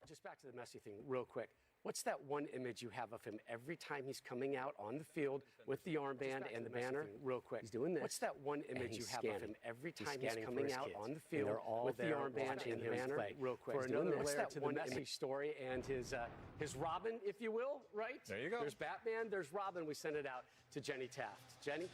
Just back to the Messi thing real quick. What's that one image you have of him every time he's coming out on the field with the armband and the banner? Real quick. He's doing this. What's that one image you have of him every time he's coming out on the field with the armband and the banner? Real quick. For another layer to the Messi story and his Robin, if you will, right? There you go. There's Batman, there's Robin. We send it out to Jenny Taft. Jenny?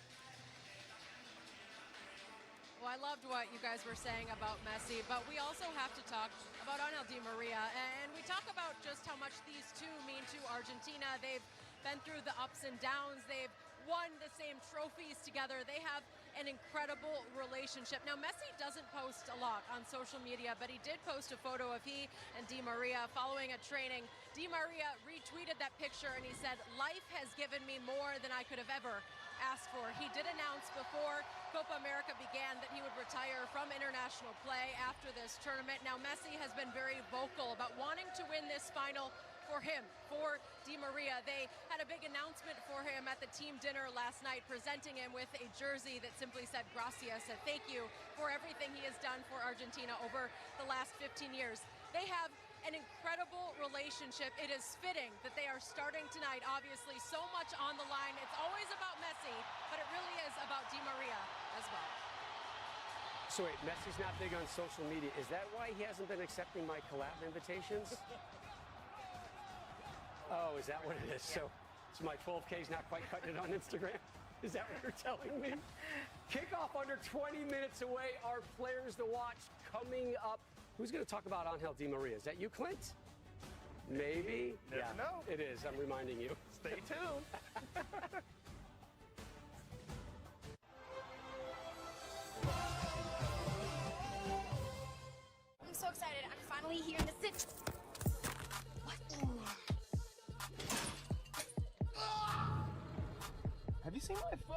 Well, I loved what you guys were saying about Messi, but we also have to talk about Angel Di Maria. And we talk about just how much these two mean to Argentina. They've been through the ups and downs. They've won the same trophies together. They have an incredible relationship. Now, Messi doesn't post a lot on social media, but he did post a photo of he and Di Maria following a training. Di Maria retweeted that picture and he said, "Life has given me more than I could have ever asked for." He did announce before Copa America began that he would retire from international play after this tournament. Now, Messi has been very vocal about wanting to win this final for him, for Di Maria. They had a big announcement for him at the team dinner last night, presenting him with a jersey that simply said gracias, and thank you for everything he has done for Argentina over the last 15 years. They have an incredible relationship. It is fitting that they are starting tonight. Obviously, so much on the line. It's always about Messi, but it really is about Di Maria as well. So wait, Messi's not big on social media. Is that why he hasn't been accepting my collab invitations? Oh, is that what it is? Yeah. So my 12K is not quite cutting it on Instagram? Is that what you're telling me? Kickoff under 20 minutes away. Our players to watch coming up. Who's going to talk about Angel Di Maria? Is that you, Clint? Maybe? Never know. It is. I'm reminding you. Stay tuned. I'm so excited. I'm finally here in the city. What? Have you seen my phone?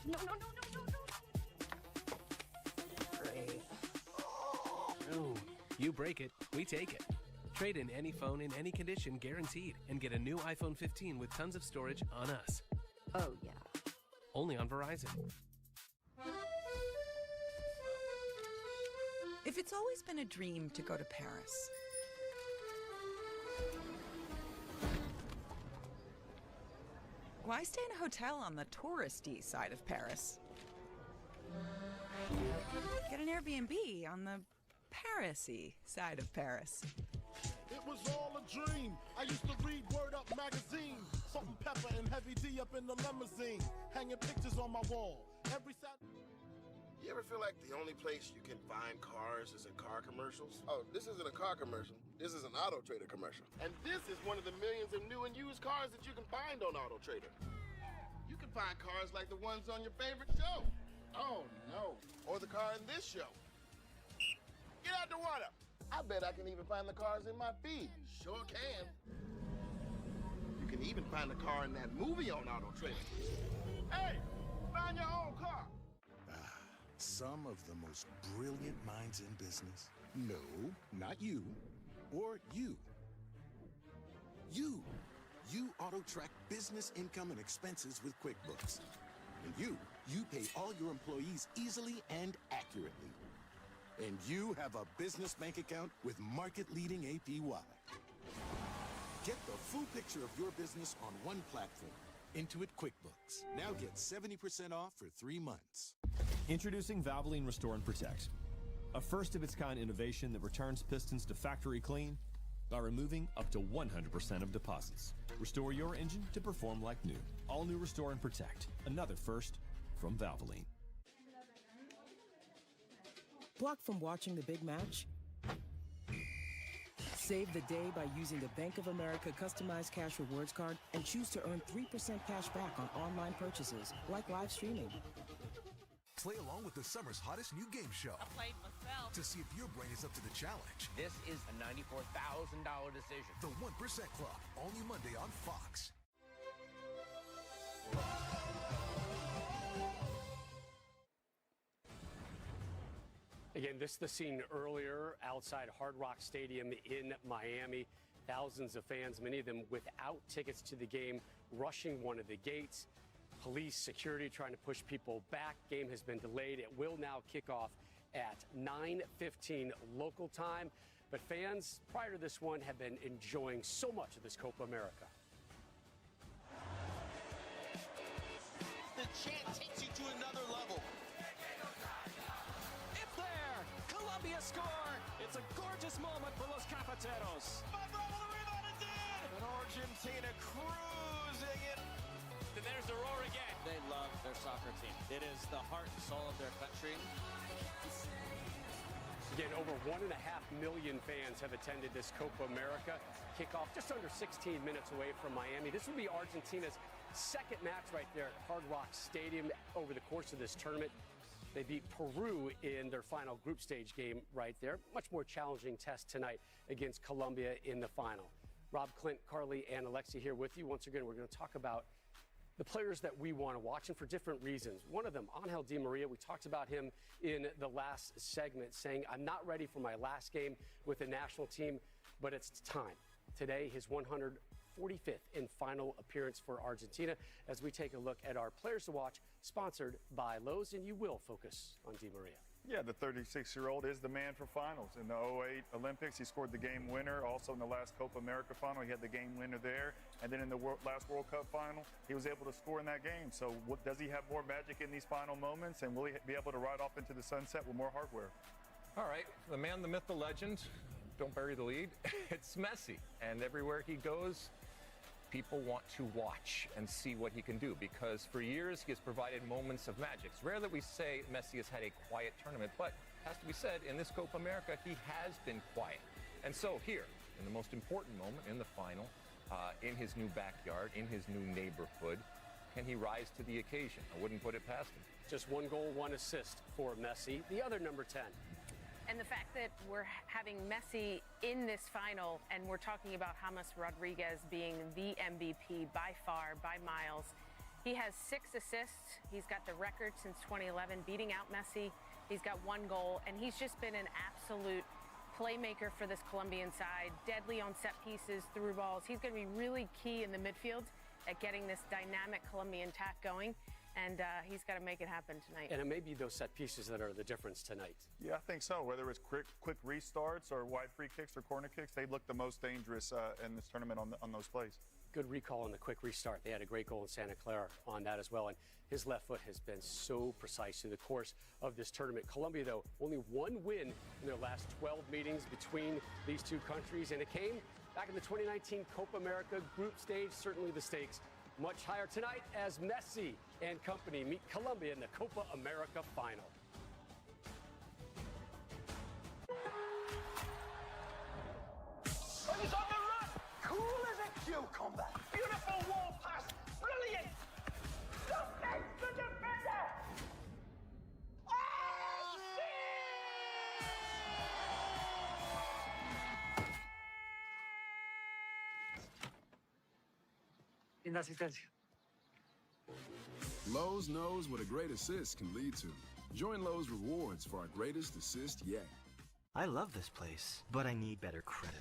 No. Great. Ooh, you break it, we take it. Trade in any phone in any condition guaranteed and get a new iPhone 15 with tons of storage on us. Oh, yeah. Only on Verizon. If it's always been a dream to go to Paris, why stay in a hotel on the touristy side of Paris? Get an Airbnb on the Paris-y side of Paris. It was all a dream. I used to read Word Up magazine. Salt and pepper and Heavy D up in the limousine. Hanging pictures on my wall. Every Saturday. You ever feel like the only place you can find cars is in car commercials? Oh, this isn't a car commercial. This is an Auto Trader commercial. And this is one of the millions of new and used cars that you can find on Auto Trader. You can find cars like the ones on your favorite show. Oh, no. Or the car in this show. Get out the water. I bet I can even find the cars in my feed. Sure can. You can even find the car in that movie on Auto Trader. Hey, find your own car. Some of the most brilliant minds in business. No, not you. Or you. You auto-track business income and expenses with QuickBooks. And you pay all your employees easily and accurately. And you have a business bank account with market-leading APY. Get the full picture of your business on one platform. Intuit QuickBooks. Now get 70% off for 3 months. Introducing Valvoline Restore and Protect, a first-of-its-kind innovation that returns pistons to factory clean by removing up to 100% of deposits. Restore your engine to perform like new. All new Restore and Protect, another first from Valvoline. Blocked from watching the big match? Save the day by using the Bank of America customized cash rewards card and choose to earn 3% cash back on online purchases, like live streaming. Play along with the summer's hottest new game show. I played myself. To see if your brain is up to the challenge. This is a $94,000 decision. The 1% Club, all new Monday on Fox. Again, this is the scene earlier outside Hard Rock Stadium in Miami. Thousands of fans, many of them without tickets to the game, rushing one of the gates. Police, security trying to push people back. Game has been delayed. It will now kick off at 9:15 local time. But fans, prior to this one, have been enjoying so much of this Copa America. The chant takes you to another level. It's there! Colombia score! It's a gorgeous moment for Los Cafeteros. And Argentina cruising it. And there's the roar again. They love their soccer team. It is the heart and soul of their country. Again, over 1.5 million fans have attended this Copa America. Kickoff just under 16 minutes away from Miami. This will be Argentina's second match right there at Hard Rock Stadium over the course of this tournament. They beat Peru in their final group stage game right there. Much more challenging test tonight against Colombia in the final. Rob, Clint, Carly, and Alexi here with you. Once again, we're going to talk about the players that we want to watch, and for different reasons. One of them, Angel Di Maria, we talked about him in the last segment, saying, I'm not ready for my last game with the national team, but it's time. Today, his 145th and final appearance for Argentina, as we take a look at our players to watch, sponsored by Lowe's, and you will focus on Di Maria. Yeah, the 36-year-old is the man for finals. In the 08 Olympics, he scored the game winner. Also in the last Copa America final, he had the game winner there. And then in the last World Cup final, he was able to score in that game. So does he have more magic in these final moments? And will he be able to ride off into the sunset with more hardware? All right, the man, the myth, the legend. Don't bury the lead. It's Messi. And everywhere he goes, people want to watch and see what he can do, because for years he has provided moments of magic. It's rare that we say Messi has had a quiet tournament, but it has to be said, in this Copa America, he has been quiet. And so here, in the most important moment, in the final, in his new backyard, in his new neighborhood, can he rise to the occasion? I wouldn't put it past him. Just 1 goal, 1 assist for Messi, the other number 10. And the fact that we're having Messi in this final, and we're talking about James Rodriguez being the MVP by far, by miles. He has 6 assists. He's got the record since 2011, beating out Messi. He's got 1 goal, and he's just been an absolute playmaker for this Colombian side, deadly on set pieces, through balls. He's going to be really key in the midfield at getting this dynamic Colombian attack going. And he's got to make it happen tonight. And it may be those set pieces that are the difference tonight. Yeah, I think so. Whether it's quick restarts or wide free kicks or corner kicks, they look the most dangerous in this tournament on those plays. Good recall on the quick restart. They had a great goal in Santa Clara on that as well. And his left foot has been so precise through the course of this tournament. Colombia, though, only 1 win in their last 12 meetings between these two countries. And it came back in the 2019 Copa America group stage. Certainly the stakes much higher tonight as Messi and company meet Colombia in the Copa America final. Oh, he's on the run! Cool as a cucumber. Beautiful wall pass. Brilliant! Look, thanks the defender! Oh, Linda asistencia. Lowe's knows what a great assist can lead to. Join Lowe's Rewards for our greatest assist yet. I love this place, but I need better credit.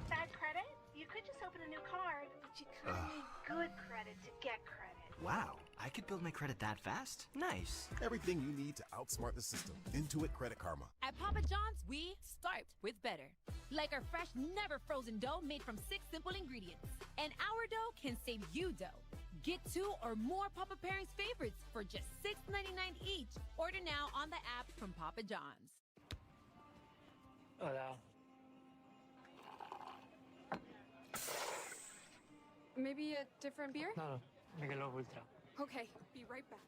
Bad credit? You could just open a new card, but you could need good credit to get credit. Wow, I could build my credit that fast? Nice. Everything you need to outsmart the system. Intuit Credit Karma. At Papa John's, we start with better. Like our fresh, never frozen dough made from 6 simple ingredients. And our dough can save you dough. Get 2 or more Papa Pairings favorites for just $6.99 each. Order now on the app from Papa John's. Hola. Maybe a different beer? No, Michelob Ultra. Okay, be right back.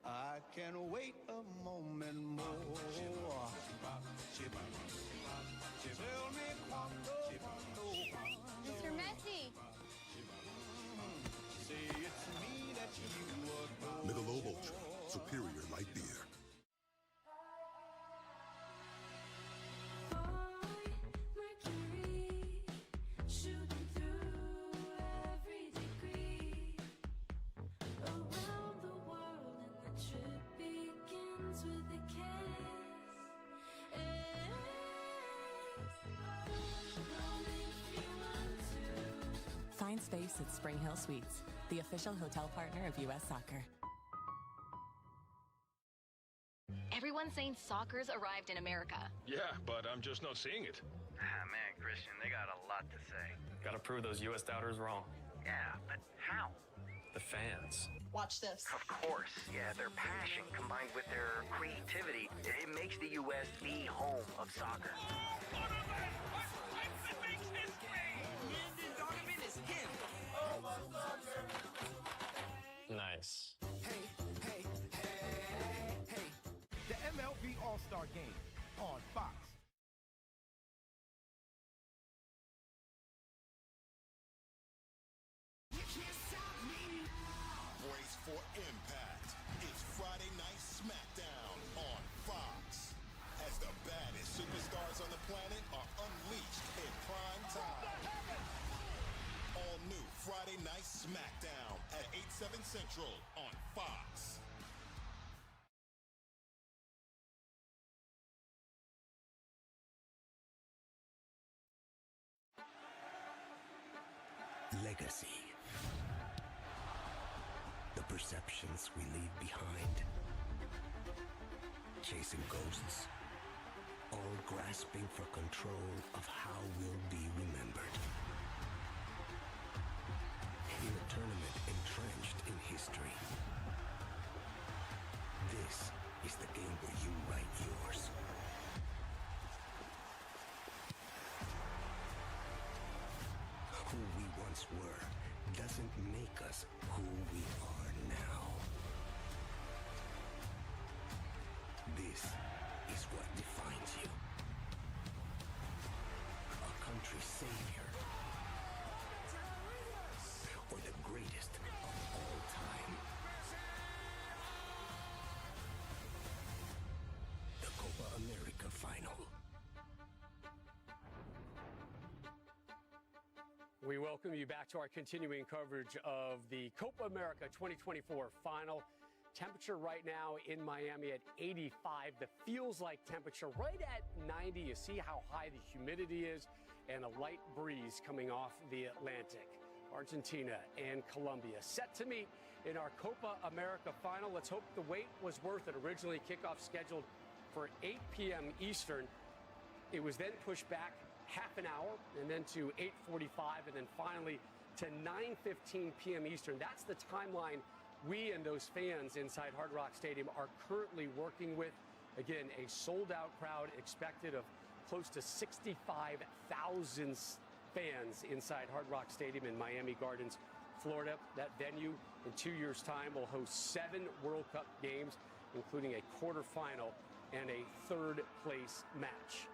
I can't wait a moment more. Mr. Messi. Michelob Ultra, superior light beer. Find space at Spring Hill Suites, the official hotel partner of U.S. Soccer. everyone's saying soccer's arrived in America. Yeah, but I'm just not seeing it. Ah, man, Christian, they got a lot to say. Gotta prove those U.S. doubters wrong. Yeah, but how? The fans. Watch this. Of course, yeah, their passion combined with their creativity, it makes the U.S. the home of soccer. Nice. The MLB All-Star Game on Fox. Brace for impact. It's Friday Night SmackDown on Fox. As the baddest superstars on the planet are unleashed in prime time. All new Friday Night SmackDown at 8/7 Central on Fox. Legacy. The perceptions we leave behind. Chasing ghosts. All grasping for control of how we'll be remembered. In a tournament entrenched in history. This is the game where you write yours. Who we once were doesn't make us who we are now. This is what defines you. A country's savior. Or the greatest of all time. The Copa America Final. We welcome you back to our continuing coverage of the Copa America 2024 final. Temperature right now in Miami at 85. The feels like temperature right at 90. You see how high the humidity is, and a light breeze coming off the Atlantic. Argentina and Colombia set to meet in our Copa America final. Let's hope the wait was worth it. Originally kickoff scheduled for 8 p.m. Eastern. It was then pushed back half an hour, and then to 8:45, and then finally to 9:15 p.m. Eastern. That's the timeline we and those fans inside Hard Rock Stadium are currently working with. Again, a sold-out crowd expected of close to 65,000 fans inside Hard Rock Stadium in Miami Gardens, Florida. That venue in 2 years' time will host 7 World Cup games, including a quarterfinal and a third-place match.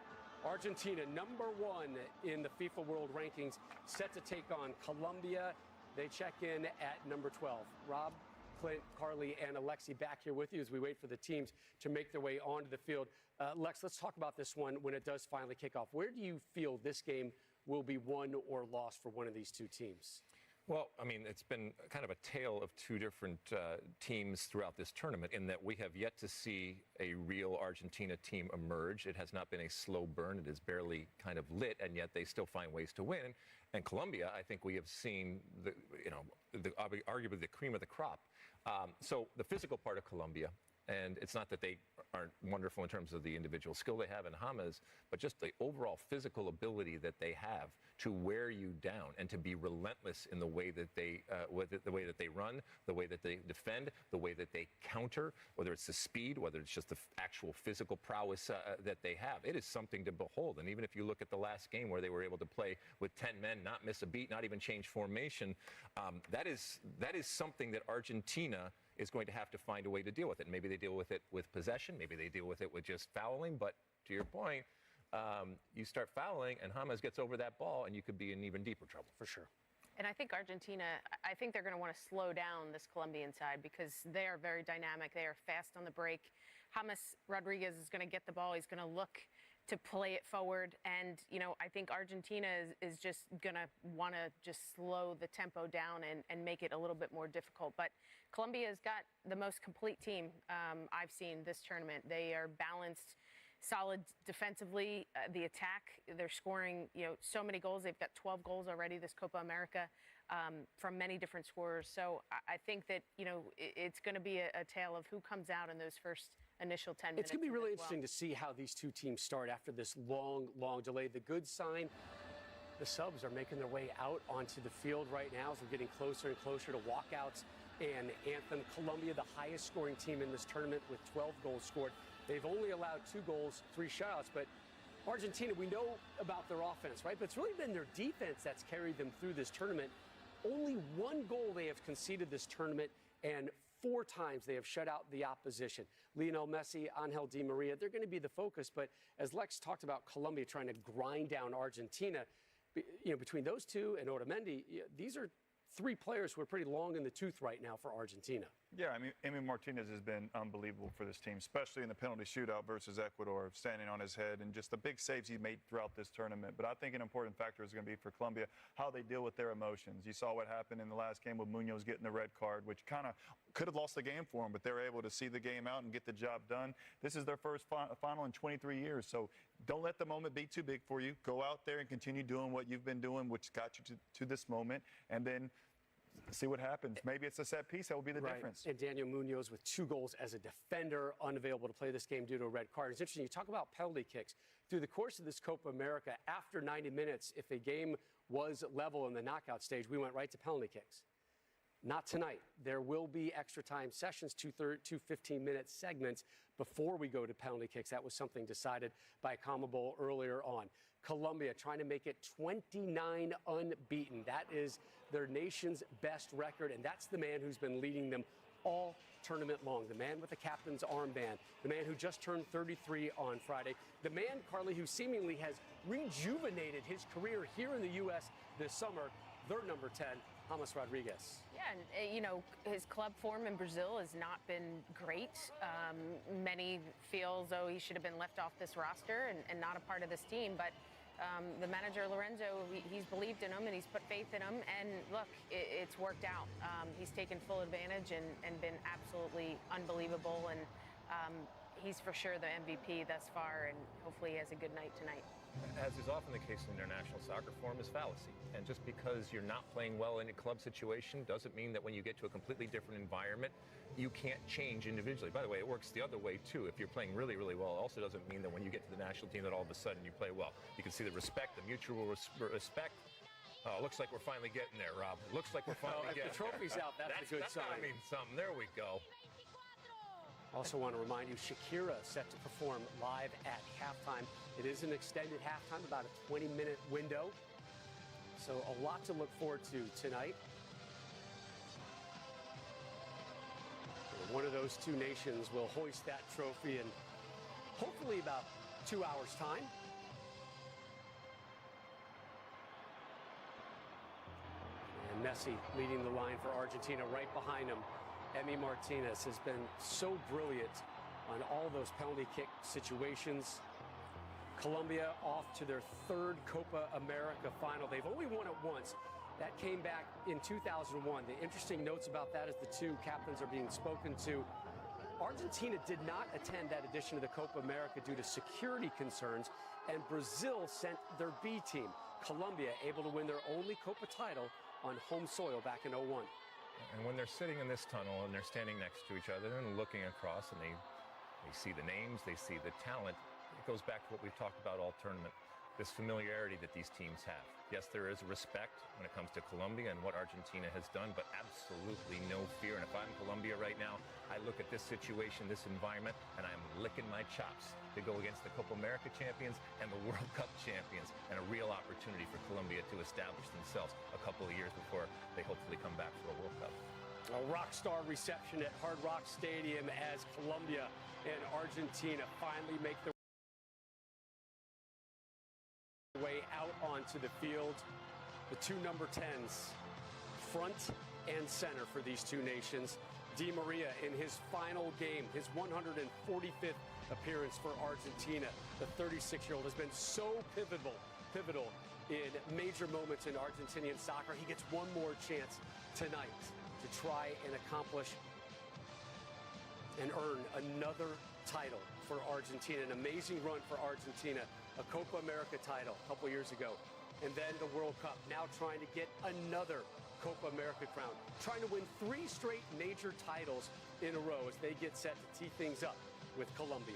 Argentina, number 1 in the FIFA World Rankings, set to take on Colombia. They check in at number 12. Rob, Clint, Carly, and Alexi back here with you as we wait for the teams to make their way onto the field. Lex, let's talk about this one when it does finally kick off. Where do you feel this game will be won or lost for one of these two teams? Well, I mean, it's been kind of a tale of two different teams throughout this tournament in that we have yet to see a real Argentina team emerge. It has not been a slow burn. It is barely kind of lit, and yet they still find ways to win. And Colombia, I think we have seen, arguably the cream of the crop. So the physical part of Colombia, and it's not that they aren't wonderful in terms of the individual skill they have in James, but just the overall physical ability that they have to wear you down and to be relentless in the way that they run, the way that they defend, the way that they counter, whether it's the speed, whether it's just the actual physical prowess that they have. It is something to behold. And even if you look at the last game where they were able to play with 10 men, not miss a beat, not even change formation, that is something that Argentina is going to have to find a way to deal with it. Maybe they deal with it with possession. Maybe they deal with it with just fouling. But to your point, you start fouling and James gets over that ball and you could be in even deeper trouble. For sure. And I think Argentina, I think they're going to want to slow down this Colombian side because they are very dynamic. They are fast on the break. James Rodriguez is going to get the ball. He's going to look to play it forward. And, I think Argentina is just going to want to just slow the tempo down and make it a little bit more difficult. But Colombia's got the most complete team I've seen this tournament. They are balanced, solid defensively. The attack, they're scoring, so many goals. They've got 12 goals already this Copa America from many different scorers. So I think that, it's going to be a tale of who comes out in those first initial 10 minutes. It's going to be really as well. interesting to see how these two teams start after this long, long delay. The good sign, the subs are making their way out onto the field right now as we're getting closer and closer to walkouts and anthem. Colombia, the highest scoring team in this tournament with 12 goals scored. They've only allowed 2 goals, 3 shutouts, but Argentina, we know about their offense, right? But it's really been their defense that's carried them through this tournament. Only 1 goal they have conceded this tournament, and 4 times they have shut out the opposition. Lionel Messi, Angel Di Maria, they're going to be the focus. But as Lex talked about Colombia trying to grind down Argentina, between those two and Otamendi, these are 3 players who are pretty long in the tooth right now for Argentina. Yeah, I mean, Emi Martinez has been unbelievable for this team, especially in the penalty shootout versus Ecuador, standing on his head and just the big saves he made throughout this tournament. But I think an important factor is going to be for Colombia, how they deal with their emotions. You saw what happened in the last game with Munoz getting the red card, which kind of could have lost the game for him, but they were able to see the game out and get the job done. This is their first final in 23 years, so don't let the moment be too big for you. Go out there and continue doing what you've been doing, which got you to this moment, and then see what happens. Maybe it's a set piece that will be the difference. And Daniel Munoz with 2 goals as a defender, unavailable to play this game due to a red card. It's interesting, you talk about penalty kicks. Through the course of this Copa America, after 90 minutes, if a game was level in the knockout stage, we went right to penalty kicks. Not tonight. There will be extra time sessions, 2 15-minute segments before we go to penalty kicks. That was something decided by CONMEBOL earlier on. Colombia trying to make it 29 unbeaten. That is their nation's best record, and that's the man who's been leading them all tournament long. The man with the captain's armband, the man who just turned 33 on Friday, the man, Carly, who seemingly has rejuvenated his career here in the U.S. this summer, their number 10, James Rodriguez. Yeah, and his club form in Brazil has not been great. Many feel as though he should have been left off this roster and not a part of this team, but the manager, Lorenzo, he's believed in him and he's put faith in him, and look, it's worked out. He's taken full advantage and been absolutely unbelievable, and he's for sure the MVP thus far, and hopefully he has a good night tonight. As is often the case in international soccer, form is fallacy. And just because you're not playing well in a club situation doesn't mean that when you get to a completely different environment, you can't change individually. By the way, it works the other way, too. If you're playing really, really well, it also doesn't mean that when you get to the national team that all of a sudden you play well. You can see the respect, the mutual respect. Oh, looks like we're finally getting there, Rob. Looks like we're finally getting there. If the trophy's out, that's a good sign. That means something. There we go. Also want to remind you, Shakira set to perform live at halftime. It is an extended halftime, about a 20-minute window. So a lot to look forward to tonight. One of those 2 nations will hoist that trophy in hopefully about 2 hours' time. And Messi leading the line for Argentina right behind him. Emi Martinez has been so brilliant on all those penalty kick situations. Colombia off to their 3rd Copa America final. They've only won it once. That came back in 2001. The interesting notes about that as the 2 captains are being spoken to. Argentina did not attend that edition of the Copa America due to security concerns, and Brazil sent their B team. Colombia able to win their only Copa title on home soil back in 01. And when they're sitting in this tunnel and they're standing next to each other and looking across, and they see the names, they see the talent, it goes back to what we've talked about all tournament, this familiarity that these teams have. Yes, there is respect when it comes to Colombia and what Argentina has done, but absolutely no fear. And if I'm Colombia right now, I look at this situation, this environment, and I'm licking my chops to go against the Copa America champions and the World Cup champions, and a real opportunity for Colombia to establish themselves a couple of years before they hopefully come back for a World Cup. A rock star reception at Hard Rock Stadium as Colombia and Argentina finally make their way out onto the field. The 2 number 10s, front and center for these 2 nations. Di Maria in his final game, his 145th appearance for Argentina. The 36-year-old has been so pivotal in major moments in Argentinian soccer. He gets one more chance tonight to try and accomplish and earn another title for Argentina. An amazing run for Argentina. A Copa America title a couple years ago. And then the World Cup. Now trying to get another Copa America crown. Trying to win 3 straight major titles in a row as they get set to tee things up with Colombia.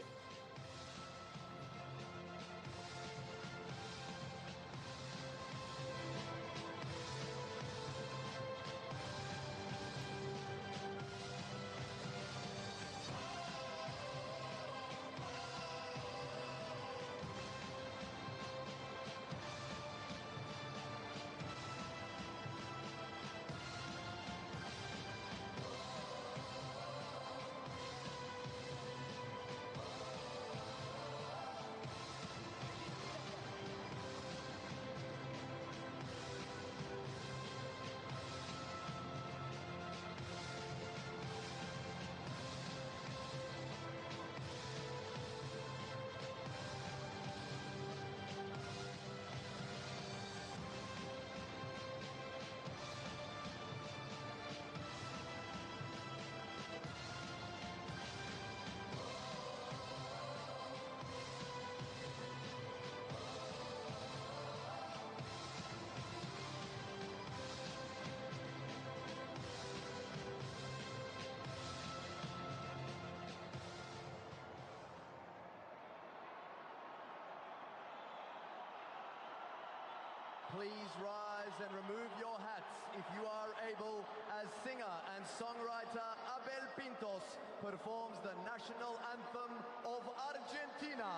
Please rise and remove your hats if you are able as singer and songwriter Abel Pintos performs the national anthem of Argentina.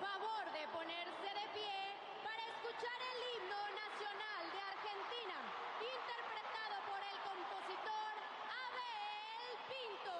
Favor de ponerse de pie para escuchar el himno nacional de Argentina, interpretado por el compositor Abel Pintos.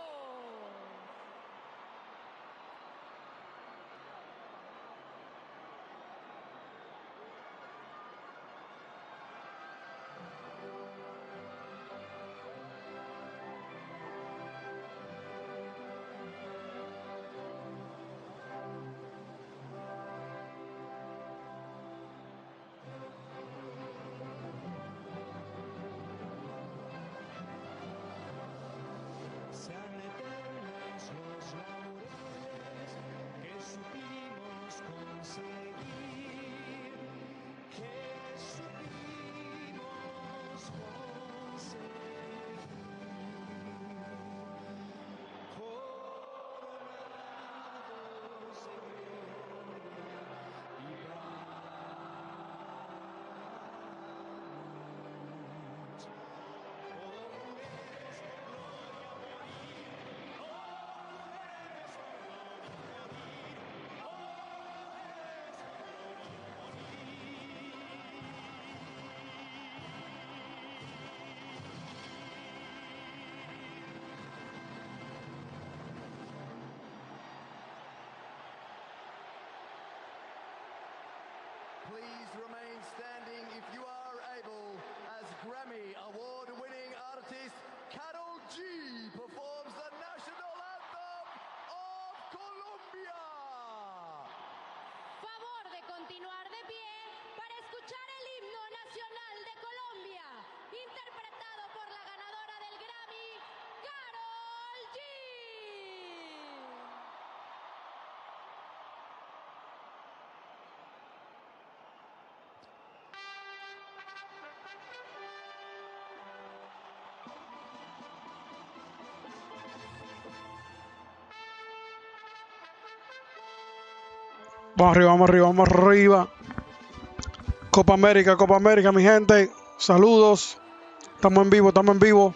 Sean eternos los laureles que supimos conseguir, que supimos conseguir. Coronados de gloria y Please remain standing if you are able as Grammy award-winning artist Karol G performs the national anthem of Colombia. Favor de continuar de pie para escuchar el himno nacional de Colombia, interpretado por la ganadora del Grammy, Karol G. Vamos arriba, vamos arriba, vamos arriba. Copa América, mi gente. Saludos. Estamos en vivo, estamos en vivo.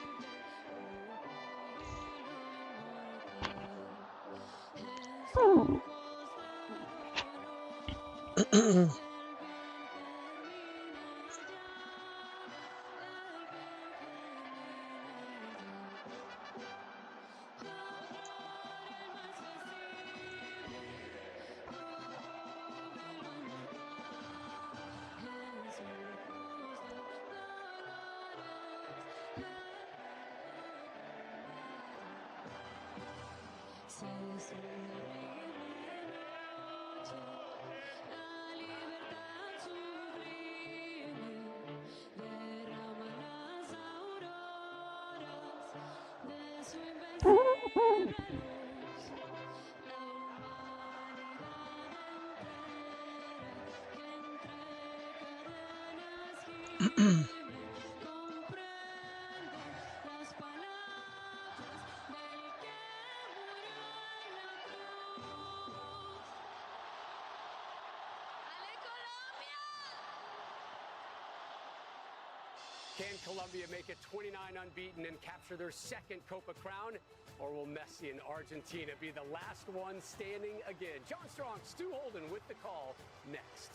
Can Colombia make it 29 unbeaten and capture their second Copa crown? Or will Messi and Argentina be the last one standing again? John Strong, Stu Holden with the call next.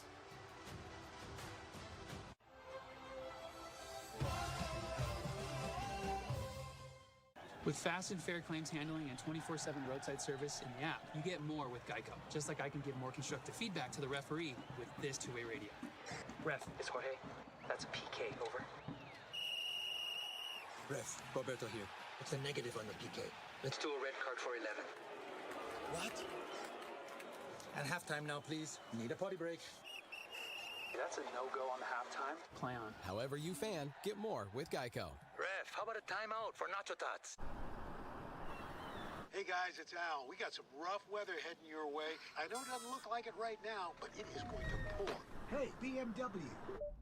With fast and fair claims handling and 24/7 roadside service in the app, you get more with Geico. Just like I can give more constructive feedback to the referee with this two-way radio. Ref, it's Jorge. That's a PK, over. Ref, Roberto here. It's a negative on the PK. Let's do a red card for 11. What? At halftime now, please. Need a potty break. That's a no-go on the halftime. Play on. However you fan, get more with Geico. Ref, how about a timeout for Nacho Tots? Hey guys, it's Al. We got some rough weather heading your way. I know it doesn't look like it right now, but it is going to pour. Hey, BMW.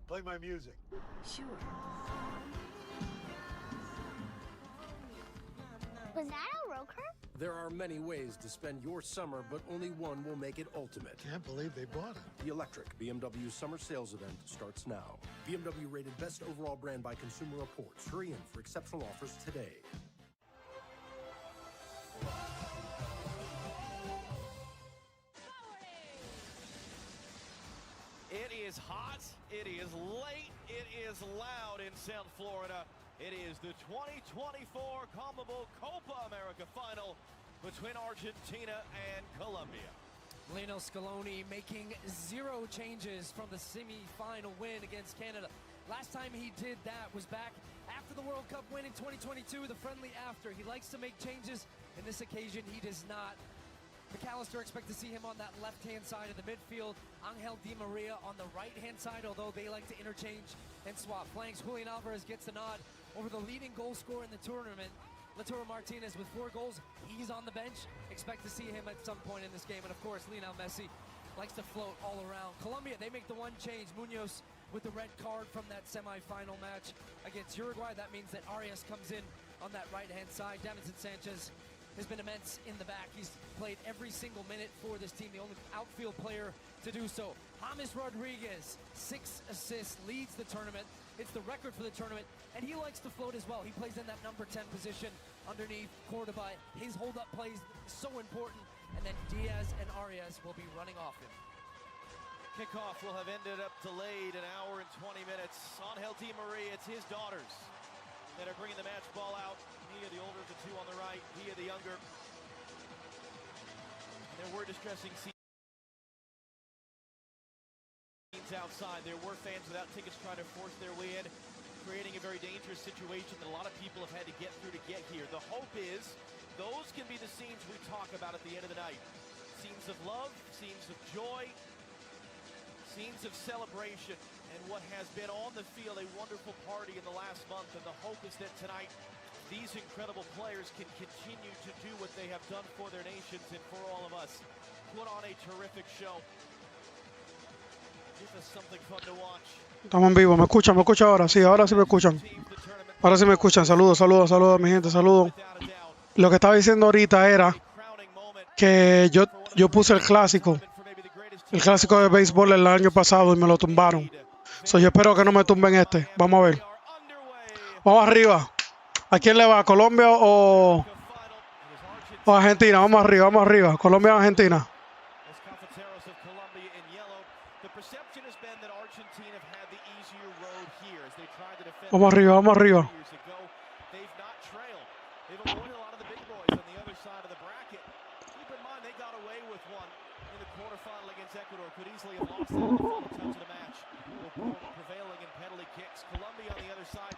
Play my music. Sure. Was that a roker? There are many ways to spend your summer, but only one will make it ultimate. Can't believe they bought it. The electric BMW Summer Sales Event starts now. BMW rated best overall brand by Consumer Reports. Hurry in for exceptional offers today. It is hot, it is late, it is loud in South Florida. It is the 2024 CONMEBOL Copa America final between Argentina and Colombia. Lionel Scaloni making 0 changes from the semi-final win against Canada. Last time he did that was back after the World Cup win in 2022, the friendly after. He likes to make changes. In this occasion, he does not. McAllister, expect to see him on that left-hand side of the midfield. Angel Di Maria on the right-hand side, although they like to interchange and swap flanks. Julian Alvarez gets the nod over the leading goal scorer in the tournament. Lautaro Martinez with 4 goals. He's on the bench. Expect to see him at some point in this game. And of course, Lionel Messi likes to float all around. Colombia, they make the one change. Munoz with the red card from that semi-final match against Uruguay. That means that Arias comes in on that right-hand side. Davinson Sanchez has been immense in the back. He's played every single minute for this team, the only outfield player to do so. James Rodriguez, 6 assists, leads the tournament. It's the record for the tournament, and he likes to float as well. He plays in that number 10 position underneath Cordoba. His hold-up plays so important, and then Diaz and Arias will be running off him. Kickoff will have ended up delayed 1 hour and 20 minutes. Angel Di Maria, it's his daughters that are bringing the match ball out. He, the older of the 2 on the right, he, the younger. And there were distressing scenes outside. There were fans without tickets trying to force their way in, creating a very dangerous situation that a lot of people have had to get through to get here. The hope is those can be the scenes we talk about at the end of the night. Scenes of love, scenes of joy, scenes of celebration, and what has been on the field a wonderful party in the last month. And the hope is that tonight these incredible players can continue to do what they have done for their nations and for all of us. Put on a terrific show. Give us something fun to watch. Estamos en vivo, ¿me escuchan ahora? Sí, ahora sí me escuchan. Ahora sí me escuchan. Saludos, mi gente, saludos. Lo que estaba diciendo ahorita era que yo puse el clásico de béisbol el año pasado y me lo tumbaron. So, yo espero que no me tumben este. Vamos a ver. Vamos arriba. ¿A quién le va? ¿A Colombia o Argentina? Vamos arriba. Colombia o Argentina. Vamos arriba.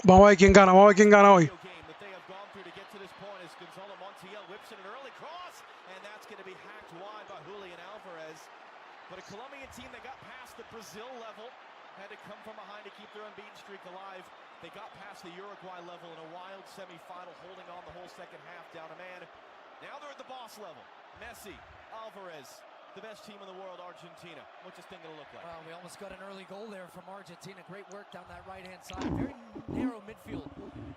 Vamos a ver quién gana hoy. But a Colombian team that got past the Brazil level had to come from behind to keep their unbeaten streak alive. They got past the Uruguay level in a wild semifinal, holding on the whole second half down a man. Now they're at the boss level. Messi, Alvarez, the best team in the world, Argentina. What's this thing going to look like? Well, we almost got an early goal there from Argentina. Great work down that right-hand side. Very narrow midfield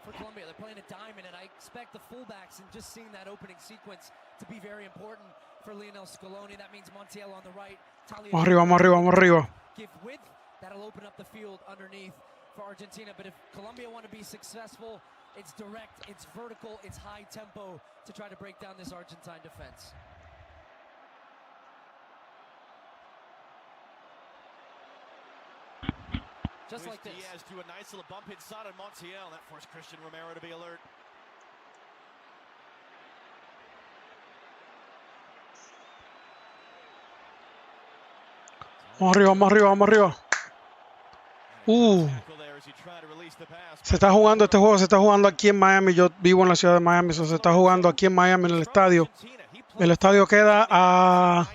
for Colombia. They're playing a diamond, and I expect the fullbacks and just seeing that opening sequence to be very important for Lionel Scaloni. That means Montiel on the right. Vamos arriba. Give width. That'll open up the field underneath for Argentina, but if Colombia want to be successful, it's direct, it's vertical, it's high tempo to try to break down this Argentine defense. Just like this. Diaz do a nice little bump inside on Montiel. That forced Christian Romero to be alert. Vamos arriba, vamos arriba, vamos arriba. Se está jugando este juego, se está jugando aquí en Miami. Yo vivo en la ciudad de Miami, se está jugando aquí en Miami en el estadio. El estadio queda a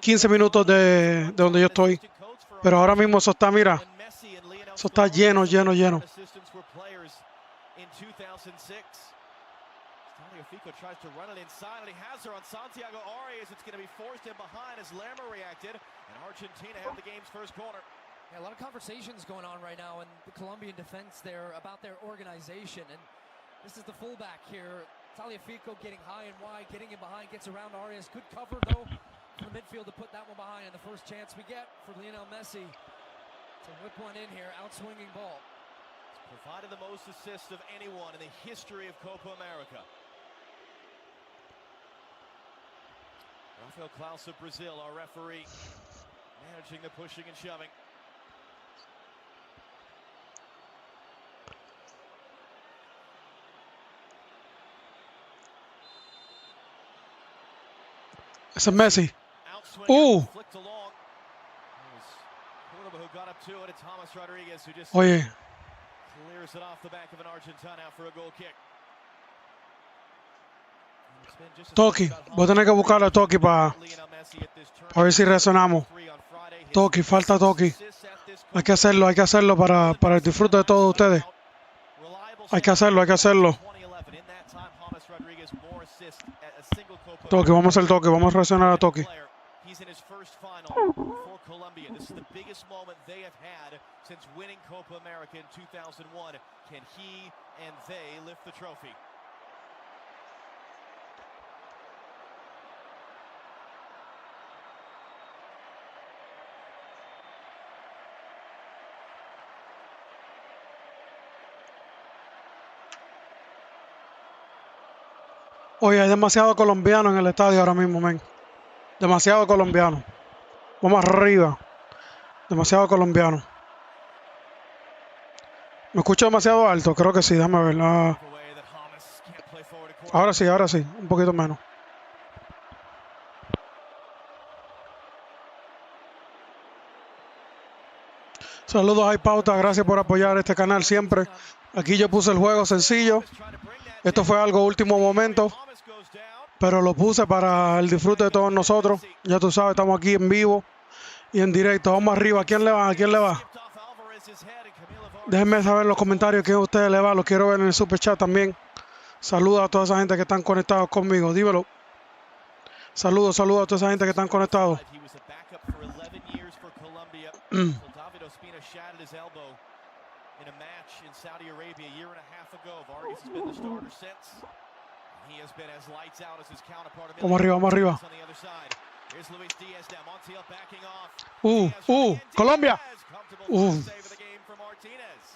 15 minutos de donde yo estoy. Pero ahora mismo eso está, mira, eso está lleno, lleno, lleno. Tries to run it inside, and he has her on Santiago Arias. It's going to be forced in behind as Lerma reacted, and Argentina have the game's first corner. Yeah, a lot of conversations going on right now in the Colombian defense there about their organization, and this is the fullback here. Taliafico getting high and wide, getting in behind, gets around Arias. Good cover, though, from the midfield to put that one behind, and the first chance we get for Lionel Messi to whip one in here, out-swinging ball. It's provided the most assists of anyone in the history of Copa America. Rafael Klaus of Brazil, our referee, managing the pushing and shoving. It's a Messi. Ooh. Oye. Clears it off the back of an Argentina out for a goal kick. Toki, voy a tener que buscarle a Toki para ver si reaccionamos. Toki, falta Toki. Hay que hacerlo para el disfrute de todos ustedes. Hay que hacerlo, hay que hacerlo. Toki, vamos a hacer Toki, vamos a reaccionar a Toki. He's in his first final for Colombia. This is the biggest moment they have had since winning Copa America in 2001. Can he and they lift the trophy? Oye, hay demasiado colombiano en el estadio ahora mismo, men. Demasiado colombiano. Vamos arriba. Demasiado colombiano. ¿Me escucho demasiado alto? Creo que sí, déjame ver. Ahora sí, un poquito menos. Saludos, Hay Pauta, gracias por apoyar este canal siempre. Aquí yo puse el juego sencillo. Esto fue algo último momento, pero lo puse para el disfrute de todos nosotros. Ya tú sabes, estamos aquí en vivo y en directo. Vamos arriba. ¿A quién le va? ¿A quién le va? Déjenme saber en los comentarios quién a ustedes le va. Los quiero ver en el super chat también. Saludos a toda esa gente que están conectados conmigo. Dímelo. Saludos a toda esa gente que están conectados. In a match in Saudi Arabia a year and a half ago. Vargas has been the starter since. He has been as lights out as his counterpart. Vamos arriba, vamos arriba. On the other side. Here's Luis Diaz now. Montiel backing off. Colombia.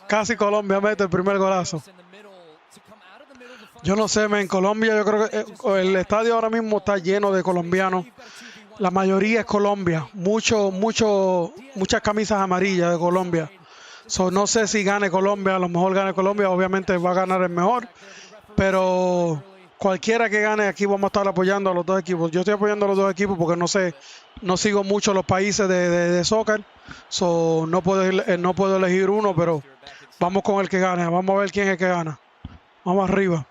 Casi Colombia mete el primer golazo. Yo no sé, en Colombia yo creo que el estadio ahora mismo está lleno de colombianos. La mayoría es Colombia. Muchas camisas amarillas de Colombia. No sé si gane Colombia, a lo mejor gane Colombia, obviamente va a ganar el mejor, pero cualquiera que gane aquí vamos a estar apoyando a los dos equipos. Yo estoy apoyando a los dos equipos porque no sigo mucho los países de soccer, no puedo elegir uno, pero vamos con el que gane, vamos a ver quién es el que gana. Vamos arriba.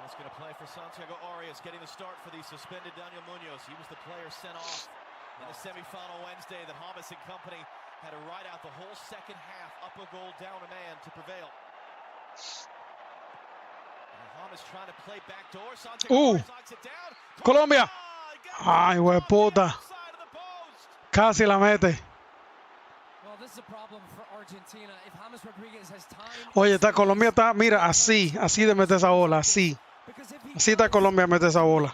It's going to play for Santiago Arias, getting the start for the suspended Daniel Munoz. He was the player sent off in the semifinal Wednesday that Hamas and company had to ride out the whole second half, up a goal, down a man to prevail. And Hamas trying to play backdoor. Santiago Arias knocks it down. Colombia. Ay, hueputa. Casi la mete. Oye, está Colombia está, mira, así de meter esa bola, así. Así está Colombia mete esa bola.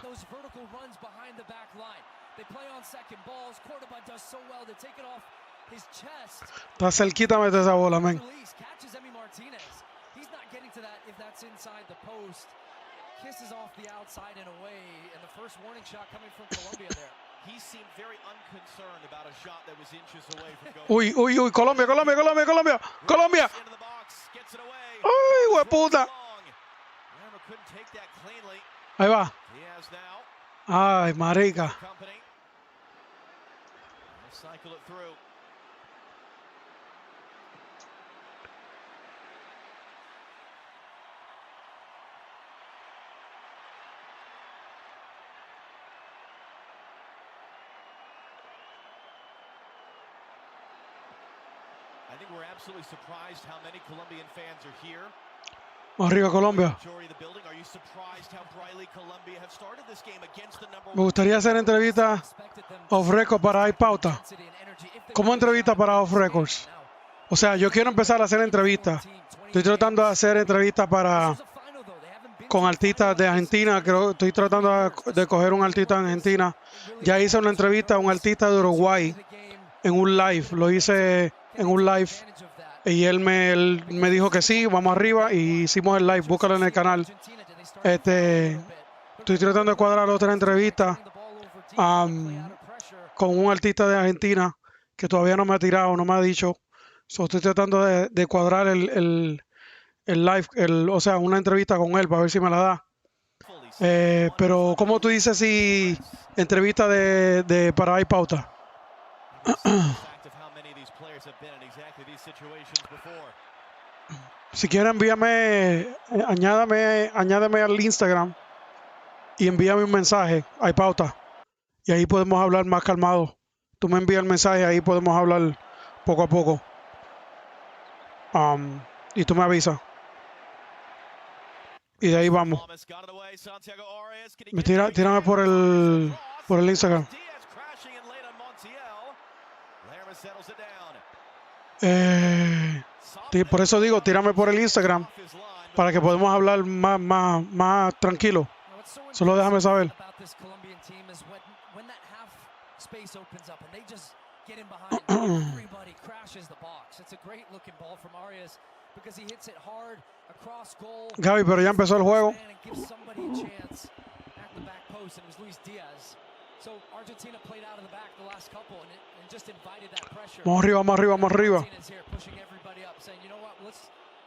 Está cerquita meter esa bola, men. Kisses off the outside and away, and the first warning shot coming from Colombia there. He seemed very unconcerned about a shot that was inches away from going. Uy, uy, uy, Colombia, Colombia, Colombia, Colombia, Colombia. Ay, hueputa. Ahí va. Ay, marica. Cycle it through. I think we're absolutely surprised how many Colombian fans are here. Arriba Colombia. Me gustaría hacer entrevistas off record para Hay Pauta. ¿Cómo entrevista para off records? O sea, yo quiero empezar a hacer entrevistas. Estoy tratando de hacer entrevistas con artistas de Argentina. Estoy tratando de coger un artista de Argentina. Ya hice una entrevista a un artista de Uruguay en un live. Lo hice en un live. Y él me dijo que sí, vamos arriba y hicimos el live, búscalo en el canal. Estoy tratando de cuadrar otra entrevista con un artista de Argentina que todavía no me ha tirado, no me ha dicho. Estoy tratando de cuadrar el live, o sea, una entrevista con él para ver si me la da. Pero, ¿cómo tú dices si entrevista para Hay Pauta? Si quieren envíame, añádame al Instagram y envíame un mensaje, Hay Pauta, y ahí podemos hablar más calmado. Tú me envías el mensaje, ahí podemos hablar poco a poco. Y tú me avisas. Y de ahí vamos. Tírame por el Instagram. Por eso digo, tírame por el Instagram para que podamos hablar más tranquilo. Solo déjame saber. Gaby, pero ya empezó el juego. Vamos arriba, vamos arriba, vamos arriba.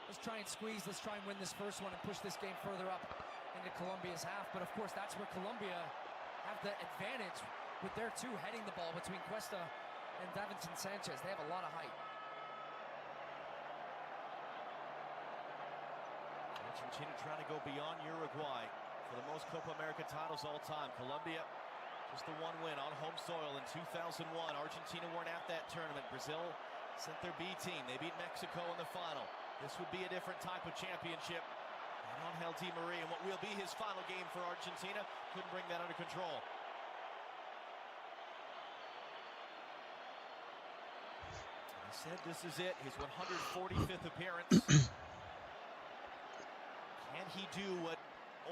Let's try and squeeze, let's try and win this first one and push this game further up into Colombia's half. But of course, that's where Colombia have the advantage with their two heading the ball between Cuesta and Davinson Sanchez. They have a lot of height. Argentina trying to go beyond Uruguay for the most Copa America titles all time. Colombia, just the one win on home soil in 2001. Argentina weren't at that tournament. Brazil sent their B team. They beat Mexico in the final. This would be a different type of championship. And Angel Di Maria, and what will be his final game for Argentina, couldn't bring that under control. He said this is it, his 145th appearance. Can he do what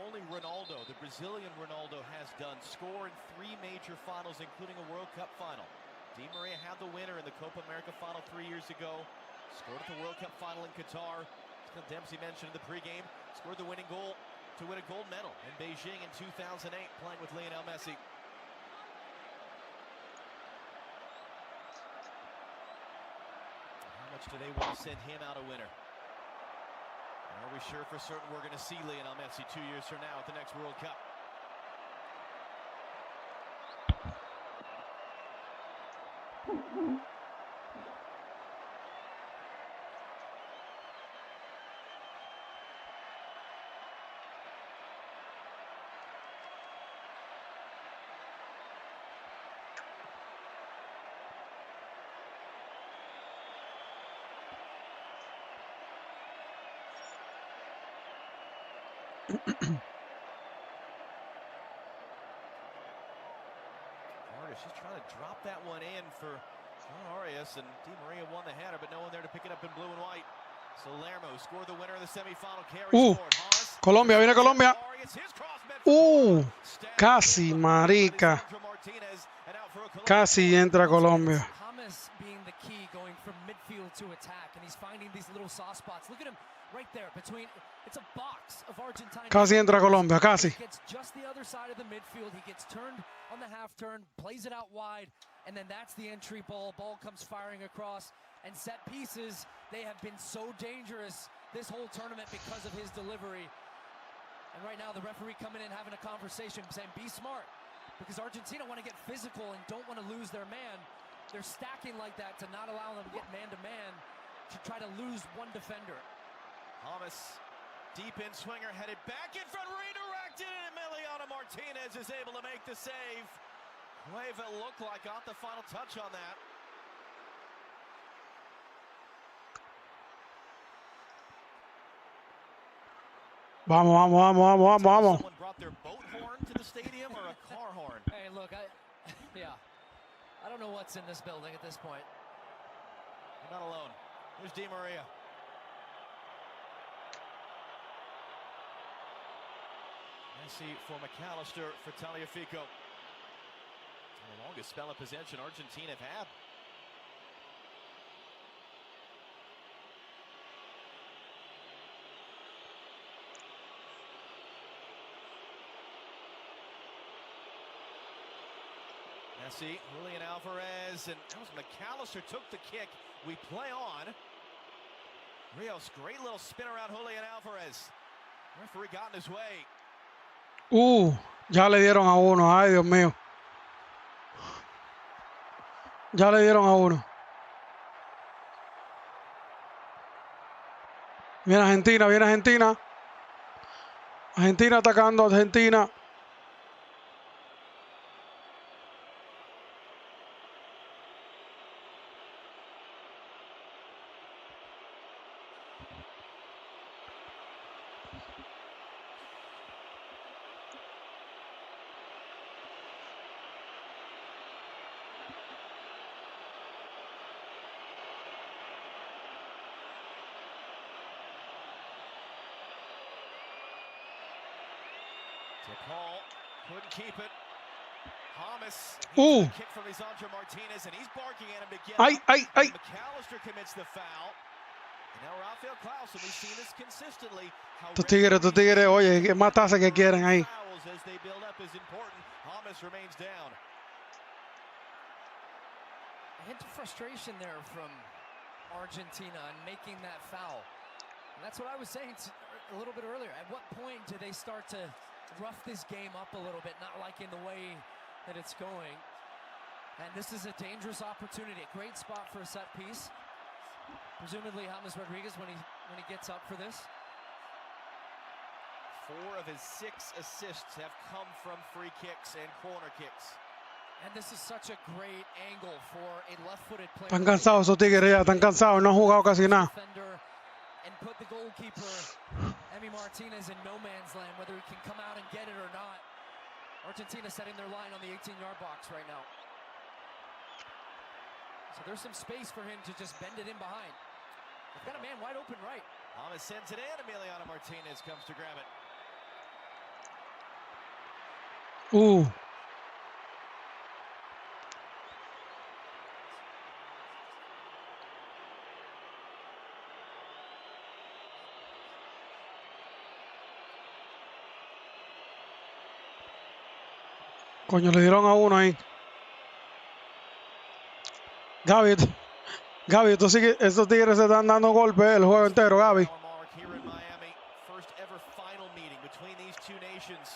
only Ronaldo, the Brazilian Ronaldo, has done? Score in 3 major finals, including a World Cup final. Di Maria had the winner in the Copa America final 3 years ago. Scored at the World Cup final in Qatar. As Dempsey mentioned in the pregame, scored the winning goal to win a gold medal in Beijing in 2008, playing with Lionel Messi. How much do they want to send him out a winner? And are we sure for certain we're going to see Lionel Messi 2 years from now at the next World Cup? was just trying to drop that one in for Arias, and Di Maria won the header, but no one there to pick it up in blue and white. Salermo scored the winner in the semifinal. Colombia, viene Colombia. Casi, marica. Casi entra Colombia. James being the key, going from midfield to attack, and he's finding these little soft spots. Look at him right there between. It's a box of Argentine. Casi entra Colombia, casi. He gets just the other side of the midfield. He gets turned on the half turn, plays it out wide, and then that's the entry ball. Ball comes firing across, and set pieces. They have been so dangerous this whole tournament because of his delivery. And right now, the referee coming in having a conversation, saying, "Be smart," because Argentina want to get physical and don't want to lose their man. They're stacking like that to not allow them to get man-to-man to try to lose one defender. Thomas, deep in swinger, headed back in front, redirected, and Emiliano Martinez is able to make the save. Cueva looked like got the final touch on that. Vamos, vamos, vamos, vamos, vamos, vamos. Someone brought their boat horn to the stadium or a car horn? Hey, look, I don't know what's in this building at this point. You're not alone. Here's Di Maria. Messi for McAllister for Tagliafico. The longest spell of possession Argentina have had. Messi, Julian Alvarez, and that was McAllister took the kick. We play on. Rios, great little spin around Julian Alvarez. Referee got in his way. Ya le dieron a uno. Ay, Dios mío. Ya le dieron a uno. Viene Argentina, viene Argentina. Argentina atacando a Argentina. Paul couldn't keep it. James, kick from Lisandro Martinez, and he's barking at him to get Ay. McAllister commits the foul. And now Rafael Klaus, and we've seen this consistently. Estos tigres, oye, que más tasa que quieren ahí. As they build up is important. James remains down. A hint of frustration there from Argentina and making that foul. And that's what I was saying a little bit earlier. At what point do they start to rough this game up a little bit, not liking the way that it's going? And this is a dangerous opportunity, a great spot for a set piece. Presumably James Rodriguez when he gets up for this. 4 of his 6 assists have come from free kicks and corner kicks. And this is such a great angle for a left-footed player. Están cansados esos tigres ya, están cansados, no han jugado casi nada. And put the goalkeeper, Emi Martinez, in no man's land, whether he can come out and get it or not. Argentina setting their line on the 18-yard box right now. So there's some space for him to just bend it in behind. They've got a man wide open right. James sends it in. Emiliano Martinez comes to grab it. Coño, le dieron a uno ahí. Gaby, estos tigres se están dando golpes el juego entero, Gaby. Here in Miami, first ever final meeting between these two nations.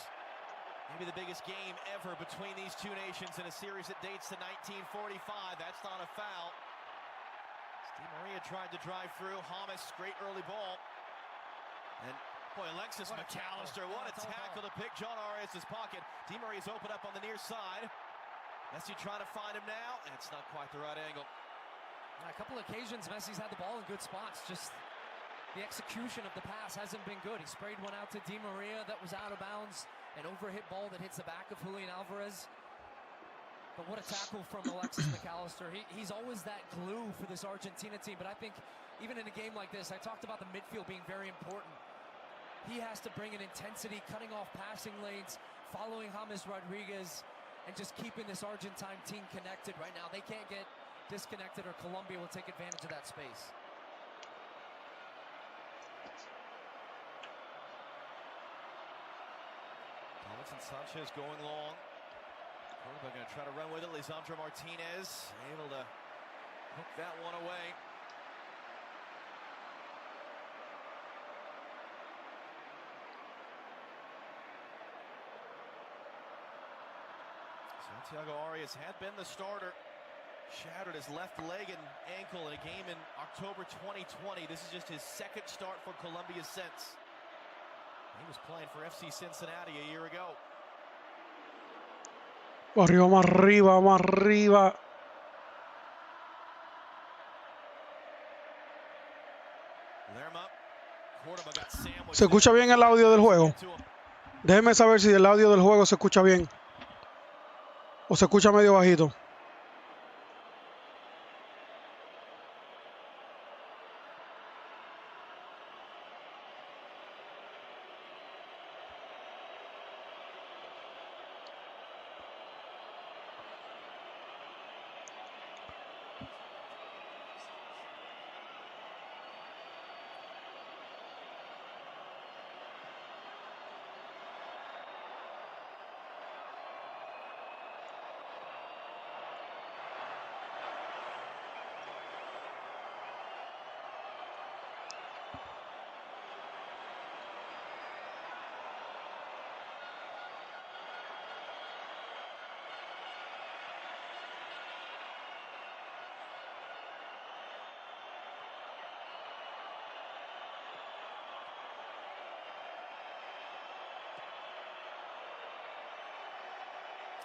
Maybe the biggest game ever between these two nations in a series that dates to 1945. That's not a foul. Di Maria tried to drive through. James, great early ball. And boy, Alexis McAllister, what a tackle to pick John Arias' pocket. Di Maria's open up on the near side. Messi trying to find him now, and it's not quite the right angle. On a couple occasions, Messi's had the ball in good spots. Just the execution of the pass hasn't been good. He sprayed one out to Di Maria that was out of bounds. An overhit ball that hits the back of Julian Alvarez. But what a tackle from Alexis McAllister. He's always that glue for this Argentina team. But I think even in a game like this, I talked about the midfield being very important. He has to bring an intensity, cutting off passing lanes, following James Rodriguez, and just keeping this Argentine team connected right now. They can't get disconnected or Colombia will take advantage of that space. Davinson Sanchez going long. Copa going to try to run with it. Lisandro Martinez able to hook that one away. Santiago Arias had been the starter. Shattered his left leg and ankle in a game in October 2020. This is just his second start for Colombia since. He was playing for FC Cincinnati a year ago. Arriba, más arriba, más arriba. ¿Se escucha bien el audio del juego? Déjeme saber si el audio del juego se escucha bien. ¿O se escucha medio bajito?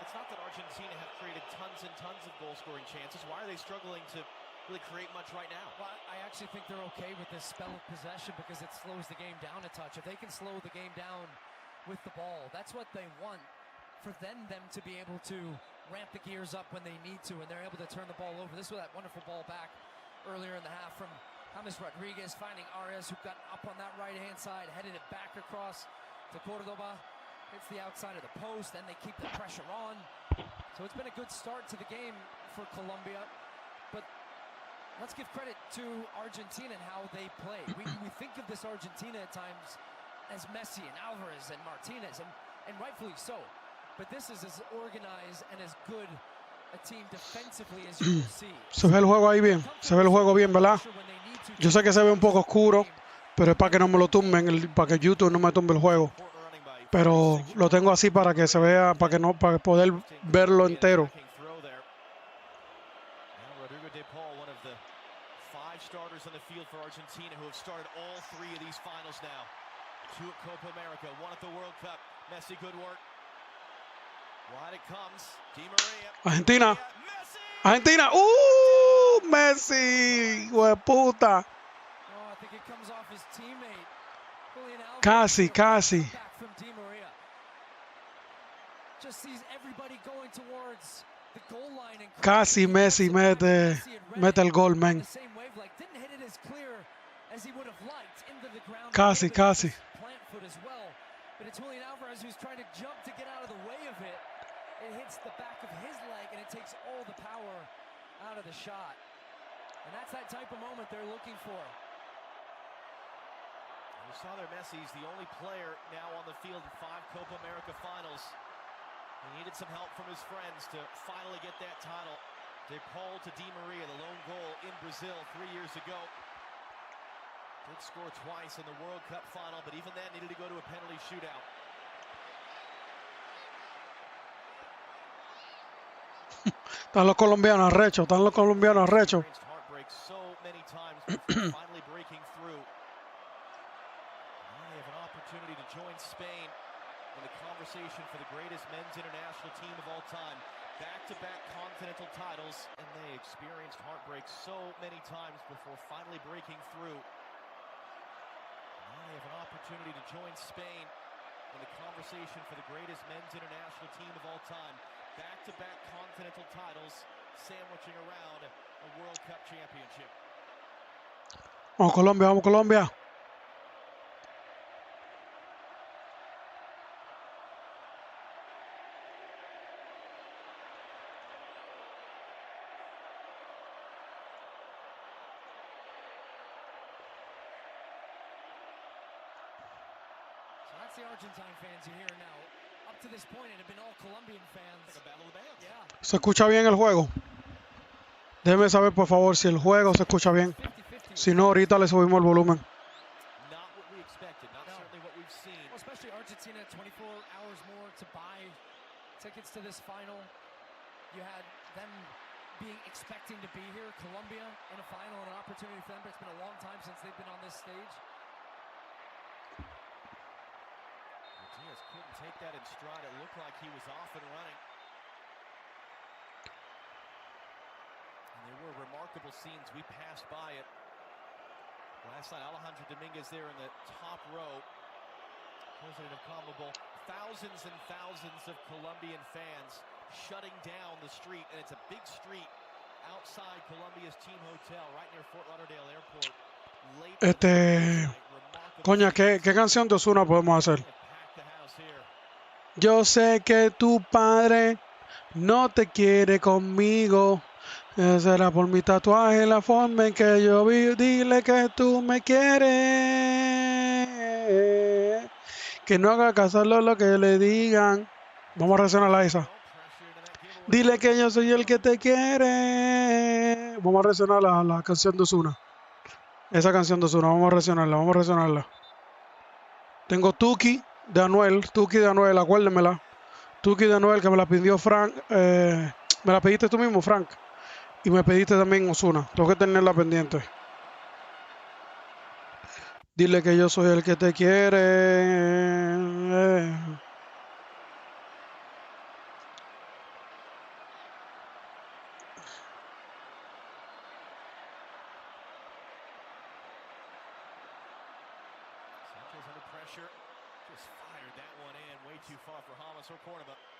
It's not that Argentina have created tons and tons of goal-scoring chances. Why are they struggling to really create much right now? Well, I actually think they're okay with this spell of possession because it slows the game down a touch. If they can slow the game down with the ball, that's what they want. For them to be able to ramp the gears up when they need to, and they're able to turn the ball over. This was that wonderful ball back earlier in the half from James Rodriguez, finding Arias, who got up on that right-hand side, headed it back across to Cordoba. Hits the outside of the post, then they keep the pressure on. So it's been a good start to the game for Colombia. But let's give credit to Argentina and how they play. We think of this Argentina at times as Messi and Alvarez and Martinez, and rightfully so. But this is as organized and as good a team defensively as you will see. Se ve el juego ahí bien, se ve el juego bien, ¿verdad? Yo sé que se ve un poco oscuro, pero es para que no me lo tumben, para que YouTube no me tumbe el juego. Pero lo tengo así para que se vea, para poder verlo entero. Rodrigo de Paul, one of the 5 starters on the field for Argentina who have started all 3 of these finals now. 2 at Copa America, 1 at the World Cup. Messi, good work. Wide it comes. Di Maria. Argentina. Argentina. Messi. Hueputa. Oh, I think it comes off his teammate. Casi, casi. Just sees everybody going towards the goal line and casi Messi mete el gol, man. Didn't hit it as clear as he would have liked into the ground. Casi. Plant foot as well. But it's Julian Alvarez who's trying to jump to get out of the way of it. It hits the back of his leg and it takes all the power out of the shot. And that's that type of moment they're looking for. You saw there Messi's the only player now on the field in 5 Copa America finals. He needed some help from his friends to finally get that title. De Paul to Di Maria, the lone goal in Brazil 3 years ago. Did score twice in the World Cup final, but even then needed to go to a penalty shootout. Están los colombianos arrechos, Heartbreak so many times before finally breaking through. Now they have an opportunity to join Spain in the conversation for the greatest men's international team of all time. Back-to-back continental titles, and they experienced heartbreak so many times before finally breaking through. Now they have an opportunity to join Spain in the conversation for the greatest men's international team of all time. Back-to-back continental titles sandwiching around a World Cup championship. Vamos Colombia, vamos Colombia. The Argentine fans you hear now. Up to this point, it had been all Colombian fans. Like a battle of the bands. Yeah. ¿Se escucha bien el juego? Déjeme saber, por favor, si el juego se escucha bien. Si no, ahorita le subimos el volumen. Not what we expected. Not certainly what we've seen. Well, especially Argentina, 24 hours more to buy tickets to this final. You had them expecting to be here. Colombia in a final, and an opportunity for them. But it's been a long time since they've been on this stage. Diaz couldn't take that in stride. It looked like he was off and running. And there were remarkable scenes. We passed by it last night. Alejandro Dominguez there in the top row. President of CONMEBOL. Thousands and thousands of Colombian fans shutting down the street. And it's a big street outside Colombia's team hotel right near Fort Lauderdale Airport. Coña, ¿qué canción de Ozuna podemos hacer? Yo sé que tu padre no te quiere conmigo. Será por mi tatuaje la forma en que yo vi. Dile que tú me quieres. Que no haga caso a lo que le digan. Vamos a reaccionar a esa. Dile que yo soy el que te quiere. Vamos a reaccionar a la canción de Ozuna. Esa canción de Ozuna, vamos a reaccionarla. Tengo Tuki de Anuel, acuérdenmela. Tuki de Anuel, que me la pidió Frank. Me la pediste tú mismo, Frank. Y me pediste también Ozuna. Tengo que tenerla pendiente. Dile que yo soy el que te quiere.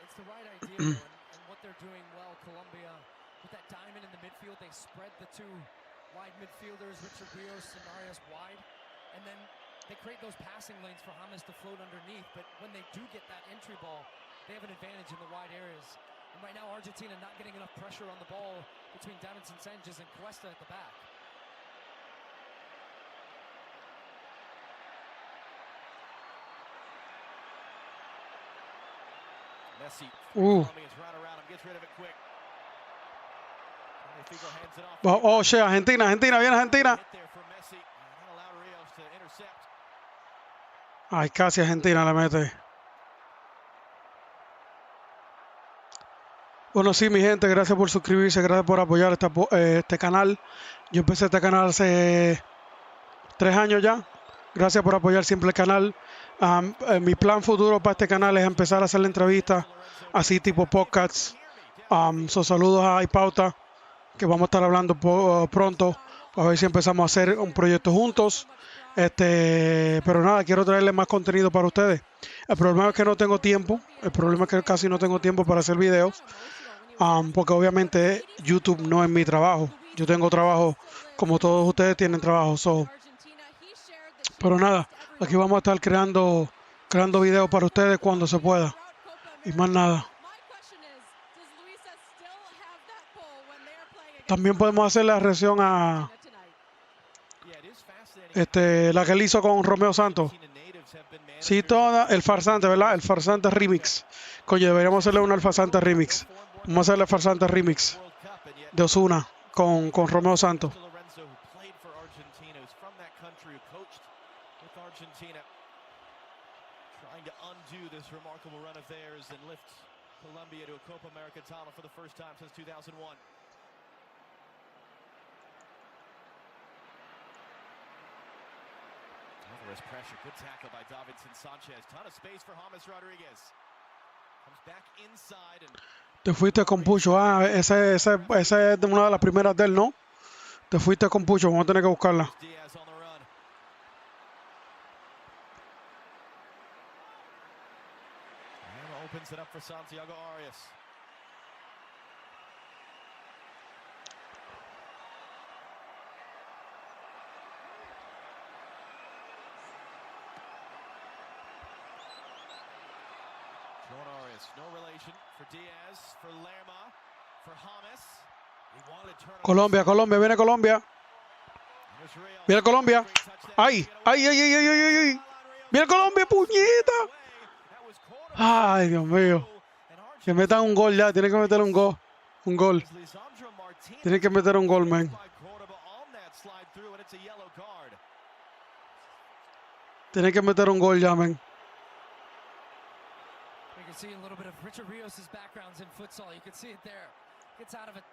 It's the right idea, and what they're doing well, Colombia, with that diamond in the midfield, they spread the two wide midfielders, Richard Rios and Arias wide, and then they create those passing lanes for James to float underneath, but when they do get that entry ball, they have an advantage in the wide areas. And right now, Argentina not getting enough pressure on the ball between Davinson Sanchez and Cuesta at the back. Messi, gets rid of it quick. Oh, shit, Argentina, viene Argentina. Ay, casi Argentina le mete. Bueno, sí, mi gente, gracias por suscribirse, gracias por apoyar este canal. Yo empecé este canal hace 3 años ya. Gracias por apoyar siempre el canal. Mi plan futuro para este canal es empezar a hacer entrevistas así tipo podcasts. Saludos a Ipauta, que vamos a estar hablando pronto. A ver si empezamos a hacer un proyecto juntos. Pero nada, quiero traerles más contenido para ustedes. El problema es que no tengo tiempo. El problema es que casi no tengo tiempo para hacer videos. Porque obviamente YouTube no es mi trabajo. Yo tengo trabajo como todos ustedes tienen trabajo. Pero nada, aquí vamos a estar creando videos para ustedes cuando se pueda. Y más nada. También podemos hacer la reacción a la que él hizo con Romeo Santos. Sí, toda el farsante, ¿verdad? El farsante remix. Coño, deberíamos hacerle una al farsante remix. Vamos a hacerle el farsante remix de Ozuna con Romeo Santos. Trying to undo this remarkable run of theirs and lift Colombia to a Copa America title for the first time since 2001. Alvarez pressure, good tackle by Davinson Sanchez. Ton of space for James Rodriguez. Comes back inside and Te fuiste con Pucho. Esa es una de las primeras de él, ¿no? Te fuiste con Pucho, vamos a tener que buscarla. Opens it up for Santiago Arias. Colombia, Colombia, viene Colombia. Viene Colombia. ¡Ay! ¡Ay, ay, ay, ay, ay, ay! ¡Viene Colombia, puñeta! ¡Ay, Dios mío! Que metan un gol ya. Tienen que meter un gol. Un gol. Tienen que meter un gol, man. Tienen que meter un gol ya, man. We can see a little bit of Richard Rios' backgrounds in futsal. You can see it there. Gets out of it.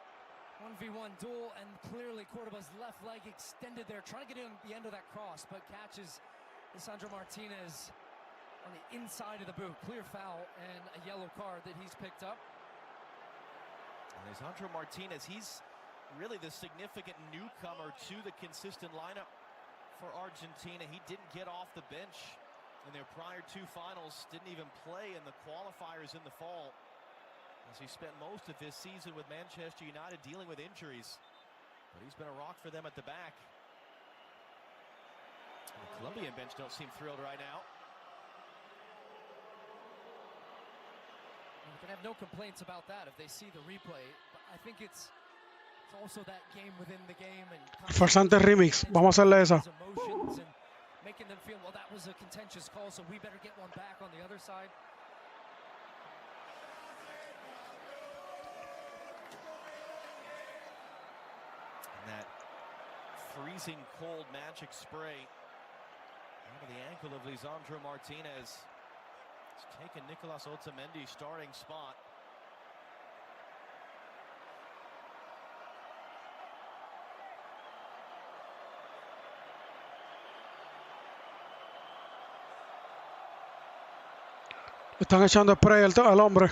1v1 duel, and clearly Cordoba's left leg extended there, trying to get in the end of that cross, but catches Lisandro Martinez on the inside of the boot. Clear foul and a yellow card that he's picked up. And Lisandro Martinez, he's really the significant newcomer to the consistent lineup for Argentina. He didn't get off the bench in their prior two finals, didn't even play in the qualifiers in the fall, as he spent most of his season with Manchester United dealing with injuries. But he's been a rock for them at the back. And the Colombian bench don't seem thrilled right now. You can have no complaints about that if they see the replay. But I think it's also that game within the game. And Farsante remix. Vamos a hacerle esa. emotions and making them feel, well, that was a contentious call, so we better get one back on the other side. That freezing cold magic spray out of the ankle of Lisandro Martinez. It's taken Nicolas Otamendi's starting spot. Le están echando spray al hombre.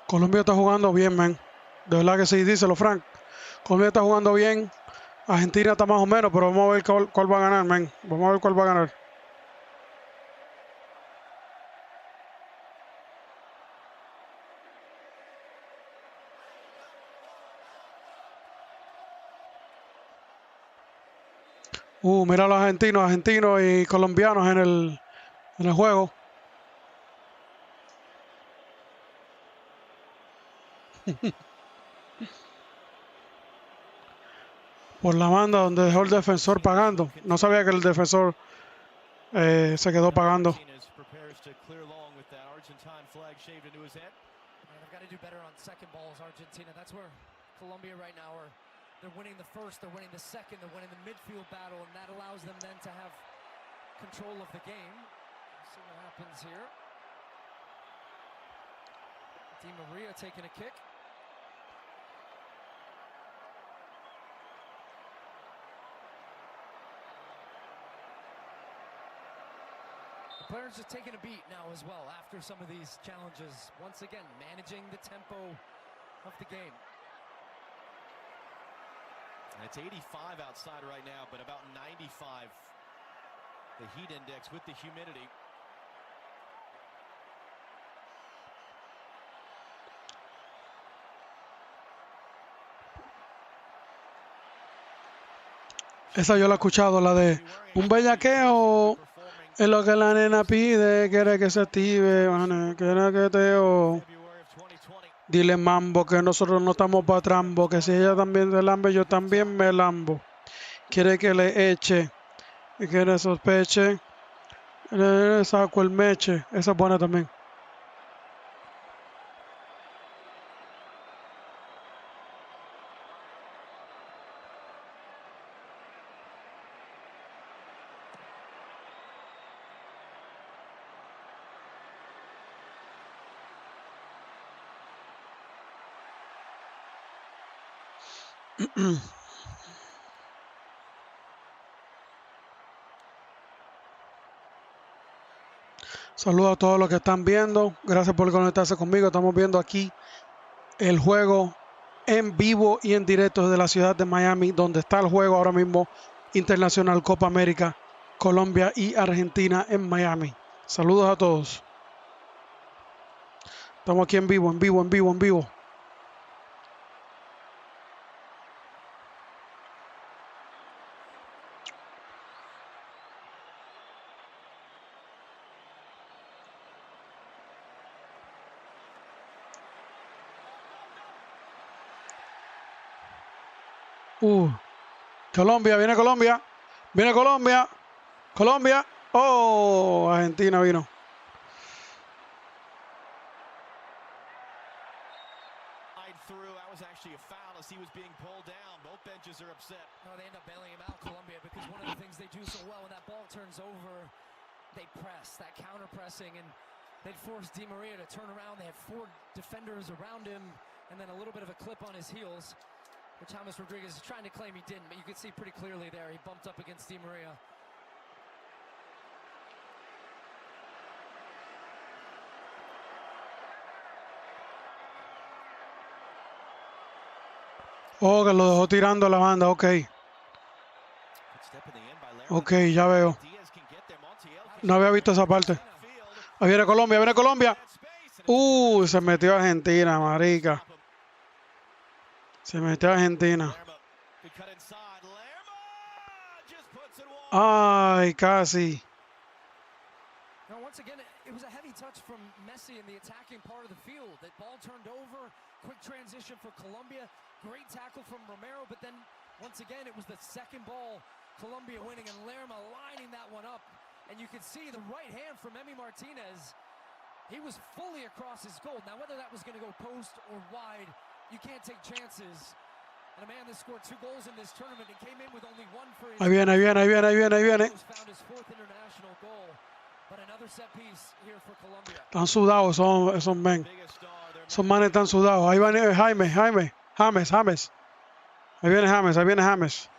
Colombia está jugando bien, man. De verdad que sí, díselo, Frank. Colombia está jugando bien. Argentina está más o menos, pero vamos a ver cuál va a ganar, man. Vamos a ver cuál va a ganar. Mira a los argentinos y colombianos en el juego. Por la banda donde dejó el defensor pagando. No sabía que el defensor se quedó pagando. They've got to do better on second balls, Argentina. That's where Colombia right now are. They're winning the first, they're winning the second, they're winning the midfield battle, and that allows them then to have control of the game. Let's see what happens here. Di Maria taking a kick. The players are taking a beat now as well after some of these challenges. Once again, managing the tempo of the game. And it's 85 outside right now, but about 95 the heat index with the humidity. Esa yo la he escuchado, la de un bellaqueo es lo que la nena pide, quiere que se active, quiere que te... Dile mambo que nosotros no estamos para trambo, que si ella también se lambe, yo también me lambo. Quiere que le eche, y que le sospeche, le saco el meche. Esa es buena también. Saludos a todos los que están viendo. Gracias por conectarse conmigo. Estamos viendo aquí el juego en vivo y en directo desde la ciudad de Miami, donde está el juego ahora mismo internacional Copa América, Colombia y Argentina en Miami. Saludos a todos. Estamos aquí en vivo, en vivo, en vivo, en vivo. Colombia, viene Colombia. Viene Colombia. Colombia. Oh, Argentina vino. Through, that was actually a foul as he was being pulled down. Both benches are upset. No, they end up bailing him out, Colombia, because one of the things they do so well when that ball turns over, they press, that counter pressing, and they'd force Di Maria to turn around. They had 4 defenders around him, and then a little bit of a clip on his heels, which James Rodriguez is trying to claim he didn't, but you could see pretty clearly there he bumped up against Di Maria. Oh, que lo dejó tirando la banda, ok. Ok, ya veo. No había visto esa parte. Ahí viene Colombia, viene Colombia. Se metió Argentina, marica. Se metió Argentina. Ay, casi. Now, once again, it was a heavy touch from Messi in the attacking part of the field. That ball turned over, quick transition for Colombia. Great tackle from Romero, but then once again, it was the second ball, Colombia winning, and Lerma lining that one up. And you could see the right hand from Emi Martinez. He was fully across his goal. Now, whether that was going to go post or wide, you can't take chances. And a man that scored 2 goals in this tournament and came in with only 1 for his... Ahí viene, ahí viene, ahí viene, ahí viene, ahí viene. ...found his 4th international goal. But another set piece here for Colombia. Están sudados esos men. Esos manes están sudados. Ahí va James. Ahí viene James.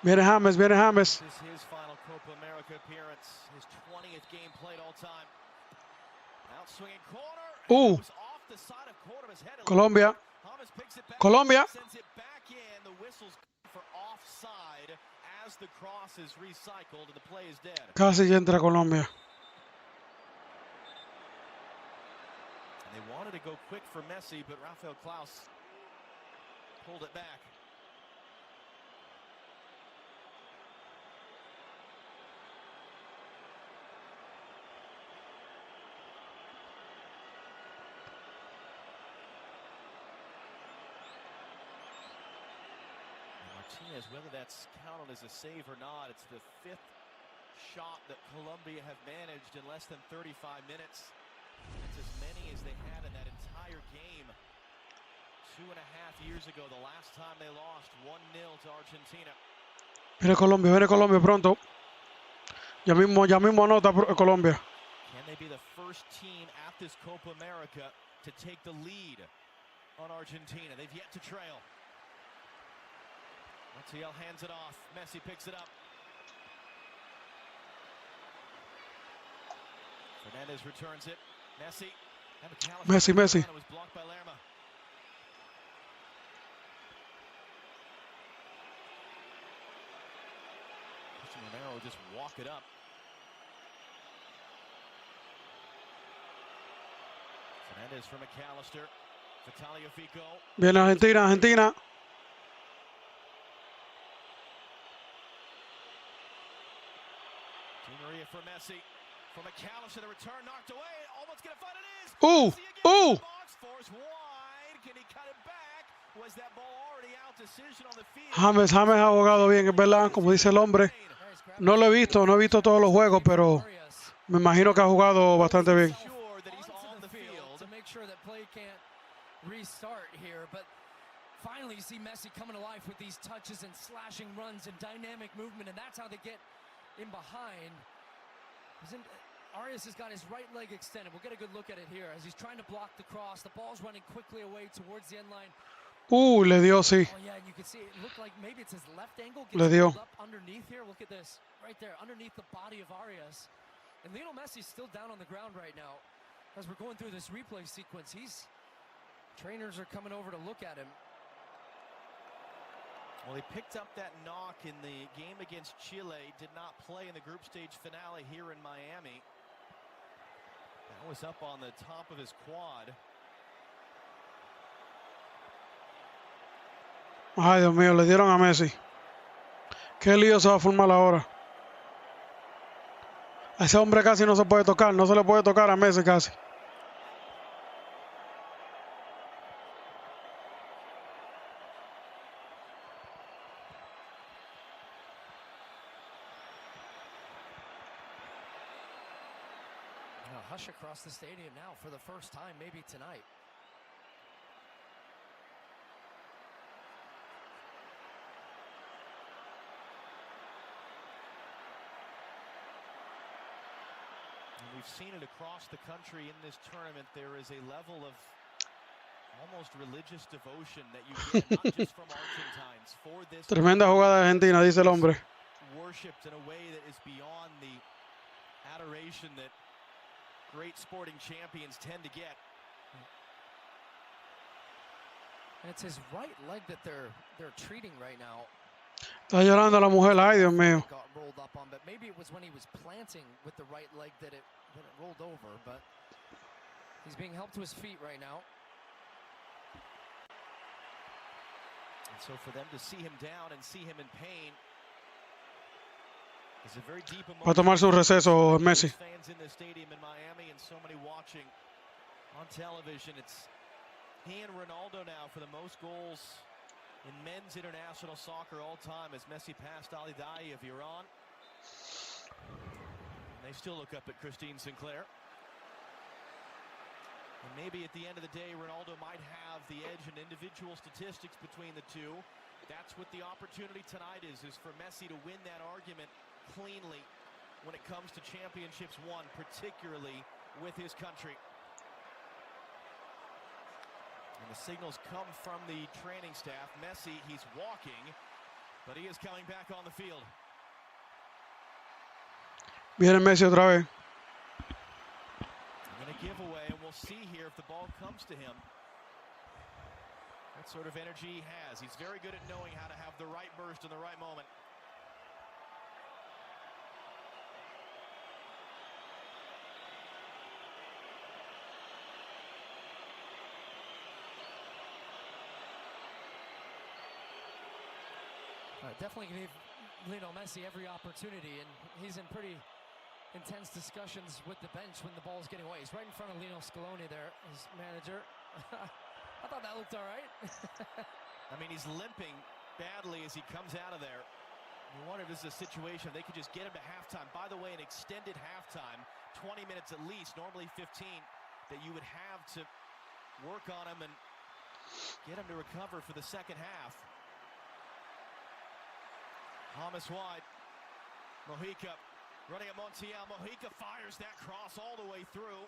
Viene James. This is his final Copa America appearance, his 20th game played all time. Outswinging corner. Off the side of Córdoba's head. Colombia. Picks it back, Colombia. sends it back in. The whistle's for offside as the cross is recycled and the play is dead. Casi ya entra Colombia. And they wanted to go quick for Messi, but Rafael Klaus pulled it back. Martinez, whether that's counted as a save or not, it's the 5th shot that Colombia have managed in less than 35 minutes. It's as many as they had in that entire game 2.5 years ago, the last time they lost 1-0 to Argentina. Viene Colombia pronto. Ya mismo anota Colombia. Can they be the first team at this Copa America to take the lead on Argentina? They've yet to trail. Montiel hands it off. Messi picks it up. Fernandez returns it. Messi. Messi. Was blocked by Lerma. Romero will just walk it up. Fernandez for McAllister. Vitalio Fico. Viene Argentina. Di Maria for Messi. For McAllister, the return knocked away. Almost gonna find it is. Force wide. Can he cut it back? Was that ball already out? Decision on the field. James ha jugado bien, es verdad, como dice el hombre. No lo he visto todos los juegos, pero me imagino que ha jugado bastante bien. Finally, you see Messi coming to life with these touches and slashing runs and dynamic movement, and that's how they get in behind. Arias has got his right leg extended. We'll get a good look at it here as he's trying to block the cross. The ball's running quickly away towards the end line. Le dio, sí. Oh, yeah, and you can see it looked like maybe it's his left ankle. Le dio. Up underneath here. Look at this. Right there, underneath the body of Arias. And Lionel Messi's still down on the ground right now. As we're going through this replay sequence, trainers are coming over to look at him. Well, he picked up that knock in the game against Chile, did not play in the group stage finale here in Miami. That was up on the top of his quad. Ay, Dios mío, le dieron a Messi. Qué lío se va a formar ahora. A ese hombre casi no se puede tocar, no se le puede tocar a Messi casi. hush across the stadium now for the first time, maybe tonight. We've seen it across the country in this tournament. There is a level of almost religious devotion that you get, not just from Argentines, for this. Tremenda jugada de Argentina, dice el hombre. Worshipped in a way that is beyond the adoration that great sporting champions tend to get. And it's his right leg that they're treating right now. Está llorando la mujer, ay Dios mío. Got rolled up on, but maybe it was when he was planting with the right leg that it rolled over, but he's being helped to his feet right now. And so for them to see him down and see him in pain is a very deep emotion. Va a tomarse un receso Messi. Fans in the stadium in Miami and so many watching on television. It's he and Ronaldo now for the most goals in men's international soccer all time as Messi passed Ali Daei of Iran. And they still look up at Christine Sinclair. And maybe at the end of the day, Ronaldo might have the edge in individual statistics between the two. That's what the opportunity tonight is for Messi to win that argument cleanly when it comes to championships won, particularly with his country. And the signals come from the training staff. Messi, he's walking, but he is coming back on the field. Viene Messi otra vez. I'm going to give away, and we'll see here if the ball comes to him. What sort of energy he has. He's very good at knowing how to have the right burst in the right moment. Definitely gave Lionel Messi every opportunity, and he's in pretty intense discussions with the bench when the ball's getting away. He's right in front of Lionel Scaloni there, his manager. I thought that looked all right. I mean, he's limping badly as he comes out of there. You wonder if this is a situation they could just get him to halftime. By the way, an extended halftime, 20 minutes at least, normally 15, that you would have to work on him and get him to recover for the second half. Hamas wide. Mojica running at Montiel. Mojica fires that cross all the way through.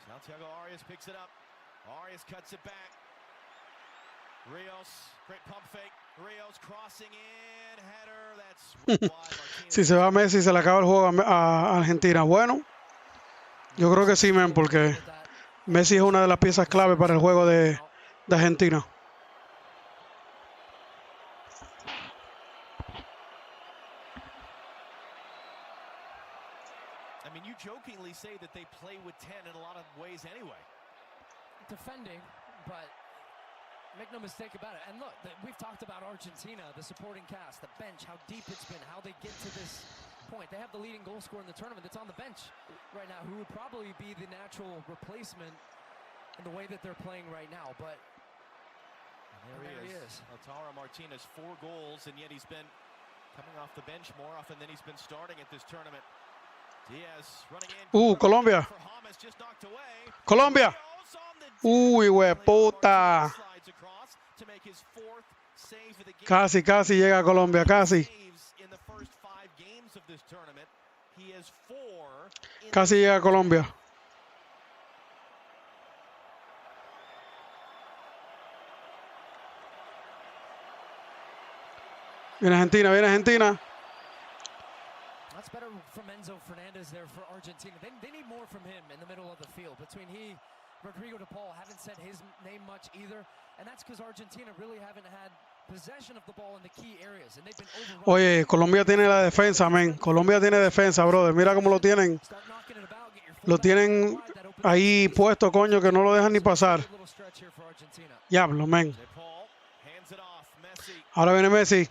Santiago Arias picks it up. Arias cuts it back. Rios, great pump fake. Rios crossing in. Header. That's wide. Si se va Messi, se le acaba el juego a Argentina. Bueno, yo creo que sí, men, porque Messi es una de las piezas clave para el juego de Argentina. I mean, you jokingly say that they play with 10 in a lot of ways anyway. Defending, but make no mistake about it. And look, we've talked about Argentina, the supporting cast, the bench, how deep it's been, how they get to this point. They have the leading goal scorer in the tournament that's on the bench right now, who would probably be the natural replacement in the way that they're playing right now. But there he is. Lautaro Martinez, 4 goals, and yet he's been coming off the bench more often than he's been starting at this tournament. Diaz running in. Colombia. Colombia. Uy, hueputa. Casi llega a Colombia, casi. Casi llega a Colombia. Viene Argentina. That's better from Enzo Fernandez there for Argentina. They need more from him in the middle of the field. Between Rodrigo de Paul haven't said his name much either, and that's because Argentina really haven't had possession of the ball in the key areas, and they've been overrun. Oye, Colombia tiene la defensa, men. Colombia tiene defensa, brother. Mira cómo lo tienen. Lo tienen ahí puesto, coño, que no lo dejan ni pasar. Diablo, men. Ahora viene Messi.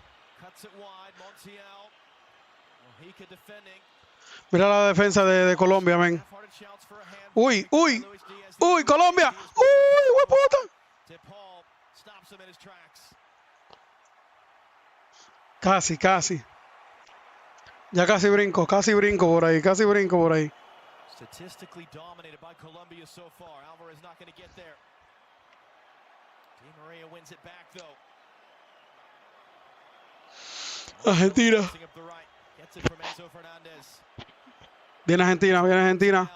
Mira la defensa de Colombia, men. Uy, Colombia. Uy, hueputa. Casi. Ya casi brinco por ahí. Statistically dominated by Colombia so far. Alvarez not going to get there. Di Maria wins it back though. Argentina. Gets it from Enzo Fernandez. Viene Argentina, viene Argentina.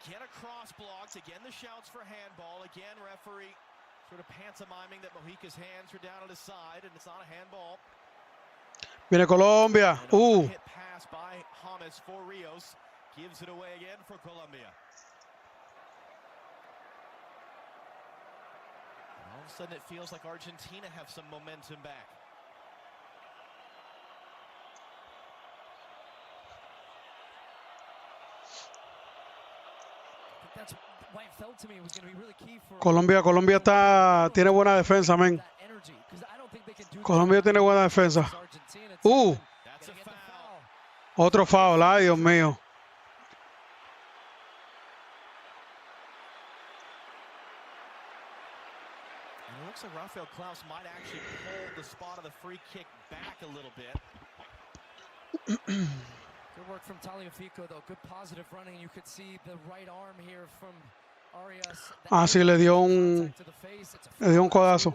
Again a cross blocked. Again the shouts for handball. Again referee sort of pantomiming that Mojica's hands are down at his side and it's not a handball. Viene Colombia. Hit pass by James for Rios. Gives it away again for Colombia. And all of a sudden it feels like Argentina have some momentum back. That's why it felt to me it was going to be really key for Colombia tiene buena defensa, men. Colombia tiene buena defensa. Otro foul, ay Dios mío. And it looks like Rafael Klaus might actually pull the spot of the free kick back a little bit. Good work from Tagliafico, though. Good positive running. You could see the right arm here from Arias. Ah, sí, le dio un codazo.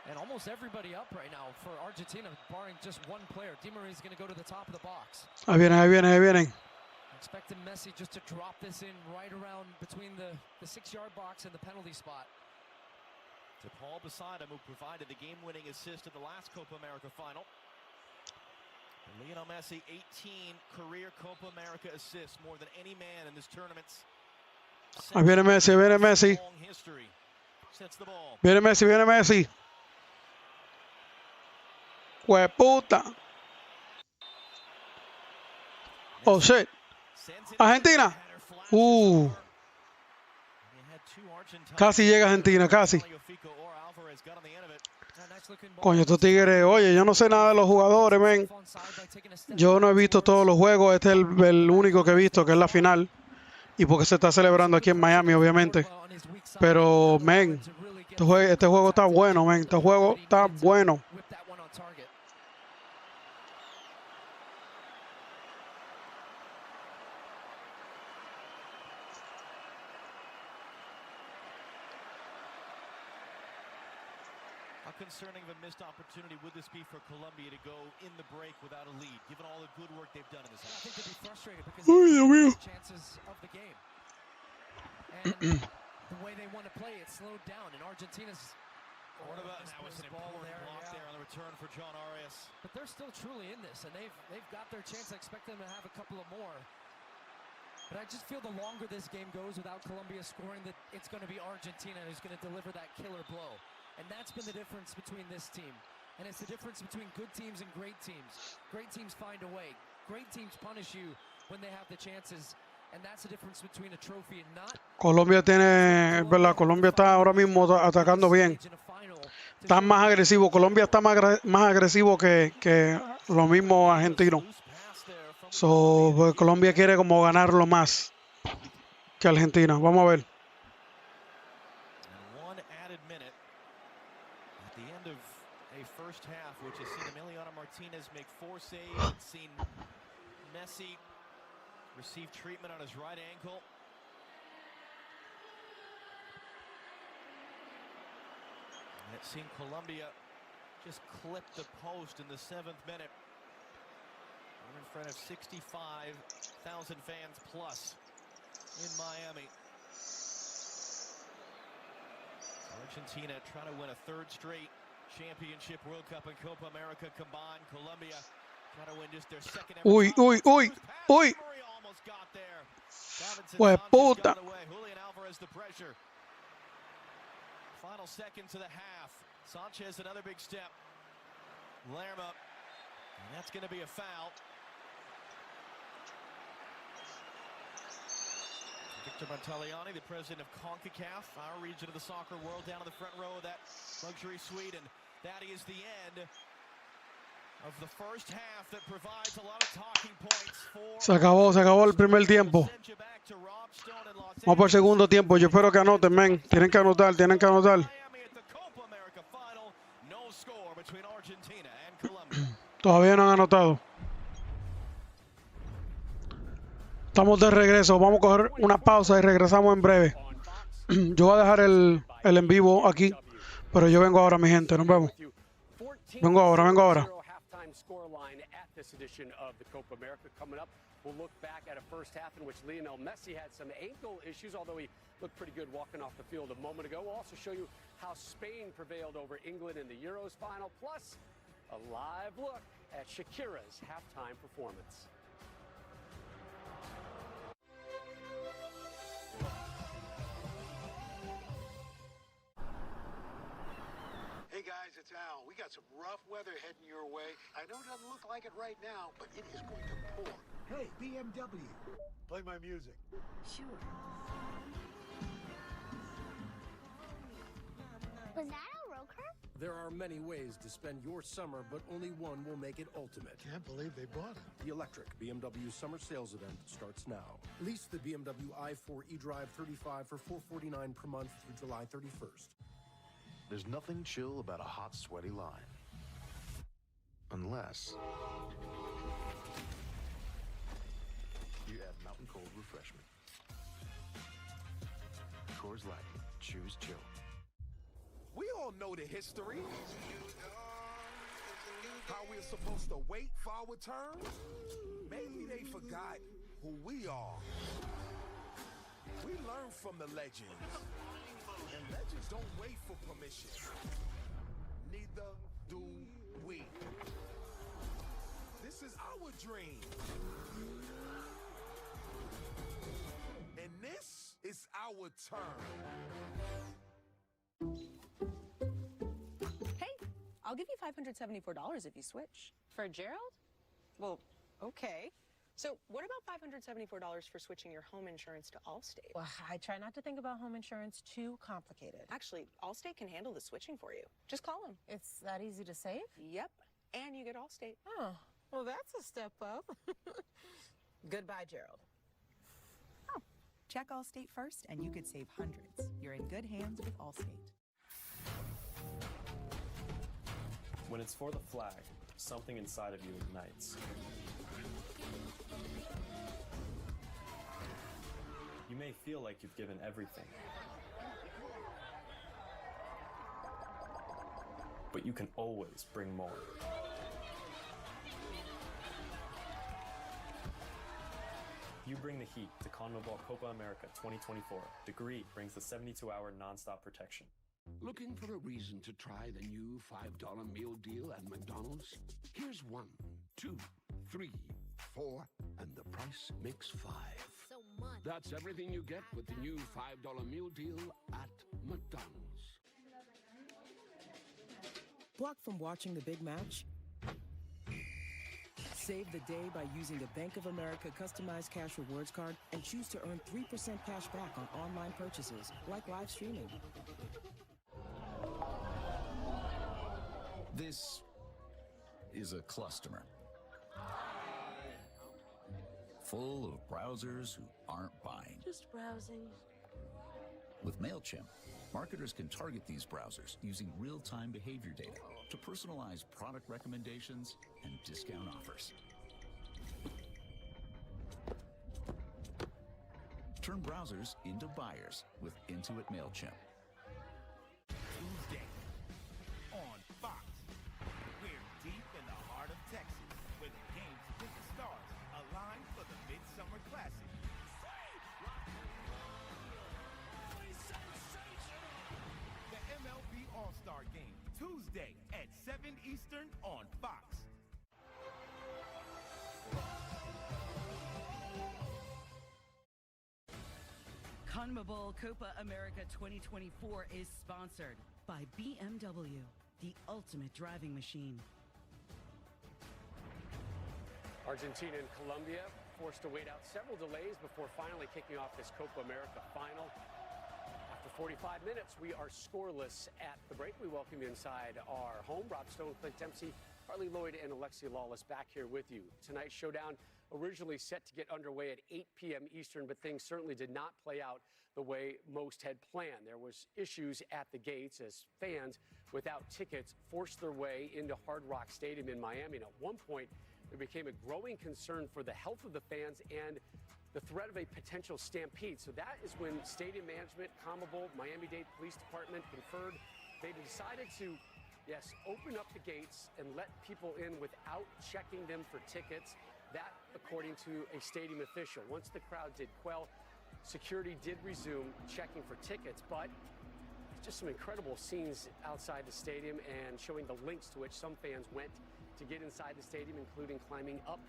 And almost everybody up right now for Argentina, barring just one player. Di Maria is going to go to the top of the box. Ahí vienen, ahí vienen, ahí vienen. Expecting Messi just to drop this in right around between the 6-yard box and the penalty spot. To Paul Besida, who provided the game-winning assist at the last Copa America final. Lionel Messi, 18 career Copa America assists, more than any man in this tournament's. Ahí viene Messi, viene Messi. Viene Messi, viene Messi. ¡Hueputa! Oh, shit. Argentina. Casi llega Argentina, casi. Coño, estos tigres, oye, yo no sé nada de los jugadores, men. Yo no he visto todos los juegos, este es el único que he visto, que es la final. Y porque se está celebrando aquí en Miami, obviamente. Pero, men, este juego está bueno, men. Este juego está bueno. Concerning of a missed opportunity would this be for Colombia to go in the break without a lead, given all the good work they've done in this game? I think they'd be frustrated because they have chances of the game. And the way they want to play it slowed down, and Argentina's what about that was an important block there on the return for John Arias. But they're still truly in this, and they've got their chance. I expect them to have a couple of more. But I just feel the longer this game goes without Colombia scoring, that it's going to be Argentina who's going to deliver that killer blow. And that's been the difference between this team. And it's the difference between good teams and great teams. Great teams find a way. Great teams punish you when they have the chances. And that's the difference between a trophy and not. Colombia tiene, es verdad, Colombia está ahora mismo atacando bien. Está más agresivo. Colombia está más agresivo que los mismos argentinos. So, pues, Colombia quiere como ganarlo más que Argentina. Vamos a ver. First half, which has seen Emiliano Martinez make 4 saves, it's seen Messi receive treatment on his right ankle. And it's seen Colombia just clip the post in the 7th minute. We're in front of 65,000 fans plus in Miami. Argentina trying to win a 3rd straight Championship World Cup and Copa America combined. Colombia trying to win just their 2nd ever. Uy. Almost got there. Hueputa. Julian Alvarez the pressure. Final seconds of the half. Sanchez another big step. Lerma. And that's going to be a foul. Victor Montaliani, the president of CONCACAF, our region of the soccer world, down in the front row of that luxury suite. And that is the end of the first half that provides a lot of talking points for. Se acabó el primer tiempo. Vamos por el segundo tiempo. Yo espero que anoten, men. Tienen que anotar. Todavía no han anotado. Estamos de regreso. Vamos a coger una pausa y regresamos en breve. Yo voy a dejar el en vivo aquí, pero yo vengo ahora, mi gente. Nos vemos. Vengo ahora. Halftime scoreline at this edition of the Copa America. Coming up, we'll look back at a first half in which Lionel Messi had some ankle issues, although he looked pretty good walking off the field a moment ago. We'll also show you how Spain prevailed over England in the Euros final, plus a live look at Shakira's halftime performance. Hey guys, it's Al. We got some rough weather heading your way. I know it doesn't look like it right now, but it is going to pour. Hey, BMW, play my music. Sure. Was that a roker? There are many ways to spend your summer, but only one will make it ultimate. Can't believe they bought it. The electric BMW summer sales event starts now. Lease the BMW i4 eDrive 35 for $449 per month through July 31st. There's nothing chill about a hot, sweaty line. Unless you add Mountain Cold Refreshment. Coors Light. Choose chill. We all know the history. How we're supposed to wait for our turn. Maybe they forgot who we are. We learn from the legends. And legends don't wait for permission. Neither do we. This is our dream. And this is our turn. Hey, I'll give you $574 if you switch. For Gerald? Well, okay. So what about $574 for switching your home insurance to Allstate? Well, I try not to think about home insurance too complicated. Actually, Allstate can handle the switching for you. Just call them. It's that easy to save? Yep. And you get Allstate. Oh, well, that's a step up. Goodbye, Gerald. Oh, check Allstate first and you could save hundreds. You're in good hands with Allstate. When it's for the flag, something inside of you ignites. You may feel like you've given everything, but you can always bring more. You bring the heat to CONMEBOL Copa America 2024. Degree brings the 72-hour nonstop protection. Looking for a reason to try the new $5 meal deal at McDonald's? Here's 1, 2, 3, 4, and the price makes 5. That's everything you get with the new $5 meal deal at McDonald's. Blocked from watching the big match? Save the day by using the Bank of America customized cash rewards card and choose to earn 3% cash back on online purchases, like live streaming. This is a cluster. Full of browsers who aren't buying. Just browsing. With MailChimp, marketers can target these browsers using real-time behavior data to personalize product recommendations and discount offers. Turn browsers into buyers with Intuit MailChimp. Tuesday on Fox. We're deep in the heart of Texas, where the game's biggest stars align for the Midsummer Classic. The MLB All-Star Game, Tuesday at 7 Eastern on Fox. CONMEBOL Copa America 2024 is sponsored by BMW, the ultimate driving machine. Argentina and Colombia forced to wait out several delays before finally kicking off this Copa America final. After 45 minutes, we are scoreless at the break. We welcome you inside our home. Rob Stone, Clint Dempsey, Harley Lloyd, and Alexia Lawless back here with you. Tonight's showdown originally set to get underway at 8 p.m. Eastern, but things certainly did not play out the way most had planned. There was issues at the gates as fans without tickets forced their way into Hard Rock Stadium in Miami. And at one point, there became a growing concern for the health of the fans and the threat of a potential stampede. So that is when stadium management, CONMEBOL, Miami-Dade Police Department conferred. They decided to, yes, open up the gates and let people in without checking them for tickets. That, according to a stadium official. Once the crowd did quell, security did resume checking for tickets, but just some incredible scenes outside the stadium and showing the lengths to which some fans went to get inside the stadium, including climbing up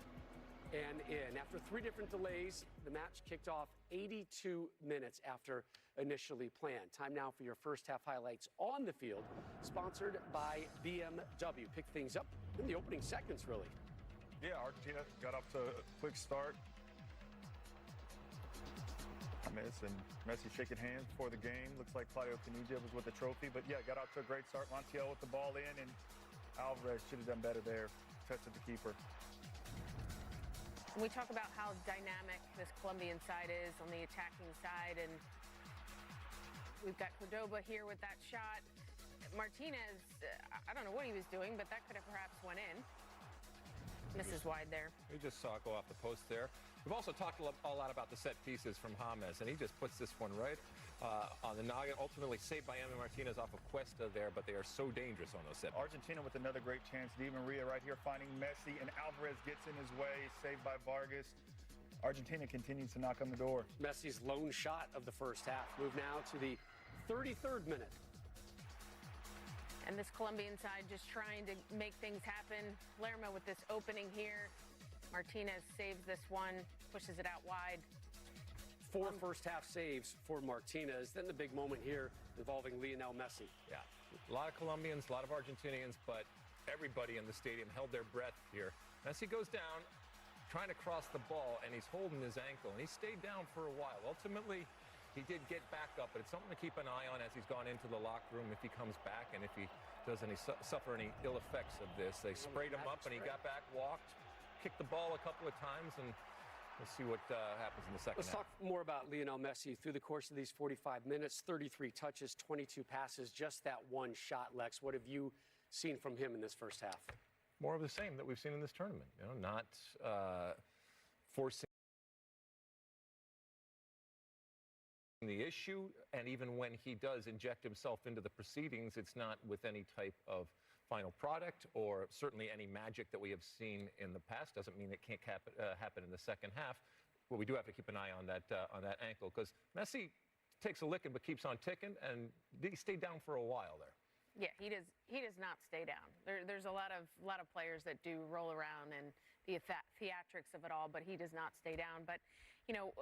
and in. After 3 different delays, the match kicked off 82 minutes after initially planned. Time now for your first half highlights on the field, sponsored by BMW. Pick things up in the opening seconds, really. Yeah, Argentina got off to a quick start. And Messi shaking hands before the game. Looks like Claudio Caniggia was with the trophy, but yeah, got off to a great start. Montiel with the ball in, and Alvarez should have done better there. Tested the keeper. We talk about how dynamic this Colombian side is on the attacking side, and we've got Cordoba here with that shot. Martinez, I don't know what he was doing, but that could have perhaps went in. Misses wide there. We just saw it go off the post there. We've also talked a lot about the set pieces from James, and he just puts this one right on the noggin. Ultimately saved by Emi Martinez off of Cuesta there, but they are so dangerous on those set. Argentina with another great chance. Di Maria right here finding Messi, and Alvarez gets in his way, saved by Vargas. Argentina continues to knock on the door. Messi's lone shot of the first half. Move now to the 33rd minute. And this Colombian side just trying to make things happen. Lerma with this opening here. Martinez saves this one, pushes it out wide. 4 first-half saves for Martinez. Then the big moment here involving Lionel Messi. Yeah, a lot of Colombians, a lot of Argentinians, but everybody in the stadium held their breath here. Messi goes down, trying to cross the ball, and he's holding his ankle, and he stayed down for a while. Ultimately, he did get back up, but it's something to keep an eye on as he's gone into the locker room if he comes back and if he doesn't suffer any ill effects of this. They sprayed him up, and he got back, walked, kicked the ball a couple of times, and we'll see what happens in the second half. Let's talk more about Lionel Messi. Through the course of these 45 minutes, 33 touches, 22 passes, just that one shot, Lex. What have you seen from him in this first half? More of the same that we've seen in this tournament. You know, not forcing the issue, and even when he does inject himself into the proceedings, it's not with any type of final product or certainly any magic that we have seen in the past. Doesn't mean it can't happen in the second half, but we do have to keep an eye on that ankle, because Messi takes a licking but keeps on ticking, and he stayed down for a while there. Yeah, he does not stay down. There's a lot of players that do roll around and the theatrics of it all, but he does not stay down. But you know,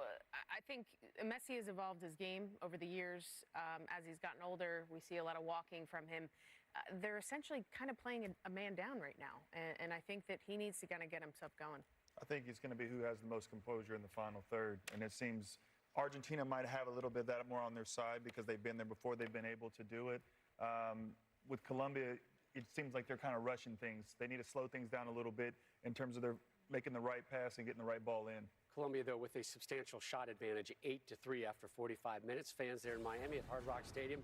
I think Messi has evolved his game over the years. As he's gotten older, we see a lot of walking from him. They're essentially kind of playing a man down right now, and I think that he needs to kind of get himself going. I think it's going to be who has the most composure in the final third, and it seems Argentina might have a little bit of that more on their side because they've been there before. They've been able to do it. With Colombia, it seems like they're kind of rushing things. They need to slow things down a little bit in terms of their making the right pass and getting the right ball in. Colombia, though, with a substantial shot advantage, 8-3 after 45 minutes. Fans there in Miami at Hard Rock Stadium,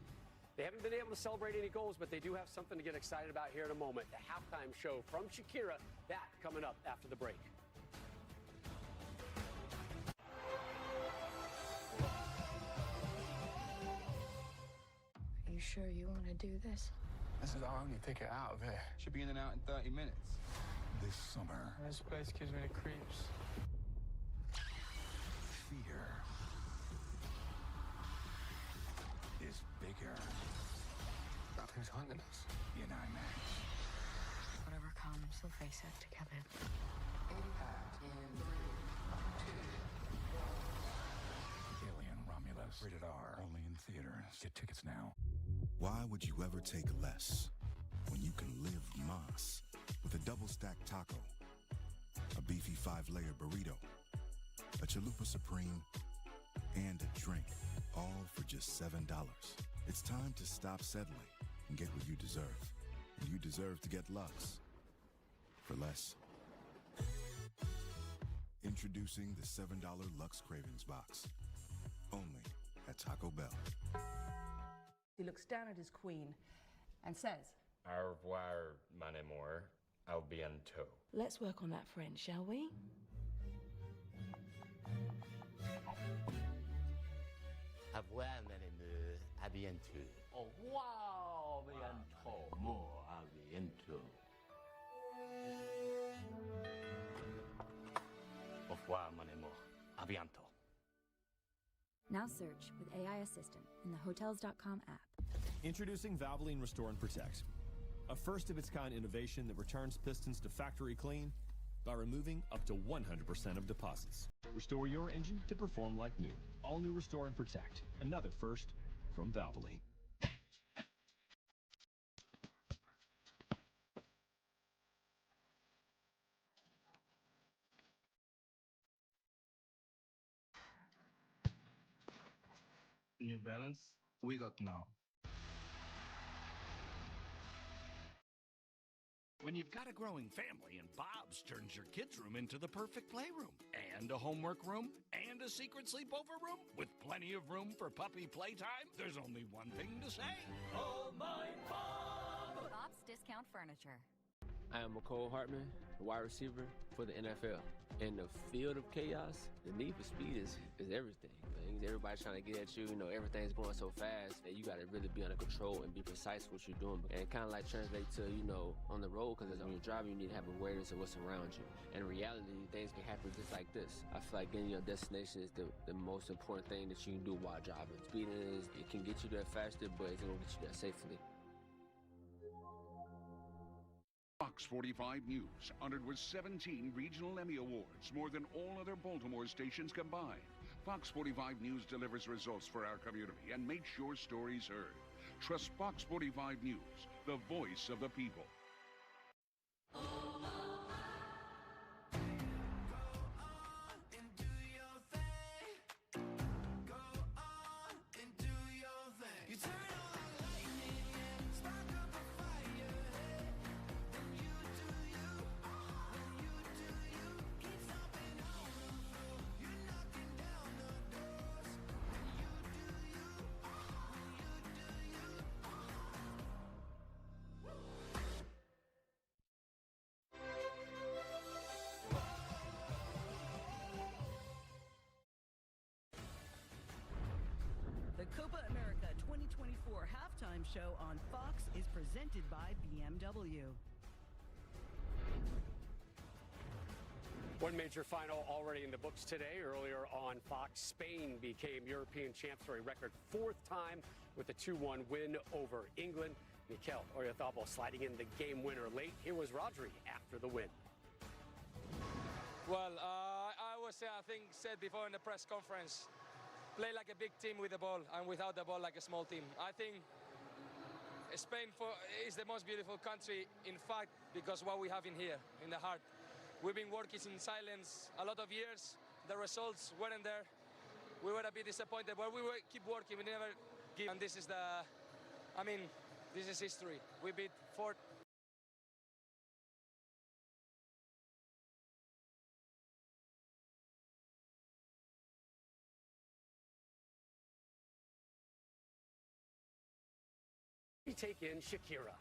they haven't been able to celebrate any goals, but they do have something to get excited about here in a moment. The halftime show from Shakira, that coming up after the break. Are you sure you want to do this? This is our only ticket out of here. Should be in and out in 30 minutes. This summer, This place gives me the creeps. fear is bigger. Nothing's hunting us. In IMAX. Whatever comes, we'll face it together. Impact in 3, 2, 1. Alien Romulus. Rated R. Only in theaters. Get tickets now. Why would you ever take less when you can live más with a double-stacked taco, a beefy 5-layer burrito, a chalupa supreme, and a drink, all for just $7? It's time to stop settling and get what you deserve. And you deserve to get Lux for less. Introducing the $7 Lux Cravings Box, only at Taco Bell. He looks down at his queen and says, Au revoir, mon amour. Au bientôt. let's work on that French, shall we? Au revoir, mon amour. À bientôt. Au revoir, bientôt. More, à bientôt. Au revoir, mon amour. À bientôt. Now search with AI Assistant in the Hotels.com app. Introducing Valvoline Restore and Protect, a first-of-its-kind innovation that returns pistons to factory clean by removing up to 100% of deposits. Restore your engine to perform like new. All new Restore and Protect, another first from Valvoline. New Balance, we got now. When you've got a growing family and Bob's turns your kids' room into the perfect playroom and a homework room and a secret sleepover room with plenty of room for puppy playtime, there's only one thing to say. Oh my Bob! Bob's Discount Furniture. I am McCole Hartman, wide receiver for the NFL. In the field of chaos, the need for speed is everything. Everybody's trying to get at you, everything's going so fast that you got to really be under control and be precise what you're doing. And kind of like translate to, on the road, because when you're driving, you need to have awareness of what's around you. And in reality, things can happen just like this. I feel like getting your destination is the most important thing that you can do while driving. Speeding it can get you there faster, but it's going to get you there safely. Fox 45 News, honored with 17 regional Emmy Awards, more than all other Baltimore stations combined. Fox 45 News delivers results for our community and makes your stories heard. Trust Fox 45 News, the voice of the people. The Copa America 2024 halftime show on Fox is presented by BMW. One major final already in the books today. Earlier on Fox, Spain became European champs for a record fourth time with a 2-1 win over England. Mikel Oyarzabal sliding in the game winner late. Here was Rodri after the win. Well, I think, said before in the press conference, play like a big team with the ball and without the ball like a small team. I think Spain is the most beautiful country, in fact, because what we have in here, in the heart. We've been working in silence a lot of years. The results weren't there. We were a bit disappointed, but we will keep working. We never give. And this is this is history. We beat 4. We take in Shakira.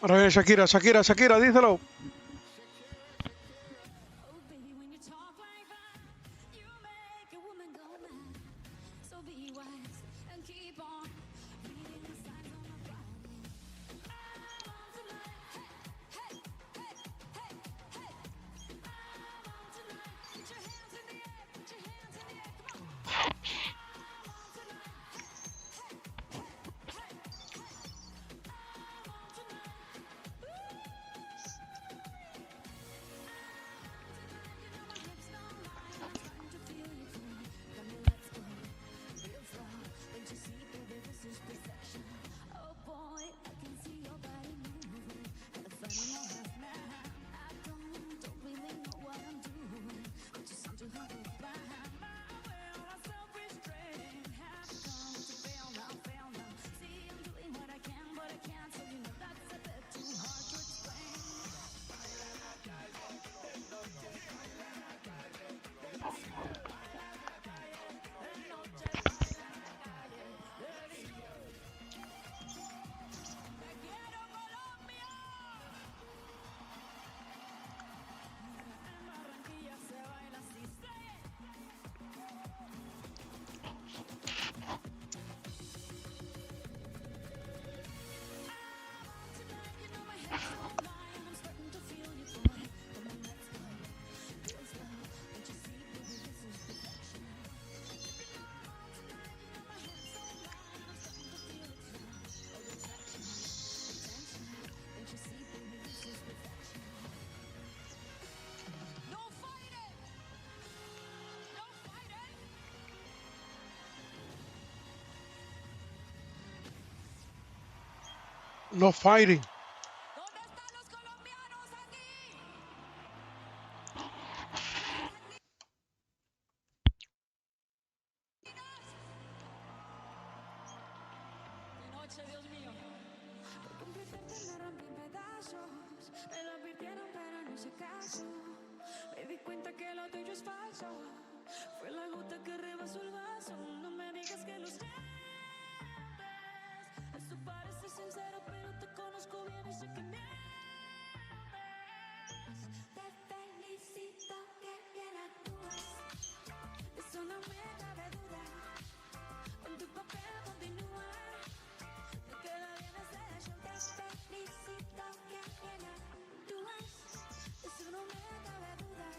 Ahora viene Shakira, díselo. Perception. No fighting. Dios mío. Por completarte me rompí en pedazos. Me lo advirtieron, pero no hice caso. Me di cuenta que lo tuyo es falso. Fue la gota que rebasó el vaso. No me digas que lo sientes. Eso parece sincero, pero te conozco bien y sé que mientes. Te felicito, que bien actúas. Eso no me cabe duda. Con tu papel continúa. Te queda bien ese show. Te felicito, que bien actúas. Eso no me cabe duda.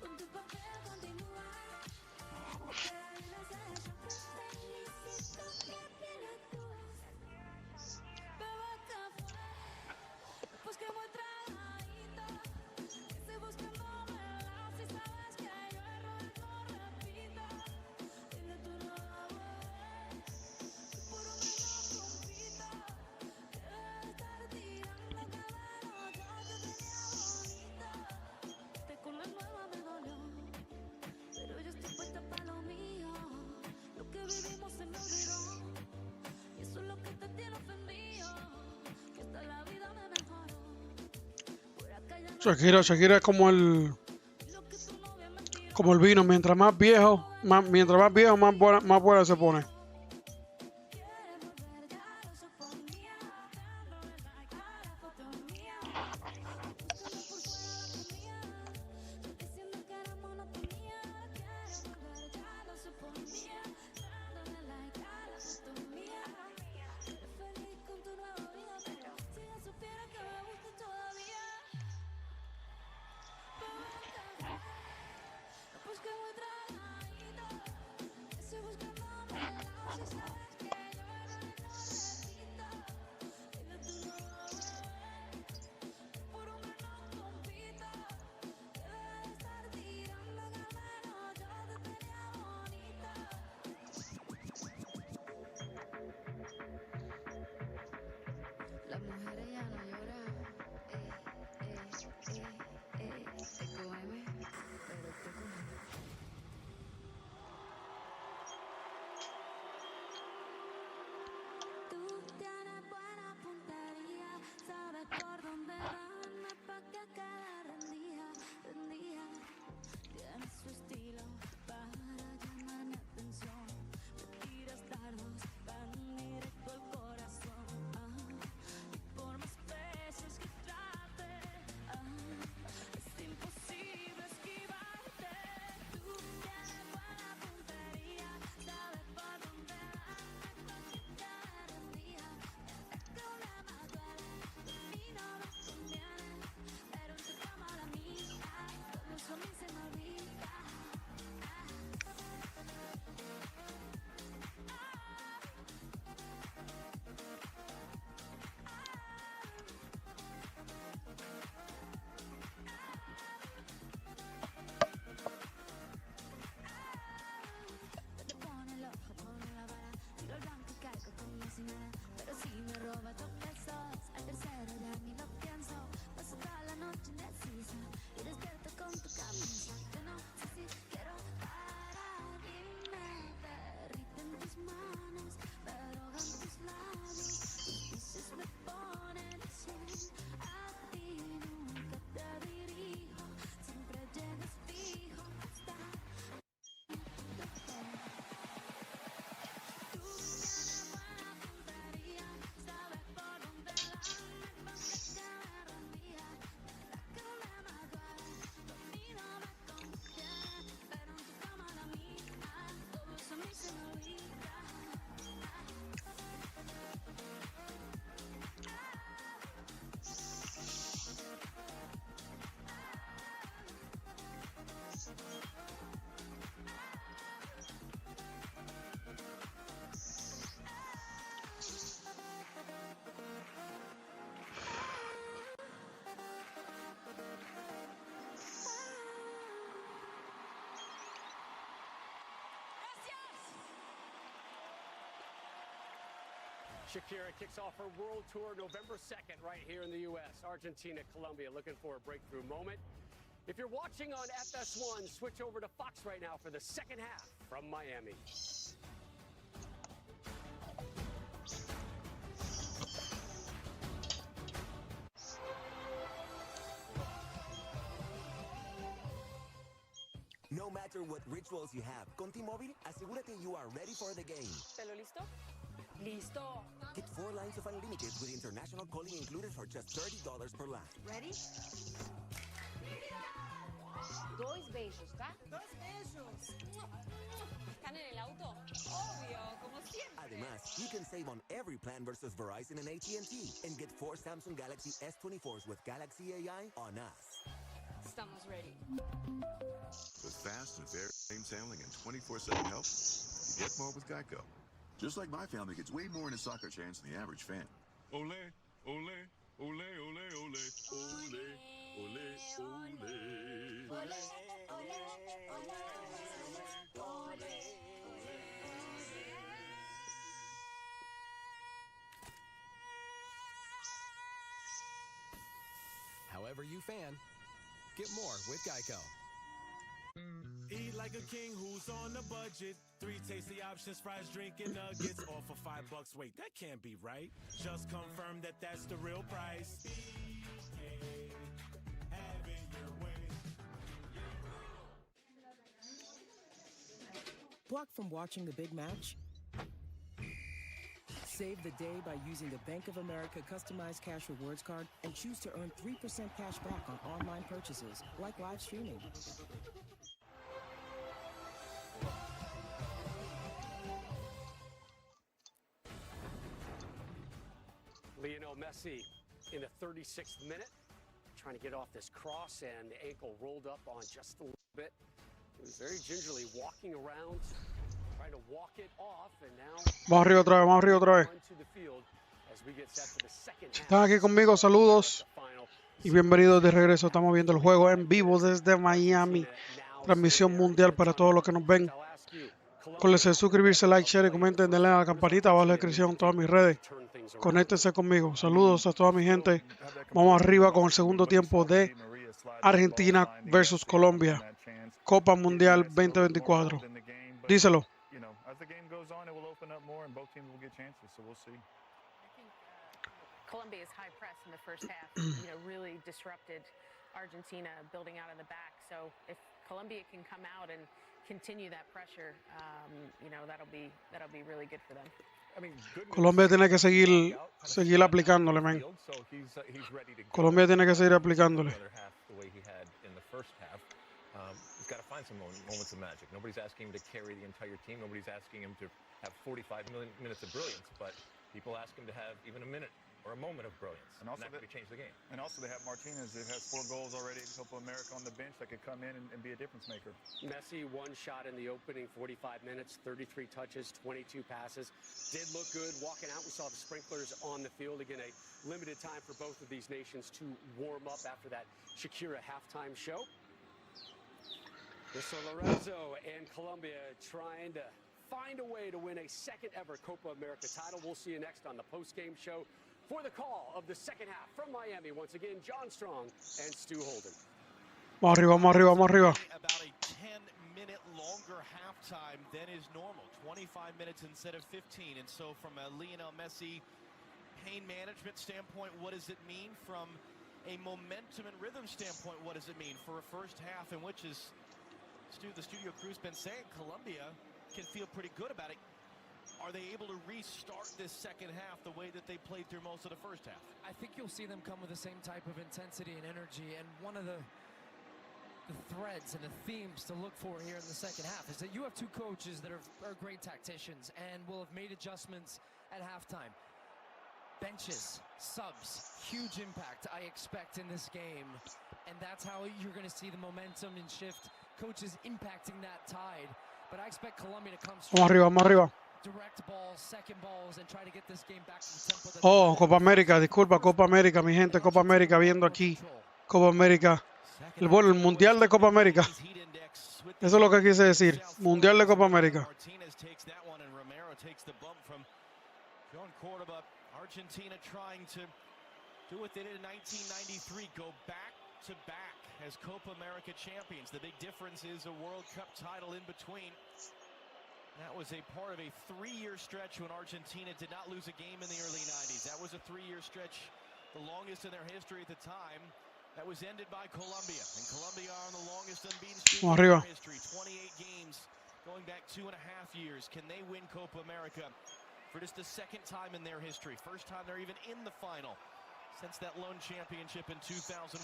Con tu papel continúa. Te queda bien ese show. Te felicito, que bien actúas. Beba café, pues que muy tragadito. Estoy buscándome la si sabes que yo error no repito. Dile tú no a beber, por hombre no compito. Que debe estar tirando cada noche te tenía bonito. Este con la nueva me dolió, pero yo estoy puesta para lo mío. Lo que vivimos se me olvidó, y eso es lo que te tiene ofendido. Que hasta la vida me mejoró. Por acá ya no Shakira es como el vino. Mientras más viejo, más buena se pone. pues que muy tragadito. Estoy buscándome Shakira kicks off her world tour November 2nd right here in the U.S. Argentina, Colombia, looking for a breakthrough moment. If you're watching on FS1, switch over to Fox right now for the second half from Miami. No matter what rituals you have, con T-Mobile, asegúrate you are ready for the game. ¿Pelo listo? Listo. Get 4 lines of unlimited with international calling included for just $30 per line. Ready? Dois beijos, ¿tá? Dos beijos. ¿Están en el auto? Obvio, como siempre. Además, you can save on every plan versus Verizon and AT&T and get 4 Samsung Galaxy S24s with Galaxy AI on us. Estamos ready. With fast and fair claims handling and 24/7 help, you get more with Geico. Just like my family gets way more in a soccer chance than the average fan. Ole, ole, ole, ole, ole, ole, ole, ole. However you fan, get more with Geico. Eat like a king who's on a budget. 3 tasty options, fries, drink, and nuggets. All for $5. Wait, that can't be right. Just confirm that that's the real price. Having your way. Blocked from watching the big match? Save the day by using the Bank of America customized cash rewards card and choose to earn 3% cash back on online purchases, like live streaming. Lionel Messi in the 36th minute, trying to get off this cross, and the ankle rolled up on just a little bit. He was very gingerly walking around, trying to walk it off, and now Vamos arriba otra vez, vamos arriba otra vez. to the field as we get set for the second Si half. están aquí conmigo, saludos y bienvenidos de regreso. Estamos viendo el juego en vivo desde Miami. Transmisión mundial para todos los que nos ven. Acuérdense de suscribirse, like, share y comenten, denle a la campanita abajo en la descripción en todas mis redes. Conéctense conmigo. Saludos a toda mi gente. Vamos arriba con el segundo tiempo de Argentina versus Colombia. Copa Mundial 2024. Díselo. As the game goes on, it will open up more and both teams will get chances, so we'll see. Colombia's high press in the first half, really disrupted Argentina building out of the back. So if Colombia can come out and continue that pressure, that'll be really good for them. Colombia tiene que seguir aplicándole, man. Colombia tiene que seguir aplicándole. He's got to find some moments of magic. Nobody's asking him to carry the entire team. Nobody's asking him to have 45 minutes of brilliance, but people ask him to have even a minute or a moment of brilliance, and that could change the game. And also they have Martinez, that has 4 goals already in Copa America on the bench that could come in and be a difference maker. Messi, 1 shot in the opening 45 minutes, 33 touches, 22 passes. Did look good walking out. We saw the sprinklers on the field. Again, a limited time for both of these nations to warm up after that Shakira halftime show. So Lorenzo and Colombia trying to find a way to win a second ever Copa America title. We'll see you next on the post-game show for the call of the second half from Miami. Once again, John Strong and Stu Holden. Vamos arriba, vamos arriba, vamos arriba. About a 10-minute longer halftime than is normal. 25 minutes instead of 15. And so from a Lionel Messi pain management standpoint, what does it mean? From a momentum and rhythm standpoint, what does it mean? For a first half in which is the studio crew's been saying Colombia can feel pretty good about it. Are they able to restart this second half the way that they played through most of the first half? I think you'll see them come with the same type of intensity and energy. And one of the threads and the themes to look for here in the second half is that you have 2 coaches that are great tacticians and will have made adjustments at halftime. Benches, subs, huge impact I expect in this game. And that's how you're going to see the momentum and shift. Coaches impacting that tide, but I expect Colombia to come Vamos arriba, vamos arriba. direct balls, second balls, and try to get this game back to the tempo that Oh, Copa América, disculpa, Copa América, mi gente, Copa América viendo aquí. Copa América. El Mundial de Copa América. Eso es lo que quise decir. Mundial de Copa América. John Cordoba, Argentina trying to do what they did in 1993, go back to back as Copa America champions. The big difference is a World Cup title in between. That was a part of a 3-year stretch when Argentina did not lose a game in the early 90s. That was a 3-year stretch, the longest in their history at the time. That was ended by Colombia. And Colombia are on the longest unbeaten streak in their history. 28 games going back 2.5 years. Can they win Copa America for just the second time in their history? First time they're even in the final since that lone championship in 2001.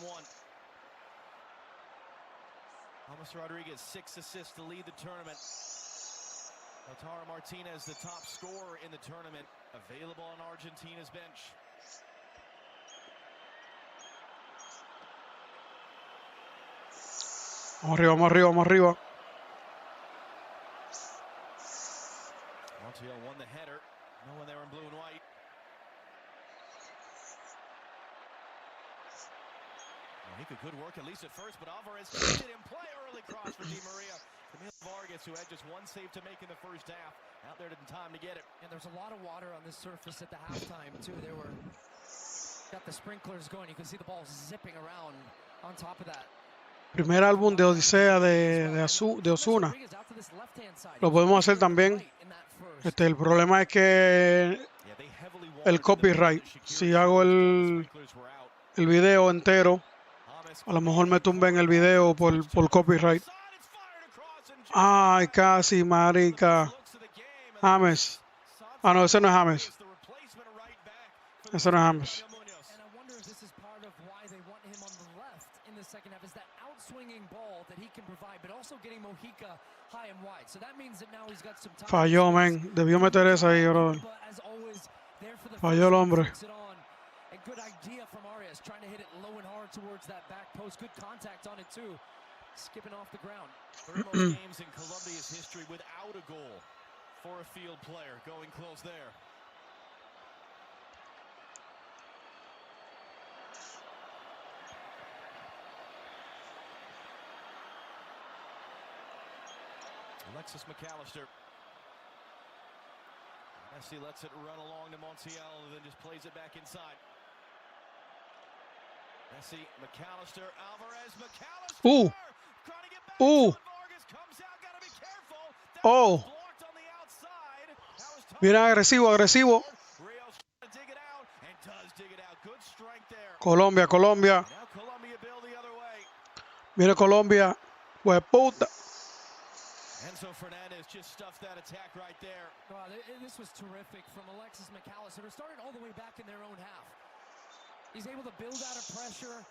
James Rodriguez, 6 assists to lead the tournament. Lautaro Martinez, the top scorer in the tournament, available on Argentina's bench. Vamos arriba, vamos arriba, vamos arriba. Montiel won the header. No one there in blue and white. Well, he could good work at least at first, but Alvarez kept it in play. Early cross for Di Maria. Camille Vargas, who had just one save to make in the first half, out there in time to get it. And there's a lot of water on this surface at the halftime, too. They were got the sprinklers going. You can see the ball zipping around on top of that. Primer álbum de Odisea de Ozuna. Lo podemos hacer también. El problema es que el copyright. Si hago el video entero, a lo mejor me tumben el video por copyright. Ay, casi, marica. James. Ah, no, ese no es James. Ese no es James. Falló, man. Debió meter esa ahí, bro. Falló el hombre. Good idea from Arias, trying to hit it low and hard towards that back post. Good contact on it too. Skipping off the ground. Third most games in Colombia's history without a goal for a field player. Going close there. Alexis McAllister. Messi lets it run along to Montiel and then just plays it back inside. Messi, McAllister, Alvarez, McAllister. Ooh. Ooh. Oh. Bien agresivo, agresivo. Colombia, Colombia. Viene Colombia. Pues puta. Enzo Fernandez just stuffed that attack right there. Wow, this was terrific from Alexis McAllister. It started all the way back in their own half. He's able to build out of pressure,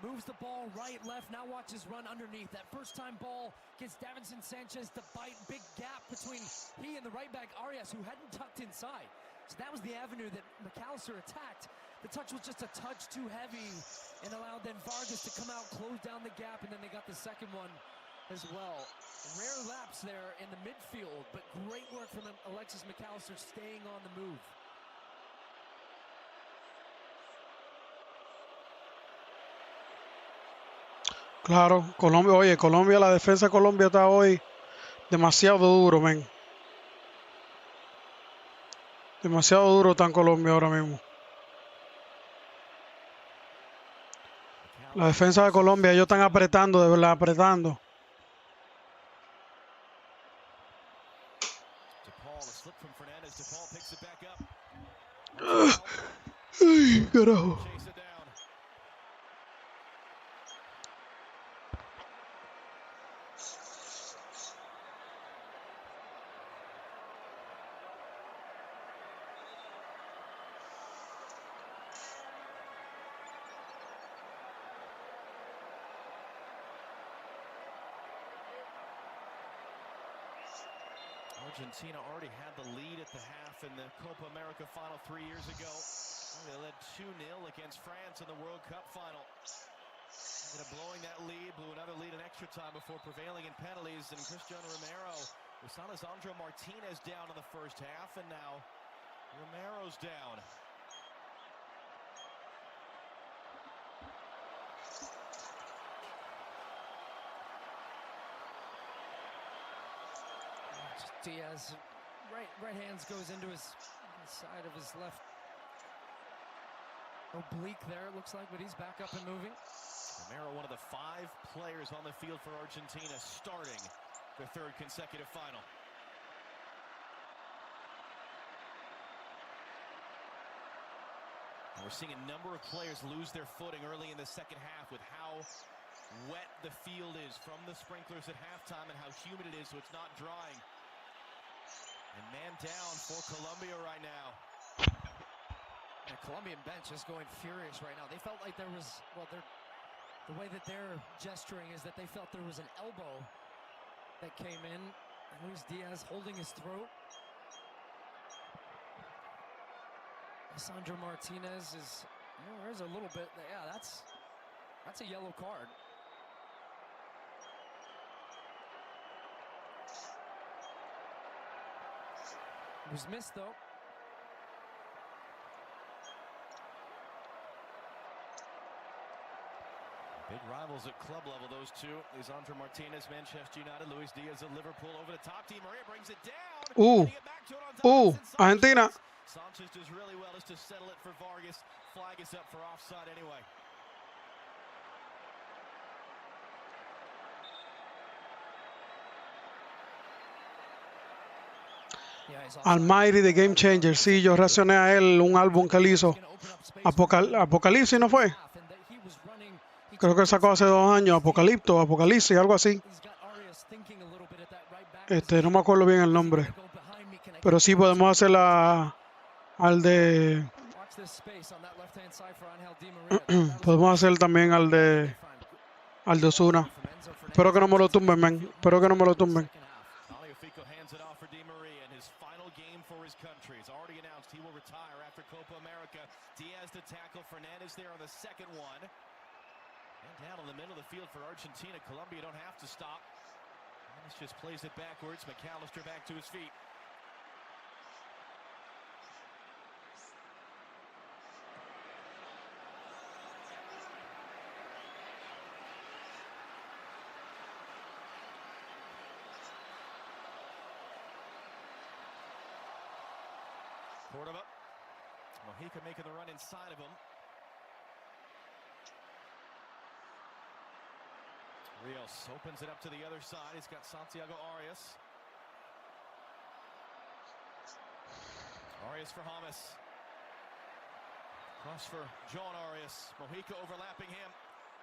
moves the ball right, left, now watches run underneath. That first-time ball gets Davinson Sanchez to bite. Big gap between he and the right back, Arias, who hadn't tucked inside. So that was the avenue that McAllister attacked. The touch was just a touch too heavy and allowed then Vargas to come out, close down the gap, and then they got the second one as well. Rare lapse there in the midfield, but great work from Alexis McAllister staying on the move. Claro, Colombia, oye, Colombia, la defensa de Colombia está hoy demasiado duro, men. Demasiado duro está en Colombia ahora mismo. La defensa de Colombia, ellos están apretando, de verdad, apretando. Ay, carajo. Argentina already had the lead at the half in the Copa America final 3 years ago. They led 2-0 against France in the World Cup final. Ended up blowing that lead, blew another lead in extra time before prevailing in penalties. And Cristiano Romero was Alessandro Martinez down in the first half, and now Romero's down. Diaz right hand goes into his side of his left oblique there, it looks like, but he's back up and moving. Romero, one of the 5 players on the field for Argentina, starting their 3rd consecutive final. And we're seeing a number of players lose their footing early in the second half with how wet the field is from the sprinklers at halftime and how humid it is, so it's not drying. And man down for Colombia right now. The Colombian bench is going furious right now. They felt like there was, well, the way that they're gesturing is that they felt there was an elbow that came in. Luis Diaz holding his throat. Sandro Martinez is, well, there's a little bit, yeah, that's a yellow card. It was missed, though. Big rivals at club level, those two. Lisandro Martinez, Manchester United. Luis Diaz of Liverpool over the top. Di Maria brings it down. Argentina. Sanchez does really well as to settle it for Vargas. Flag is up for offside anyway. Almighty the Game Changer. Sí, yo reaccioné a él, un álbum que él hizo. Apocalipsis, ¿no fue? Creo que sacó hace 2 años. Apocalipsis, algo así. No me acuerdo bien el nombre. Pero sí podemos hacer al de... podemos hacer también al de Ozuna. Espero que no me lo tumben, man. Espero que no me lo tumben. Hands it off for Di Maria in his final game for his country. It's already announced he will retire after Copa America. Diaz to tackle Fernandez there on the second one. And down in the middle of the field for Argentina. Colombia don't have to stop. This just plays it backwards. McAllister back to his feet. Córdoba. Mojica making the run inside of him. Rios opens it up to the other side. He's got Santiago Arias. Arias for James. Cross for John Arias. Mojica overlapping him.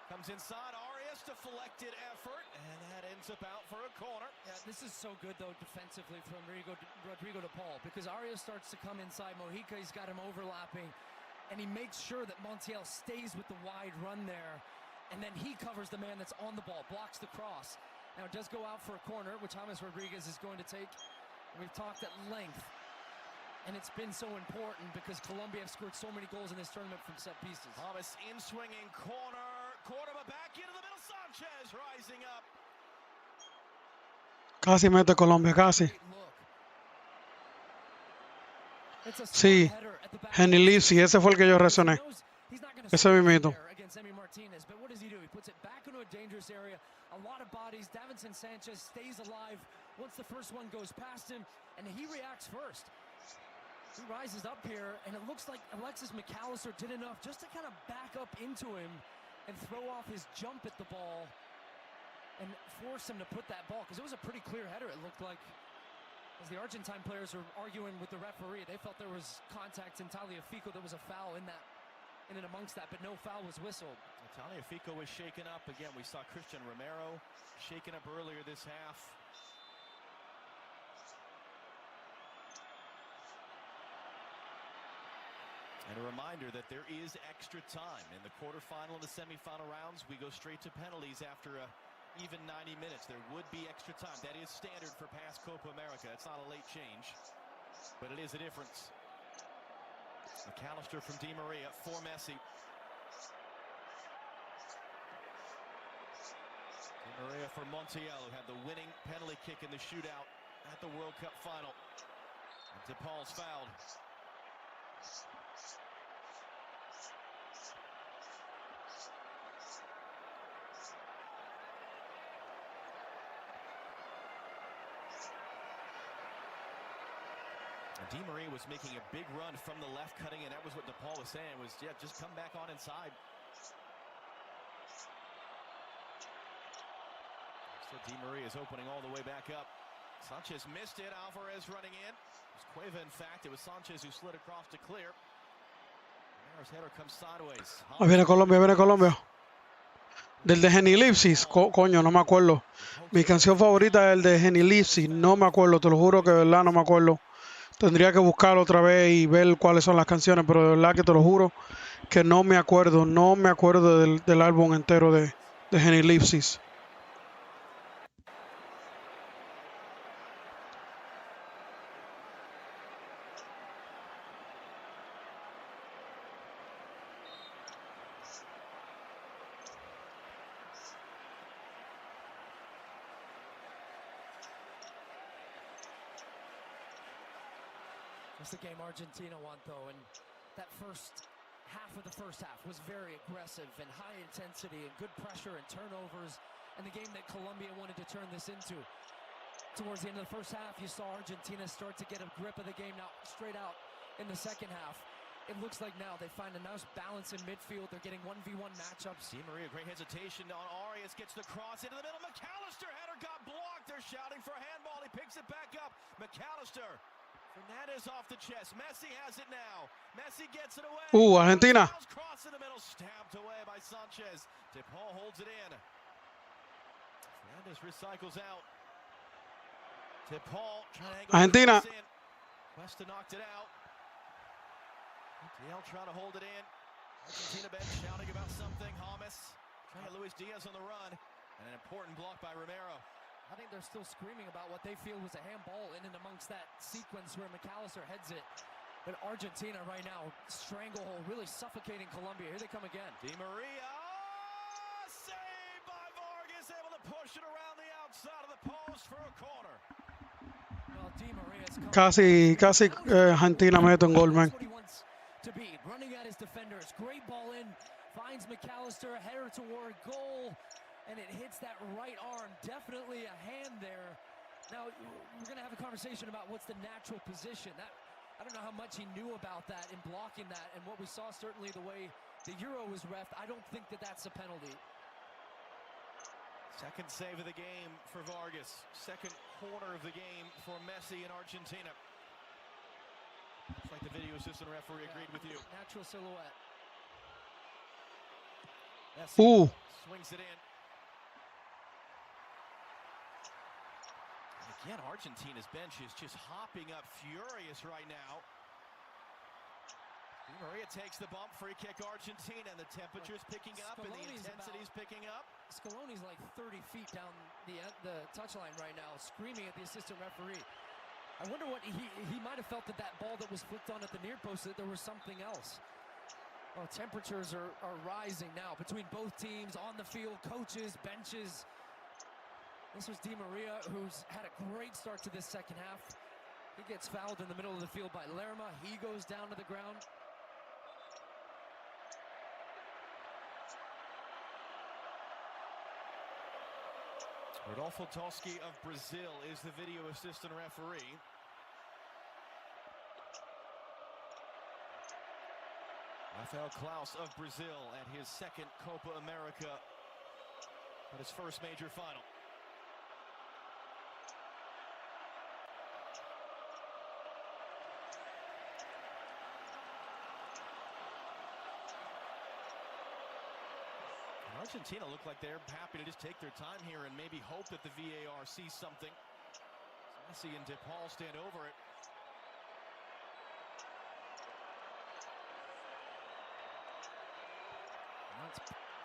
Comes inside. Arias deflected effort. And that ends up out for a corner. Yeah, this is so good, though, defensively from Rodrigo de Paul, because Arias starts to come inside. Mojica, he's got him overlapping. And he makes sure that Montiel stays with the wide run there. And then he covers the man that's on the ball, blocks the cross. Now it does go out for a corner, which James Rodriguez is going to take. We've talked at length. And it's been so important because Colombia have scored so many goals in this tournament from set pieces. James in swinging corner. Córdoba back into the middle. Sanchez rising up. Casi mete Colombia, casi. Sí, Henry Lipsy, ese fue el que yo reaccioné. Ese mismito. But what does he do? He puts it back into a dangerous area. A lot of bodies. Davinson Sanchez stays alive once the first one goes past him, and he reacts first. He rises up here, and it looks like Alexis McAllister did enough just to kind of back up into him and throw off his jump at the ball and force him to put that ball, because it was a pretty clear header, it looked like. As the Argentine players were arguing with the referee, they felt there was contact in Tagliafico. There was a foul in and amongst that, but no foul was whistled. Tagliafico was shaken up again. We saw Christian Romero shaken up earlier this half. And a reminder that there is extra time. In the quarterfinal and the semifinal rounds, we go straight to penalties after even 90 minutes. There would be extra time. That is standard for past Copa America. It's not a late change, but it is a difference. McAllister from Di Maria for Messi. Di Maria for Montiel, who had the winning penalty kick in the shootout at the World Cup final. And DePaul's fouled. Di Maria was making a big run from the left, cutting in. That was what DePaul was saying, was, yeah, just come back on inside. So Di Maria is opening all the way back up. Sanchez missed it. Alvarez running in. It was Cueva, in fact. It was Sanchez who slid across to clear. Romero's header comes sideways. Ahí viene Colombia, viene Colombia. Del de Genilipsis, coño, no me acuerdo. Mi canción favorita es el de Genilipsis, no me acuerdo, te lo juro que de verdad no me acuerdo. Tendría que buscarlo otra vez y ver cuáles son las canciones, pero de verdad que te lo juro que no me acuerdo del álbum entero de Genilipsis. It's the game Argentina want, though, and that first half of the first half was very aggressive and high intensity and good pressure and turnovers, and the game that Colombia wanted to turn this into. Towards the end of the first half, you saw Argentina start to get a grip of the game. Now, straight out in the second half, it looks like now they find a nice balance in midfield. They're getting 1v1 matchups. Di Maria, great hesitation on Arias, gets the cross into the middle. McAllister header got blocked. They're shouting for handball. He picks it back up. McAllister. Fernandez off the chest. Messi has it now. Messi gets it away. Argentina. Cross in the middle, stabbed away by Sanchez. DePaul holds it in. Fernandez recycles out. DePaul trying to angle Argentina. the cross in. Cuesta knocked it out. DL trying to hold it in. Argentina bench shouting about something. James trying to get Luis Diaz on the run. And an important block by Romero. I think they're still screaming about what they feel was a handball in and amongst that sequence where McAllister heads it. But Argentina right now, stranglehold, really suffocating Colombia. Here they come again. Di Maria, saved by Vargas, able to push it around the outside of the post for a corner. Well, Di Maria's Casi Argentina mete un gol, man. That's what he wants to be, running at his defenders. Great ball in, finds McAllister, header toward goal. And it hits that right arm. Definitely a hand there. Now, we're going to have a conversation about what's the natural position. I don't know how much he knew about that in blocking that. And what we saw, certainly the way the Euro was reffed, I don't think that that's a penalty. Second save of the game for Vargas. Second corner of the game for Messi in Argentina. Looks like the video assistant referee agreed with you. Natural silhouette. Messi swings it in. Again, Argentina's bench is just hopping up furious right now. Di Maria takes the bump, free kick Argentina, and the temperature's picking up and the intensity's picking up. Scaloni's like 30 feet down the touchline right now, screaming at the assistant referee. I wonder what he might have felt that ball that was flicked on at the near post, that there was something else. Well, temperatures are rising now between both teams, on the field, coaches, benches. This was Di Maria, who's had a great start to this second half. He gets fouled in the middle of the field by Lerma. He goes down to the ground. Rodolfo Toski of Brazil is the video assistant referee. Rafael Klaus of Brazil at his second Copa America, but his first major final. Argentina look like they're happy to just take their time here and maybe hope that the VAR sees something. Messi and DePaul stand over it.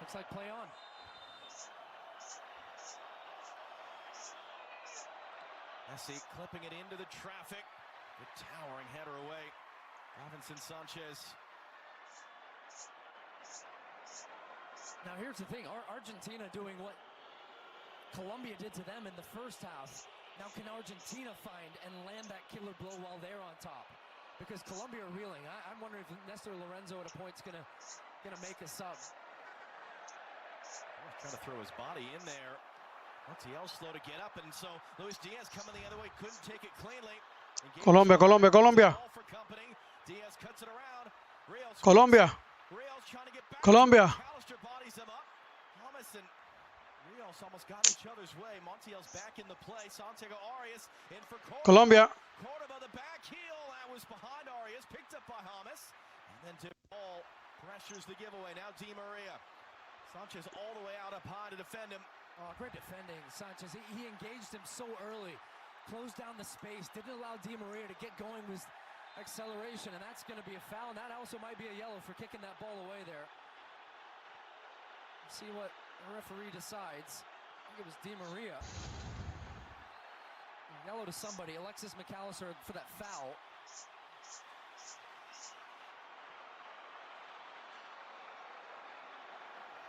Looks like play on. Messi clipping it into the traffic. Good towering header away. Robinson Sanchez. Now here's the thing, Argentina doing what Colombia did to them in the first half. Now can Argentina find and land that killer blow while they're on top? Because Colombia are reeling. I'm wondering if Nestor Lorenzo at a point's gonna make a sub. Trying to throw his body in there. Montiel slow to get up, and so Luis Diaz coming the other way, couldn't take it cleanly. Colombia, Colombia, Colombia. Colombia. Colombia. Almost got each other's way. Montiel's back in the play. Santiago Arias in for Colombia. Cordoba, the back heel. That was behind Arias. Picked up by James. And then DePaul pressures the giveaway. Now Di Maria. Sanchez all the way out up high to defend him. Oh, great defending, Sanchez. He engaged him so early. Closed down the space. Didn't allow Di Maria to get going with acceleration. And that's going to be a foul. And that also might be a yellow for kicking that ball away there. See what the referee decides. I think it was Di Maria. Yellow to somebody. Alexis McAllister for that foul.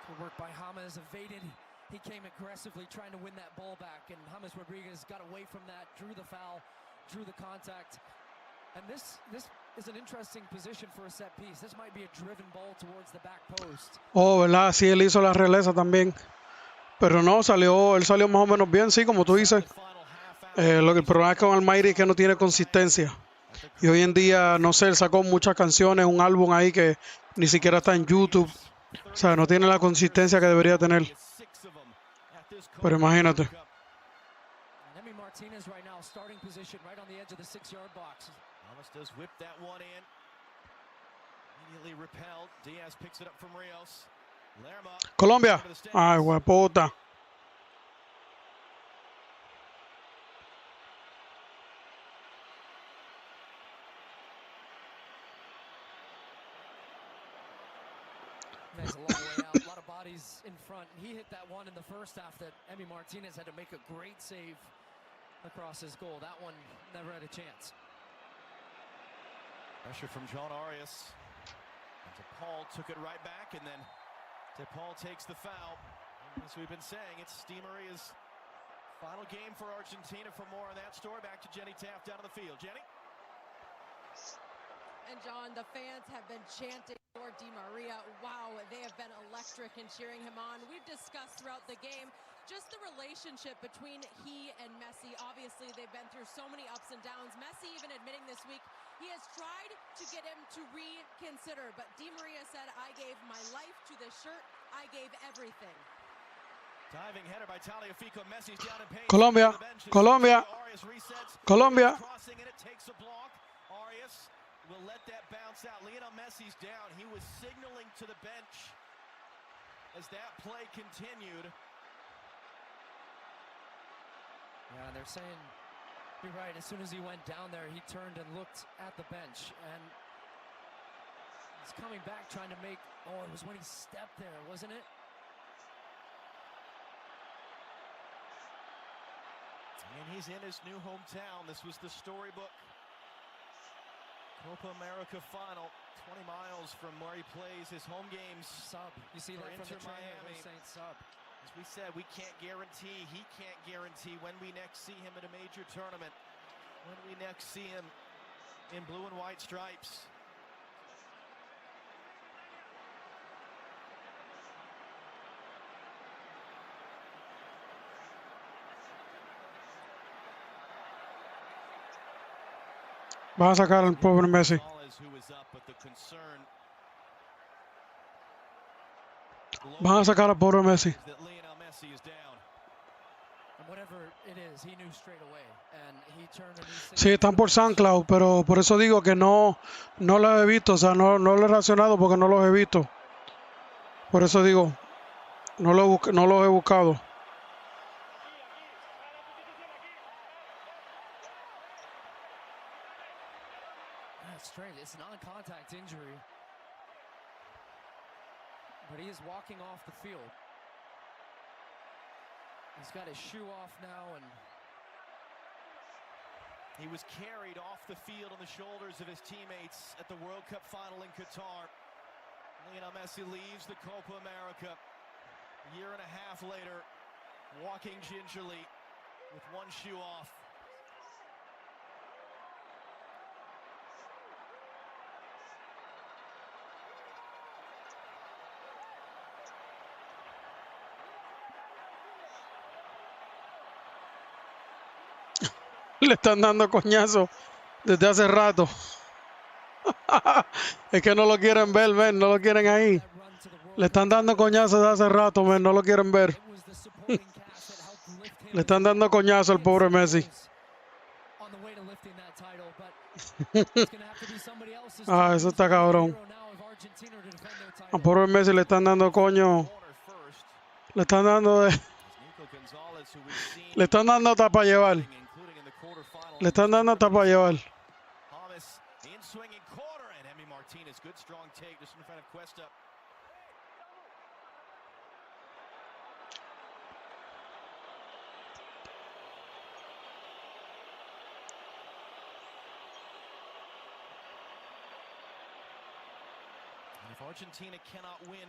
Good work by James. Evaded. He came aggressively trying to win that ball back. And James Rodriguez got away from that. Drew the foul. Drew the contact. And this is an interesting position for a set piece. This might be a driven ball towards the back post. Oh, ¿verdad? Sí, él hizo la realeza también. Pero no, él salió más o menos bien, sí, como tú dices. Lo que el problema es con Almighty es que no tiene consistencia. Y hoy en día, no sé, él sacó muchas canciones, un álbum ahí que ni siquiera está en YouTube. O sea, no tiene la consistencia que debería tener. Pero imagínate. Emi Martinez right now, starting position right on the edge of the 6-yard box. Almost does whip that one in. Immediately repelled. Diaz picks it up from Rios. Lerma. Colombia. Ay, huepota. That's a long way out. A lot of bodies in front. He hit that one in the first half that Emi Martinez had to make a great save across his goal. That one never had a chance. Pressure from John Arias. And DePaul took it right back, and then DePaul takes the foul. As we've been saying, it's Di Maria's final game for Argentina. For more on that story, back to Jenny Taft down on the field. Jenny? And John, the fans have been chanting for Di Maria. Wow, they have been electric in cheering him on. We've discussed throughout the game just the relationship between he and Messi. Obviously, they've been through so many ups and downs. Messi even admitting this week he has tried to get him to reconsider. But Di Maria said, I gave my life to this shirt. I gave everything. Diving header by Tagliafico. Messi's down in pain. Colombia. Colombia. Colombia. Crossing and it takes a block. Arias will let that bounce out. Lionel Messi's down. He was signaling to the bench as that play continued. Yeah, they're saying, you're right, as soon as he went down there, he turned and looked at the bench. And he's coming back trying to make, oh, it was when he stepped there, wasn't it? And he's in his new hometown. This was the storybook Copa America final, 20 miles from where he plays his home games. Sub. You see that from the trainer, they're saying sub. As we said, we can't guarantee, he can't guarantee when we next see him in a major tournament, when we next see him in blue and white stripes. Va a sacar al pobre Messi. Van a sacar al pobre Messi. Sí, están por SoundCloud, pero por eso digo que no los he visto, o sea, no lo he reaccionado porque no los he visto. Por eso digo, no los he buscado. Strange. It's a non-contact injury, but he is walking off the field. He's got his shoe off now, and he was carried off the field on the shoulders of his teammates at the World Cup final in Qatar. Lionel Messi leaves the Copa America a year and a half later, walking gingerly with one shoe off. Le están dando coñazo Desde hace rato. Es que no lo quieren ver, men, no lo quieren ahí. Le están dando coñazos de hace rato, men, no lo quieren ver. Le están dando coñazo al pobre Messi. Ah, eso está cabrón. Al pobre Messi le están dando coño. Le están dando de... Le están dando hasta para llevar. Le están dando hasta para llevar. If Argentina cannot win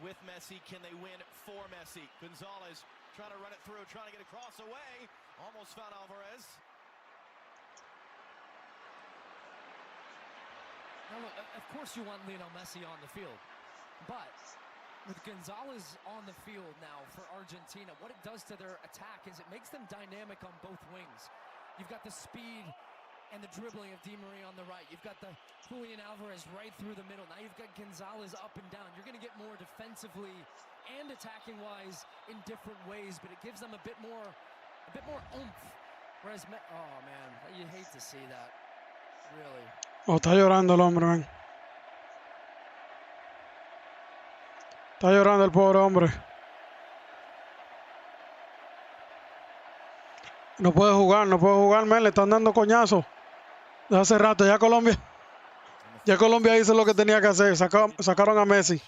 with Messi, can they win for Messi? Gonzalez trying to run it through, trying to get across away. Almost found Alvarez. Now look, of course you want Lionel Messi on the field, but with Gonzalez on the field now for Argentina, what it does to their attack is it makes them dynamic on both wings. You've got the speed and the dribbling of Di Maria on the right. You've got the Julian Alvarez right through the middle. Now you've got Gonzalez up and down. You're going to get more defensively and attacking-wise in different ways, but it gives them a bit more oomph. Whereas, oh man, you hate to see that, really. Oh, está llorando el hombre, man. Está llorando el pobre hombre. No puede jugar, man. Le están dando coñazo. De hace rato, ya Colombia hizo lo que tenía que hacer. Sacaron a Messi.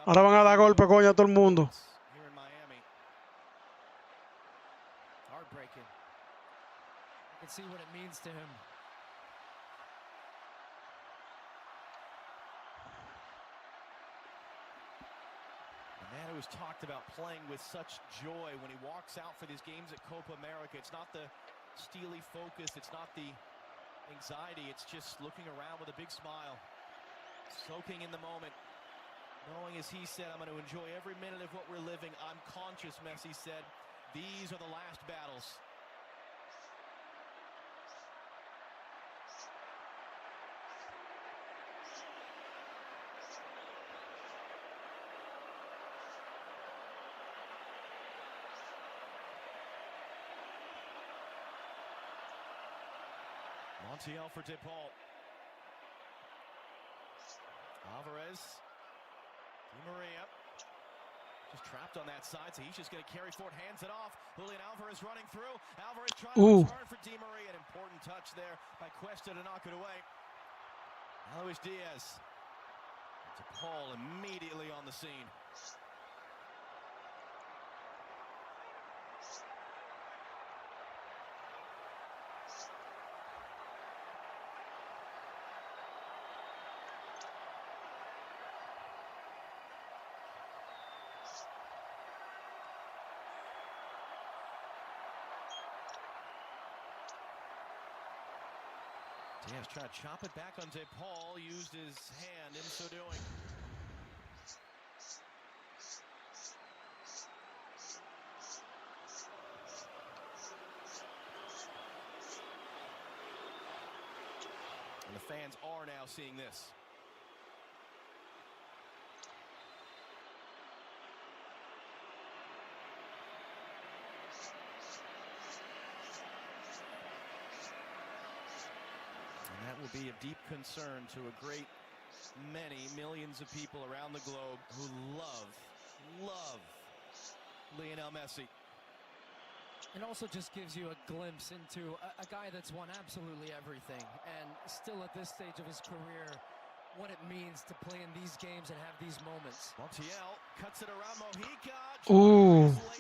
Ahora van a dar golpe, coño, a todo el mundo. Heartbreaking. You can see what it means to him. A man who has talked about playing with such joy when he walks out for these games at Copa America. It's not the steely focus. It's not the anxiety. It's just looking around with a big smile, soaking in the moment, knowing, as he said, I'm going to enjoy every minute of what we're living. I'm conscious, Messi said. These are the last battles. Montiel for De Paul. Alvarez. Di Maria. Just trapped on that side, so he's just going to carry forward, hands it off. Julian Alvarez running through. Alvarez trying to return for Di Maria. An important touch there by Cuesta to knock it away. Luis Diaz. De Paul immediately on the scene. Diaz trying to chop it back on De Paul, used his hand in so doing. And the fans are now seeing this. That will be of deep concern to a great many millions of people around the globe who love Lionel Messi. It also just gives you a glimpse into a guy that's won absolutely everything, and still at this stage of his career, what it means to play in these games and have these moments. Montiel cuts it around Mojica.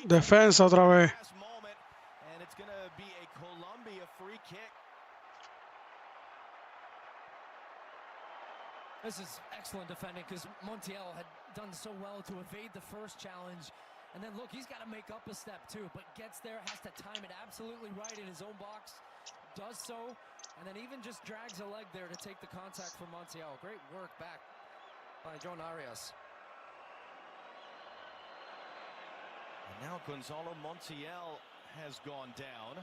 Defensa otra vez. And it's going to be a Colombia free kick. This is excellent defending because Montiel had done so well to evade the first challenge. And then look, he's got to make up a step too, but gets there, has to time it absolutely right in his own box, does so, and then even just drags a leg there to take the contact from Montiel. Great work back by John Arias. And now Gonzalo Montiel has gone down.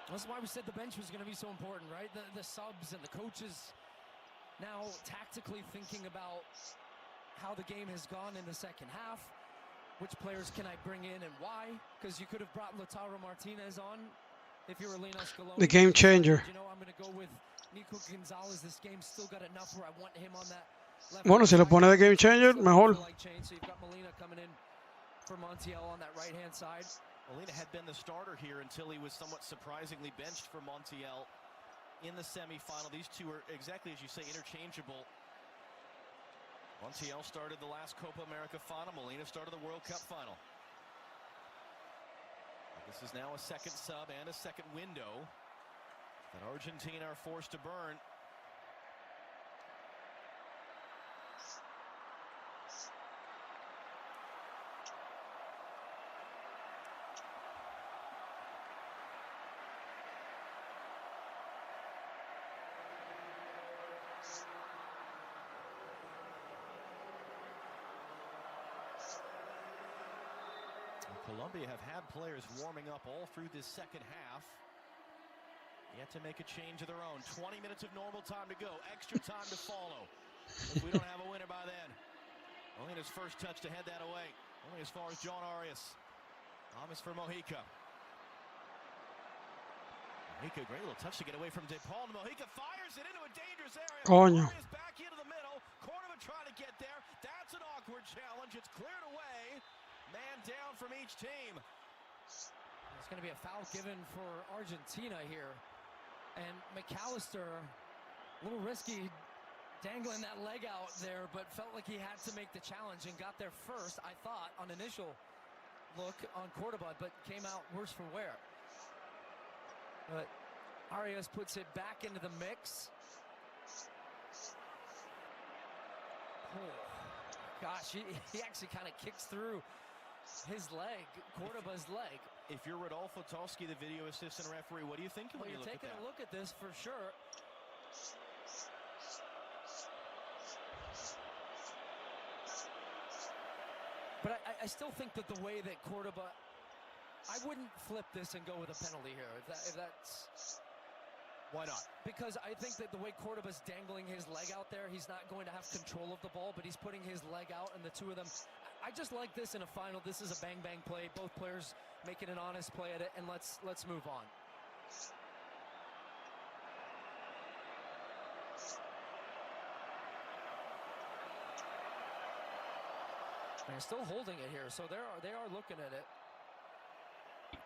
That's why we said the bench was going to be so important, right? The subs and the coaches now tactically thinking about how the game has gone in the second half. Which players can I bring in and why? Because you could have brought Lautaro Martinez on if you were Lino Scaloni. The game changer. You know, I'm going to go with Nico Gonzalez. This game's still got enough where I want him on that left. Bueno, si lo pone de game changer, mejor. So you've got Molina coming in for Montiel on that right-hand side. Molina had been the starter here until he was somewhat surprisingly benched for Montiel in the semifinal. These two are exactly, as you say, interchangeable. Montiel started the last Copa America final. Molina started the World Cup final. This is now a second sub and a second window that Argentina are forced to burn. Colombia have had players warming up all through this second half. Yet to make a change of their own. 20 minutes of normal time to go. Extra time to follow. If we don't have a winner by then. Molina's first touch to head that away. Only as far as John Arias. Thomas for Mojica. Mojica, great little touch to get away from DePaul. Mojica fires it into a dangerous area. Coño. Arias back into the middle. Cordova trying to get there. That's an awkward challenge. It's cleared away. Man down from each team. It's going to be a foul given for Argentina here. And McAllister, a little risky, dangling that leg out there, but felt like he had to make the challenge and got there first, I thought, on initial look on Córdoba, but came out worse for wear. But Arias puts it back into the mix. Oh, gosh, he actually kind of kicks through his leg, Cordoba's leg. If you're Rodolfo Toschi, the video assistant referee, what are you thinking when you look at that? You're taking a look at this for sure. But I still think that the way that Cordoba, I wouldn't flip this and go with a penalty here. If that's why not? Because I think that the way Cordoba's dangling his leg out there, he's not going to have control of the ball, but he's putting his leg out, and the two of them. I just like this in a final. This is a bang-bang play. Both players making an honest play at it, and let's move on. They're still holding it here, so they are looking at it.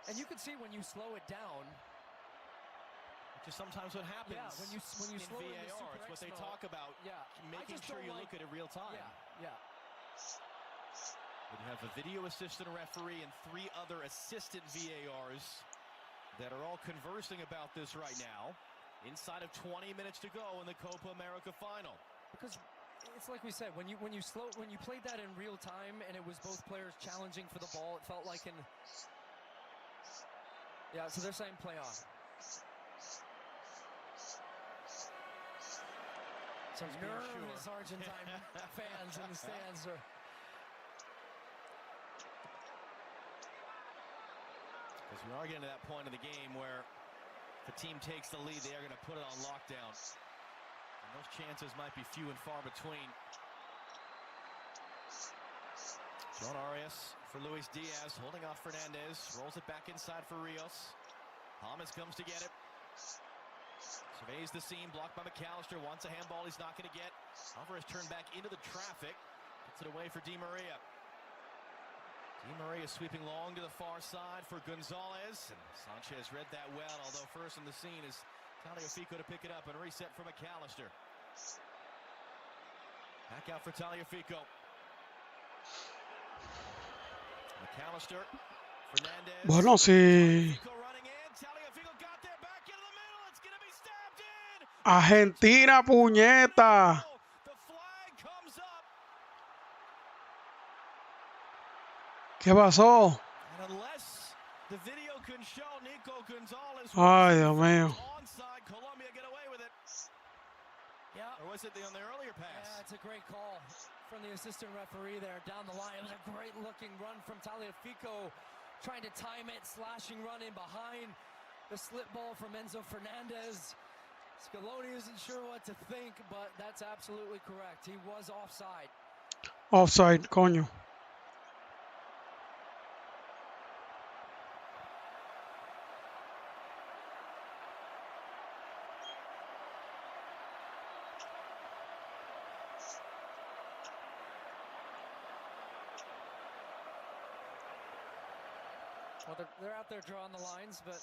And you can see when you slow it down. Which is sometimes what happens. Yeah, when you slow VAR, it in the it's what they talk about. Yeah, making sure you look at it real time. Yeah. But you have a video assistant referee and 3 other assistant VARs that are all conversing about this right now. Inside of 20 minutes to go in the Copa America final. Because it's like we said, when you played that in real time and it was both players challenging for the ball, it felt like yeah, so they're saying play on. Some nervous Argentine fans in the stands are. Because we are getting to that point of the game where if the team takes the lead, they are going to put it on lockdown. And those chances might be few and far between. John Arias for Luis Diaz, holding off Fernandez, rolls it back inside for Rios. Thomas comes to get it. Surveys the scene, blocked by McAllister, wants a handball he's not going to get. Alvarez turned back into the traffic, puts it away for Di Maria. Di Maria sweeping long to the far side for Gonzalez. And Sanchez read that well, although first on the scene is Tagliafico to pick it up and reset for McAllister. Back out for Tagliafico. McAllister, Fernandez. Bueno, sí. Argentina, puñeta. ¿Qué pasó? Ay, Dios mío. Yeah. Or was it on the earlier pass? Yeah, it's a great call from the assistant referee there down the line. It was a great looking run from Tagliafico, trying to time it, slashing run in behind. The slip ball from Enzo Fernandez. Scaloni isn't sure what to think, but that's absolutely correct. He was offside. Offside, coño. Well, they're out there drawing the lines, but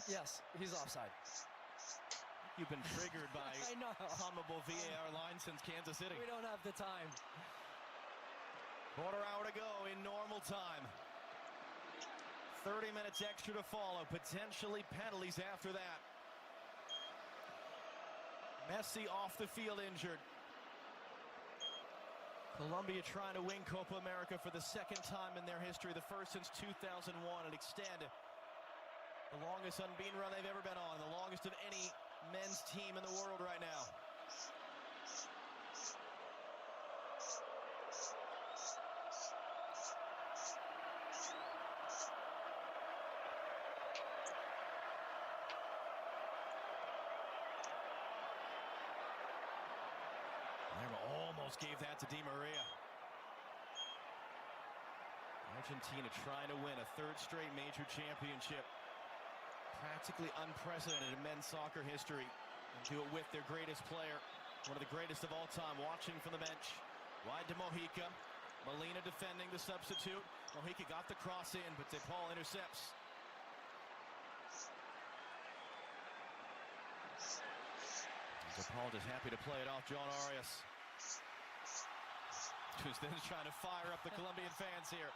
yes, he's offside. You've been triggered by hummable VAR line since Kansas City. We don't have the time. Quarter hour to go in normal time. 30 minutes extra to follow, potentially penalties after that. Messi off the field injured. Colombia trying to win Copa America for the second time in their history, the first since 2001, and extend the longest unbeaten run they've ever been on, the longest of any men's team in the world right now. Almost gave that to Di Maria. Argentina trying to win a third straight major championship. Practically unprecedented in men's soccer history. And do it with their greatest player, one of the greatest of all time, watching from the bench. Wide to Mojica. Molina defending the substitute. Mojica got the cross in, but De Paul intercepts. De Paul just happy to play it off John Arias. Who's then trying to fire up the Colombian fans here.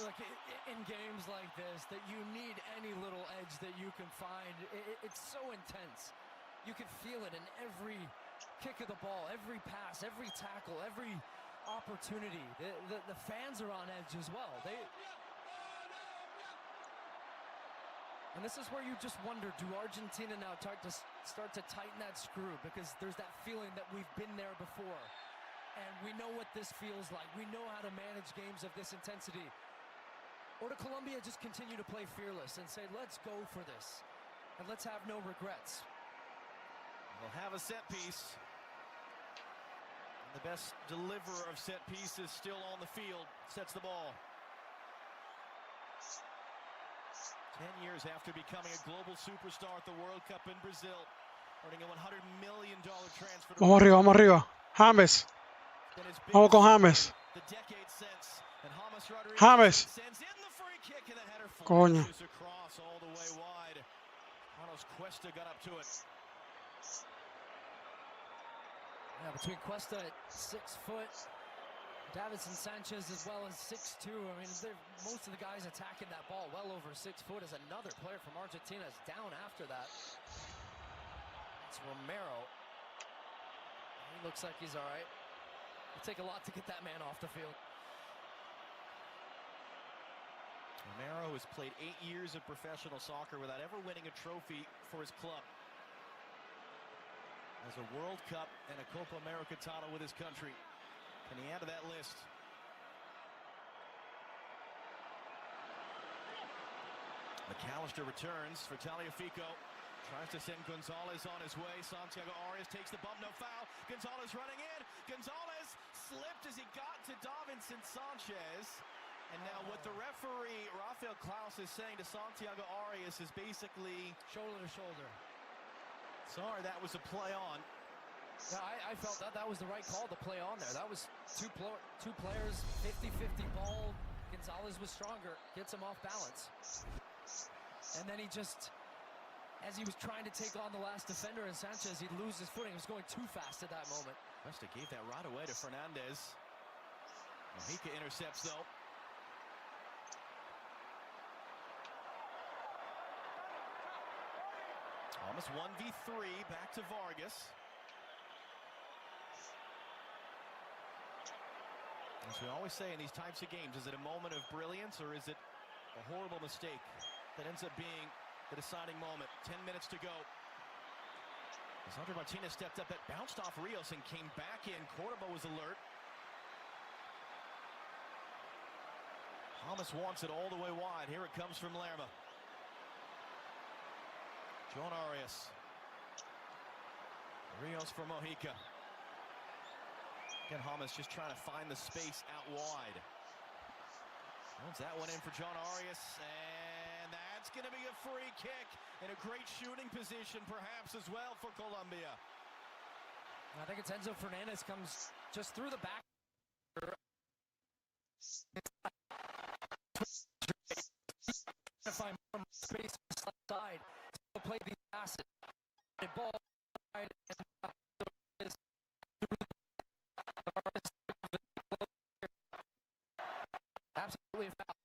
Look, in games like this, that you need any little edge that you can find. It's so intense. You can feel it in every kick of the ball, every pass, every tackle, every opportunity. The fans are on edge as well. And this is where you just wonder, do Argentina now start to tighten that screw? Because there's that feeling that we've been there before. And we know what this feels like. We know how to manage games of this intensity. Or do Colombia just continue to play fearless and say, let's go for this, and let's have no regrets? We'll have a set piece. And the best deliverer of set pieces still on the field sets the ball. 10 years after becoming a global superstar at the World Cup in Brazil, earning a $100 million transfer to Vamos arriba. James. Vamos con James. the decade since. And Rodriguez James. sends in the free kick, and the header Coño. flashes across all the way wide. Carlos Cuesta got up to it. Yeah, between Cuesta at 6 foot, Davinson Sanchez as well as 6'2". I mean, most of the guys attacking that ball well over 6 foot. As another player from Argentina is down after that. It's Romero. He looks like he's all right. It'll take a lot to get that man off the field. Romero has played 8 years of professional soccer without ever winning a trophy for his club. Has a World Cup and a Copa America title with his country. Can he add to that list? McAllister returns for Tagliafico. Tries to send Gonzalez on his way. Santiago Arias takes the bump, no foul. Gonzalez running in. Gonzalez slipped as he got to Davinson Sanchez. And now what the referee, Rafael Klaus, is saying to Santiago Arias is basically shoulder to shoulder. Sorry, that was a play on. Yeah, I felt that was the right call to play on there. That was two players, 50-50 ball. Gonzalez was stronger, gets him off balance. And then he just, as he was trying to take on the last defender in Sanchez, he'd lose his footing. He was going too fast at that moment. Costa gave that right away to Fernandez. Mojica intercepts, though. Almost 1v3, back to Vargas. As we always say in these types of games, is it a moment of brilliance or is it a horrible mistake that ends up being the deciding moment? 10 minutes to go. Sandro Martinez stepped up, that bounced off Rios and came back in. Cordoba was alert. Thomas wants it all the way wide. Here it comes from Lerma. John Arias. Rios for Mojica. Again, Hamas just trying to find the space out wide. Runs that one in for John Arias, and that's going to be a free kick in a great shooting position perhaps as well for Colombia. I think it's Enzo Fernandez comes just through the back. To find more space on the left side to play these passes. The ball right and absolutely a foul.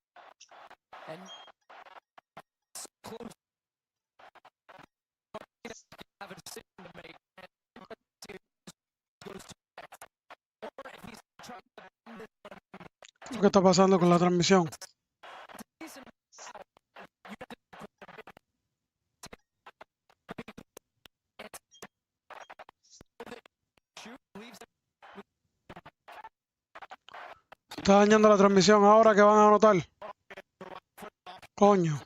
And so close. Have a decision to make. ¿Qué está pasando con la transmisión? Está dañando la transmisión ahora que van a anotar. Coño.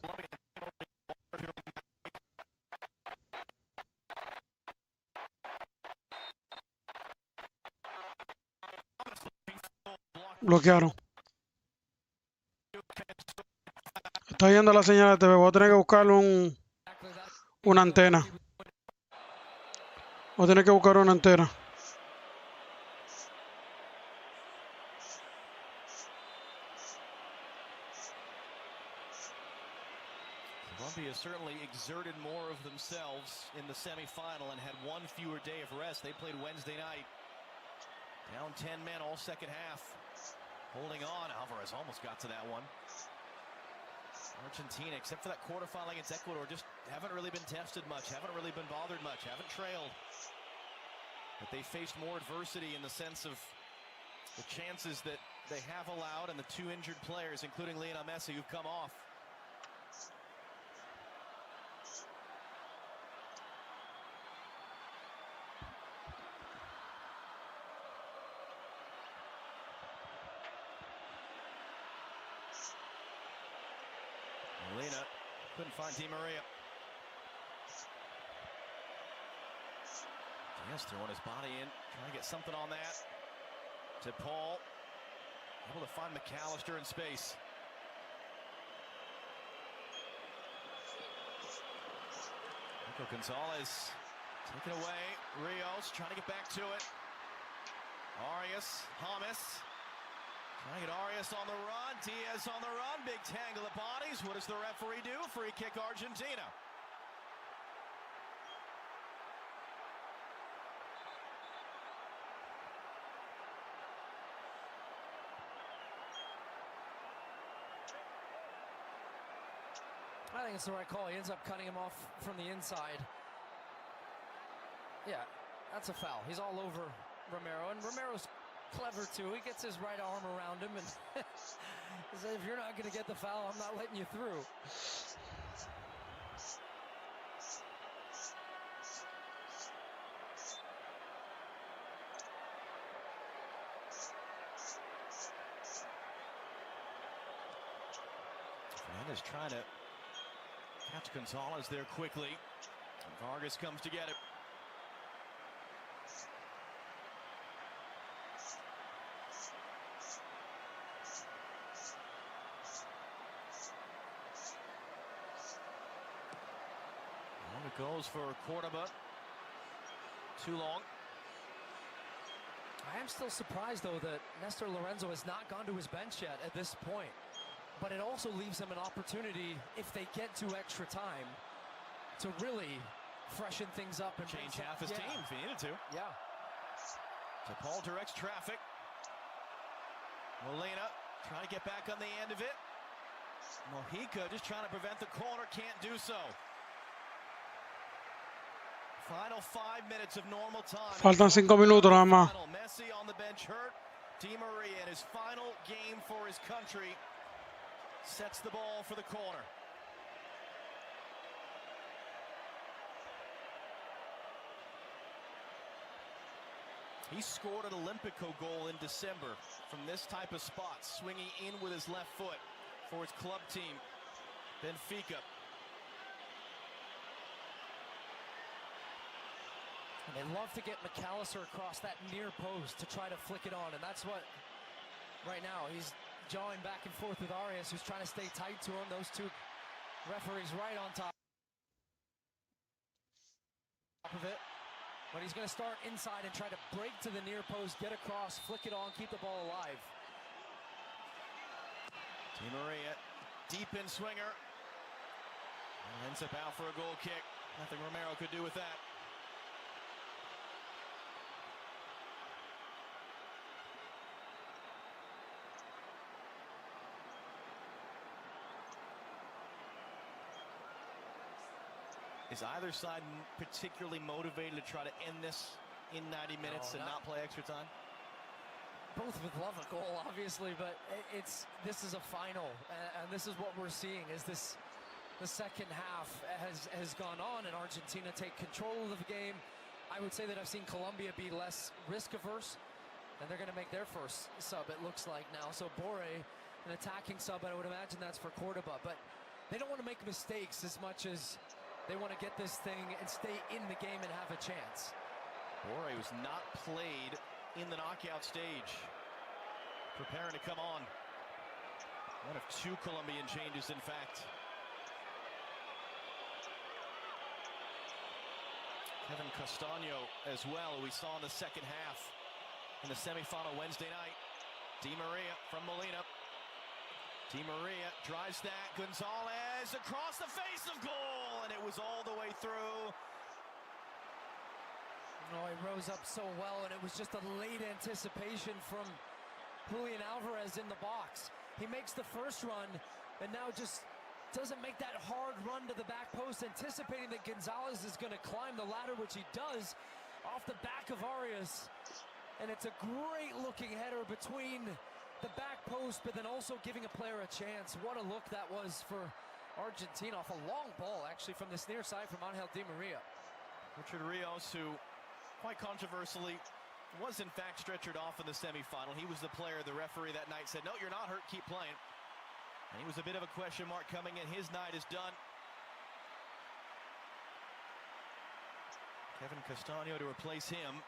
Bloquearon. Está yendo la señal de TV. Voy a tener que buscar una antena. Voy a tener que buscar una antena. Colombia certainly exerted more of themselves in the semifinal and had one fewer day of rest. They played Wednesday night. Down 10 men all second half. Holding on. Alvarez almost got to that one. Argentina, except for that quarterfinal against Ecuador, just haven't really been tested much, haven't really been bothered much, haven't trailed. But they faced more adversity in the sense of the chances that they have allowed and the two injured players, including Lionel Messi, who've come off. Molina couldn't find Di Maria. Diaz throwing his body in, trying to get something on that. To Paul. Able to find McAllister in space. Nico Gonzalez taken away. Rios trying to get back to it. Arias, Hamas. Trying to get Arias on the run, Diaz on the run, big tangle of bodies. What does the referee do? Free kick Argentina. I think it's the right call. He ends up cutting him off from the inside. Yeah, that's a foul. He's all over Romero, and Romero's clever too. He gets his right arm around him and he said, if you're not going to get the foul, I'm not letting you through. Fernandez trying to catch Gonzalez there quickly. And Vargas comes to get it. Goes for Cordoba. Too long. I am still surprised, though, that Nestor Lorenzo has not gone to his bench yet at this point. But it also leaves him an opportunity, if they get to extra time, to really freshen things up and change half his team if he needed to. Yeah. So Paul directs traffic. Molina trying to get back on the end of it. Mojica just trying to prevent the corner, can't do so. Final 5 minutes of normal time. Faltan 5 minutos nada más. Messi on the bench hurt. Di Maria in his final game for his country sets the ball for the corner. He scored an Olympico goal in December from this type of spot, swinging in with his left foot. for his club team, Benfica. And they love to get McAllister across that near post to try to flick it on, and that's what, right now, he's jawing back and forth with Arias, who's trying to stay tight to him. Those two referees right on top of it. But he's going to start inside and try to break to the near post, get across, flick it on, keep the ball alive. Di Maria, deep in swinger. And ends up out for a goal kick. Nothing Romero could do with that. Is either side particularly motivated to try to end this in 90 minutes and not play extra time? Both would love a goal, obviously, but this is a final, and this is what we're seeing. Is this the second half has gone on, and Argentina take control of the game. I would say that I've seen Colombia be less risk averse, and they're going to make their first sub. It looks like now. So Borre, an attacking sub, and I would imagine that's for Cordoba, but they don't want to make mistakes as much as they want to get this thing and stay in the game and have a chance. Borre was not played in the knockout stage. Preparing to come on. One of two Colombian changes, in fact. Kevin Castaño as well, who we saw in the second half in the semifinal Wednesday night. Di Maria from Molina. Di Maria drives that. Gonzalez across the face of goal, and it was all the way through. Oh, he rose up so well, and it was just a late anticipation from Julian Alvarez in the box. He makes the first run, and now just doesn't make that hard run to the back post, anticipating that Gonzalez is going to climb the ladder, which he does, off the back of Arias. And it's a great-looking header between the back post, but then also giving a player a chance. What a look that was for Argentina, off a long ball, actually, from this near side from Angel Di Maria. Richard Rios, who quite controversially was in fact stretchered off in the semifinal. He was the player, the referee that night said, no, you're not hurt, keep playing. And he was a bit of a question mark coming in. His night is done. Kevin Castaño to replace him.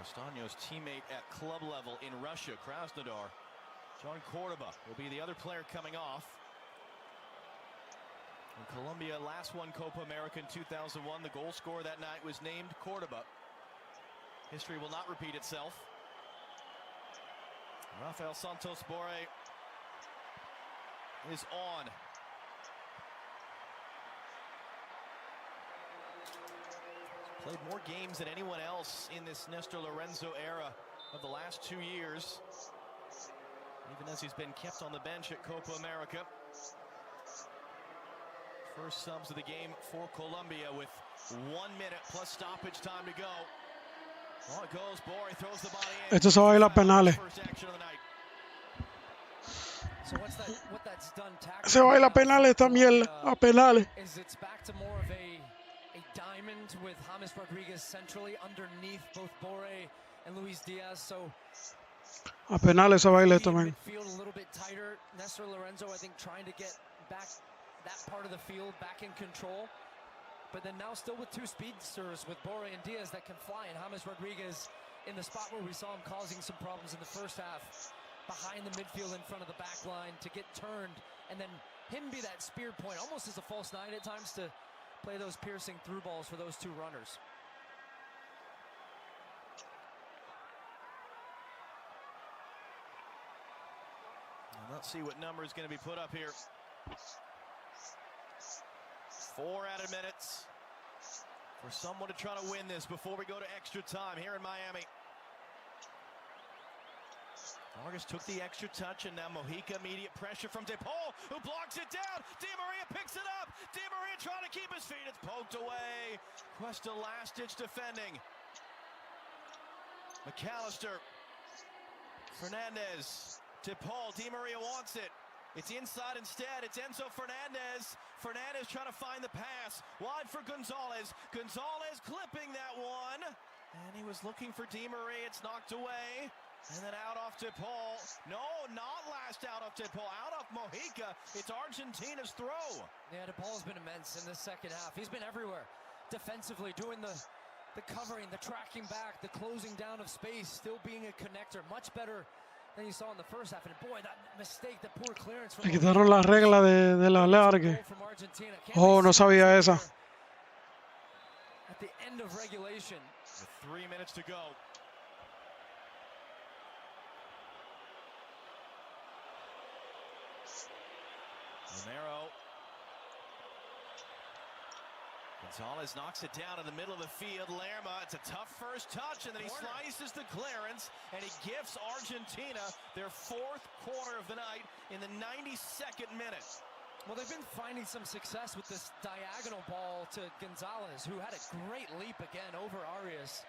Castaño's teammate at club level in Russia, Krasnodar, John Cordoba, will be the other player coming off. And Colombia last won Copa America in 2001. The goal scorer that night was named Cordoba. History will not repeat itself. Rafael Santos Borre is on. Played more games than anyone else in this Nestor Lorenzo era of the last 2 years, even as he's been kept on the bench at Copa America. First subs of the game for Colombia with 1 minute plus stoppage time to go. On it goes, Borre throws the body in. Esto se va a ir a penales. First action of the night. So what that's done Se va a ir a penales esta mierda, a penales. is it's back to more of a diamond with James Rodriguez centrally underneath both Borre and Luis Diaz. So A penales se va a ir esto, man. midfield a little bit tighter. Nestor Lorenzo, I think, trying to get back that part of the field back in control. But then now still with two speedsters with Borre and Diaz that can fly, and James Rodriguez in the spot where we saw him causing some problems in the first half, behind the midfield in front of the back line to get turned, and then him be that spear point, almost as a false nine at times, to play those piercing through balls for those two runners. And let's see what number is going to be put up here. 4 added minutes for someone to try to win this before we go to extra time here in Miami. Vargas took the extra touch, and now Mojica, immediate pressure from De Paul, who blocks it down. Di Maria picks it up. Di Maria trying to keep his feet. It's poked away. Cuesta last-ditch defending. McAllister, Fernandez, De Paul. Di Maria wants it. It's inside instead. It's Enzo Fernandez. Fernandez trying to find the pass. Wide for Gonzalez. Gonzalez clipping that one. And he was looking for Di Maria. It's knocked away. And then out off to Paul. No, not last out off to Paul. Out off Mojica. It's Argentina's throw. Yeah, DePaul's been immense in the second half. He's been everywhere defensively, doing the covering, the tracking back, the closing down of space, still being a connector. Much better than you saw in the first half. And boy, that mistake, the poor clearance from Le quitaron la regla de la largue. Oh, no sabía esa. At the end of regulation. With 3 minutes to go. Romero. Gonzalez knocks it down in the middle of the field. Lerma, it's a tough first touch, and then he slices the clearance, and he gifts Argentina their fourth corner of the night in the 92nd minute. Well, they've been finding some success with this diagonal ball to Gonzalez, who had a great leap again over Arias.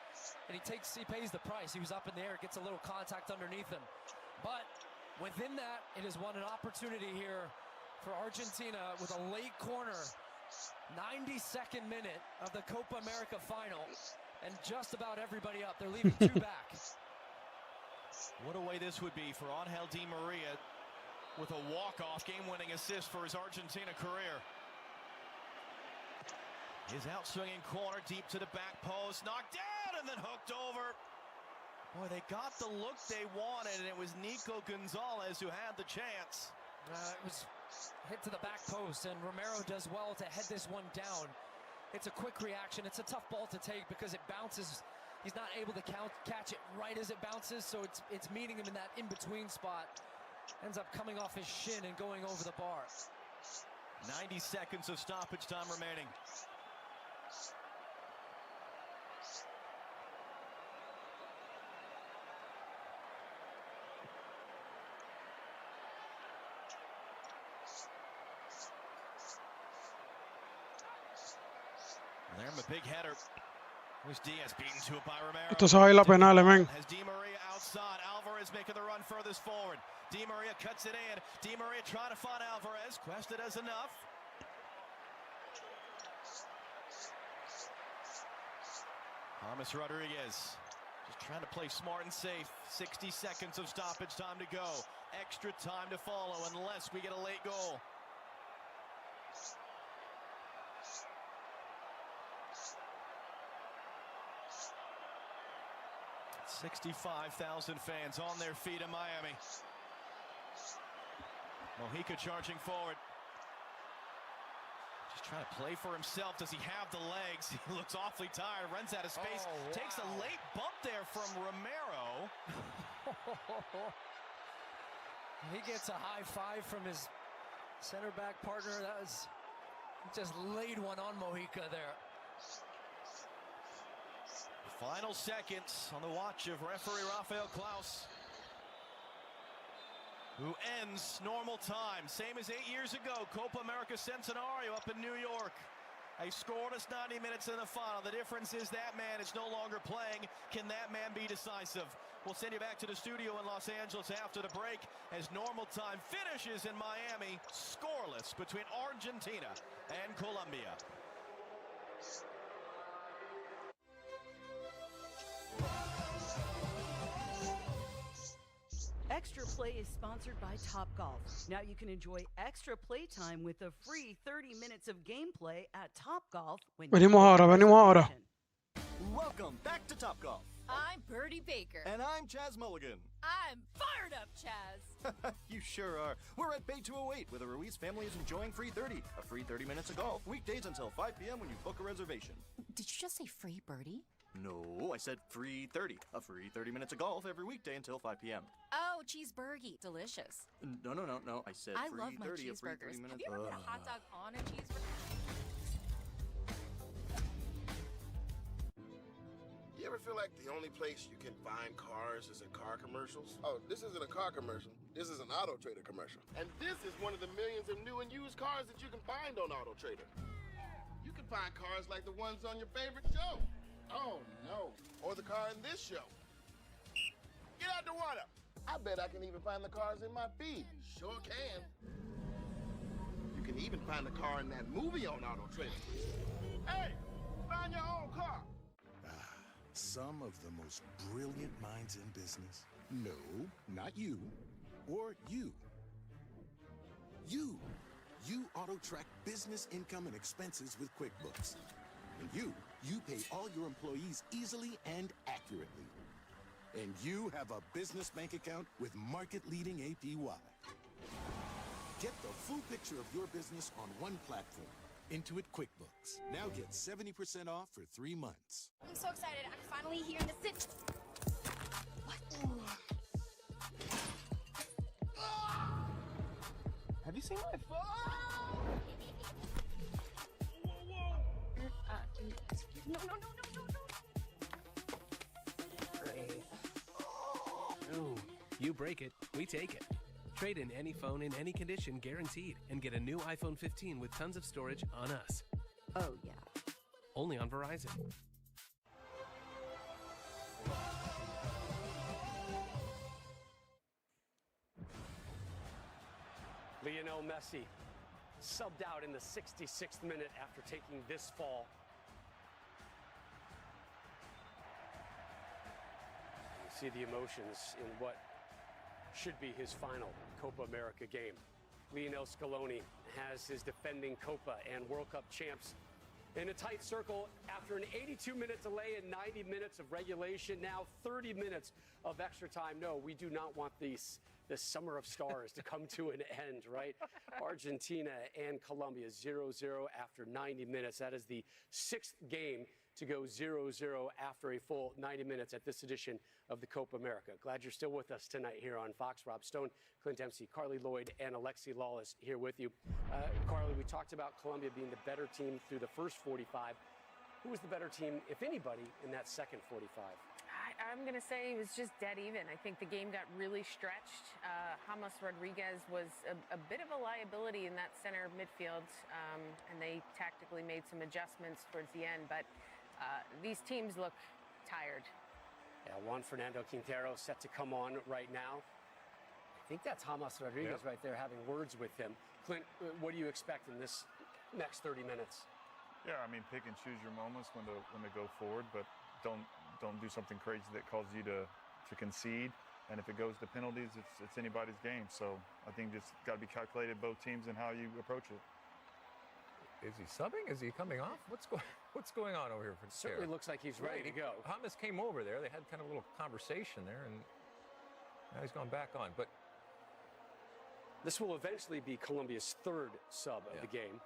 And he pays the price. He was up in the air, gets a little contact underneath him. But within that, it has won an opportunity here for Argentina with a late corner. 92nd minute of the Copa America final, and just about everybody up. They're leaving two back. What a way this would be for Angel Di Maria with a walk-off game-winning assist for his Argentina career. His out-swinging corner deep to the back post, knocked down and then hooked over. Boy, they got the look they wanted, and it was Nico Gonzalez who had the chance. It was hit to the back post, and Romero does well to head this one down. It's a quick reaction. It's a tough ball to take because it bounces. He's not able to catch it right as it bounces, so it's meeting him in that in-between spot. Ends up coming off his shin and going over the bar. 90 seconds of stoppage time remaining. Lerma, big header. Here's Diaz beaten to it by Romero. Esto se va a ir la penal, men. Has Di Maria outside. Alvarez making the run furthest forward. Di Maria cuts it in. Di Maria trying to find Alvarez. Cuesta does enough. James Rodriguez just trying to play smart and safe. 60 seconds of stoppage time to go. Extra time to follow unless we get a late goal. 65,000 fans on their feet in Miami. Mojica charging forward. Just trying to play for himself. Does he have the legs? He looks awfully tired. Runs out of space. Oh, wow. Takes a late bump there from Romero. He gets a high five from his center back partner. That was just laid one on Mojica there. Final seconds on the watch of referee Rafael Klaus, who ends normal time. Same as 8 years ago, Copa America Centenario up in New York. A scoreless 90 minutes in the final. The difference is that man is no longer playing. Can that man be decisive? We'll send you back to the studio in Los Angeles after the break as normal time finishes in Miami, scoreless between Argentina and Colombia. Extra Play is sponsored by Topgolf. Now you can enjoy extra play time with a free 30 minutes of gameplay at Topgolf. Venimos ahora. Welcome back to Topgolf. I'm Birdie Baker. And I'm Chaz Mulligan. I'm fired up, Chaz. You sure are. We're at Bay 208 where the Ruiz family is enjoying free 30. A free 30 minutes of golf. Weekdays until 5 p.m. when you book a reservation. Did you just say free, Birdie? No, I said free 30. A free 30 minutes of golf every weekday until 5 p.m. Oh, cheeseburger. Delicious. No. I said I free love my 30. A free 30 cheeseburgers. minutes. Have you ever had a hot dog on a cheeseburger? You ever feel like the only place you can find cars is in car commercials? Oh, this isn't a car commercial. This is an Auto Trader commercial. And this is one of the millions of new and used cars that you can find on Auto Trader. You can find cars like the ones on your favorite show. Oh, no. Or the car in this show. Get out the water. I bet I can even find the cars in my feed. Sure can. You can even find the car in that movie on Auto Trader. Hey, find your own car. Some of the most brilliant minds in business. No, not you. Or you. You auto-track business income and expenses with QuickBooks. And you pay all your employees easily and accurately. And you have a business bank account with market-leading APY. Get the full picture of your business on one platform. Intuit QuickBooks. Now get 70% off for 3 months. I'm so excited. I'm finally here in the city. What? Have you seen my phone? No. Ooh, you break it, we take it. Trade in any phone in any condition guaranteed and get a new iPhone 15 with tons of storage on us. Oh, yeah. Only on Verizon. Lionel Messi subbed out in the 66th minute after taking this fall. You see the emotions in what should be his final Copa America game. Lionel Scaloni has his defending Copa and World Cup champs in a tight circle after an 82-minute delay and 90 minutes of regulation, now 30 minutes of extra time. No, we do not want this summer of stars to come to an end, right? Argentina and Colombia 0-0 after 90 minutes. That is the 6th game to go 0-0 after a full 90 minutes at this edition of the Copa America. Glad you're still with us tonight here on Fox. Rob Stone, Clint Dempsey, Carly Lloyd, and Alexi Lawless here with you. Carly, we talked about Colombia being the better team through the first 45. Who was the better team, if anybody, in that second 45? I'm going to say it was just dead even. I think the game got really stretched. James Rodriguez was a bit of a liability in that center midfield, and they tactically made some adjustments towards the end. But these teams look tired. Yeah, Juan Fernando Quintero set to come on right now. I think that's James Rodriguez right there having words with him. Clint, what do you expect in this next 30 minutes? Yeah, I mean, pick and choose your moments when to go forward, but don't do something crazy that causes you to concede. And if it goes to penalties, it's anybody's game. So I think just got to be calculated, both teams, and how you approach it. Is he subbing? Is he coming off? What's going on over here for Certainly looks like he's ready to go. James came over there. They had kind of a little conversation there, and now he's gone back on. But this will eventually be Colombia's third sub of the game.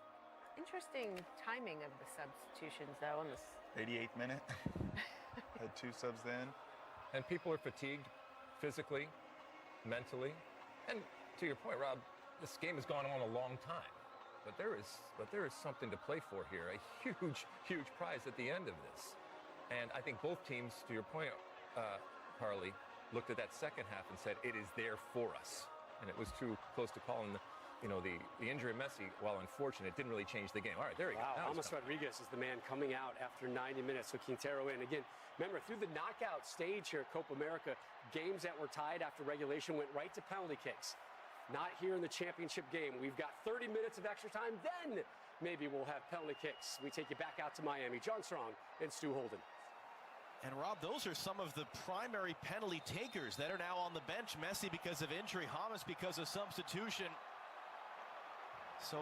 Interesting timing of the substitutions, though, on this 88th minute. Had 2 subs then. And people are fatigued physically, mentally. And to your point, Rob, this game has gone on a long time. But there is something to play for here. A huge prize at the end of this. And I think both teams, to your point, Carly, looked at that second half and said, it is there for us. And it was too close to calling the injury of Messi, while unfortunate, didn't really change the game. All right, there he goes. Wow, James Rodriguez is the man coming out after 90 minutes. So Quintero in. Again, remember, through the knockout stage here at Copa America, games that were tied after regulation went right to penalty kicks. Not here in the championship game. We've got 30 minutes of extra time, then maybe we'll have penalty kicks. We take you back out to Miami. John Strong and Stu Holden. And Rob, those are some of the primary penalty takers that are now on the bench. Messi because of injury, James because of substitution. So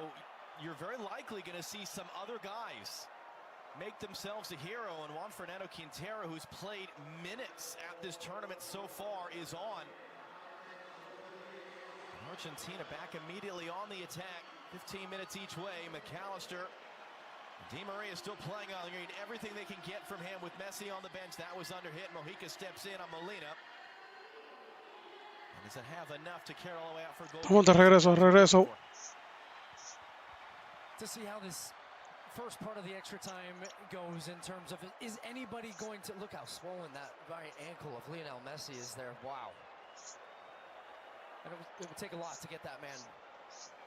you're very likely going to see some other guys make themselves a hero. And Juan Fernando Quintero, who's played minutes at this tournament so far, is on. Argentina back immediately on the attack. 15 minutes each way. McAllister. Di Maria still playing on. They're getting everything they can get from him with Messi on the bench. That was under hit. Mojica steps in on Molina. And does it have enough to carry all the way out for goal? Estamos de regreso. To see how this first part of the extra time goes in terms of, is anybody going to, look how swollen that right ankle of Lionel Messi is there. Wow. And it would take a lot to get that man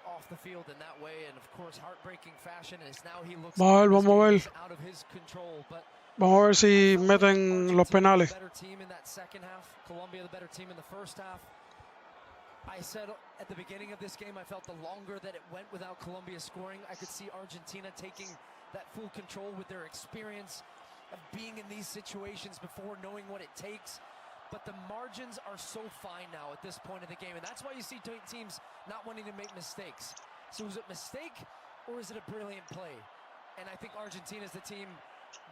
off the field in that way, and of course heartbreaking fashion, as now he looks out of his control. But vamos a ver si meten los penales. Better team in that second half. Colombia the better team in the first half. I said at the beginning of this game, I felt the longer that it went without Colombia scoring, I could see Argentina taking that full control with their experience of being in these situations before, knowing what it takes. But the margins are so fine now at this point of the game, and that's why you see teams not wanting to make mistakes. So is it a mistake, or is it a brilliant play? And I think Argentina is the team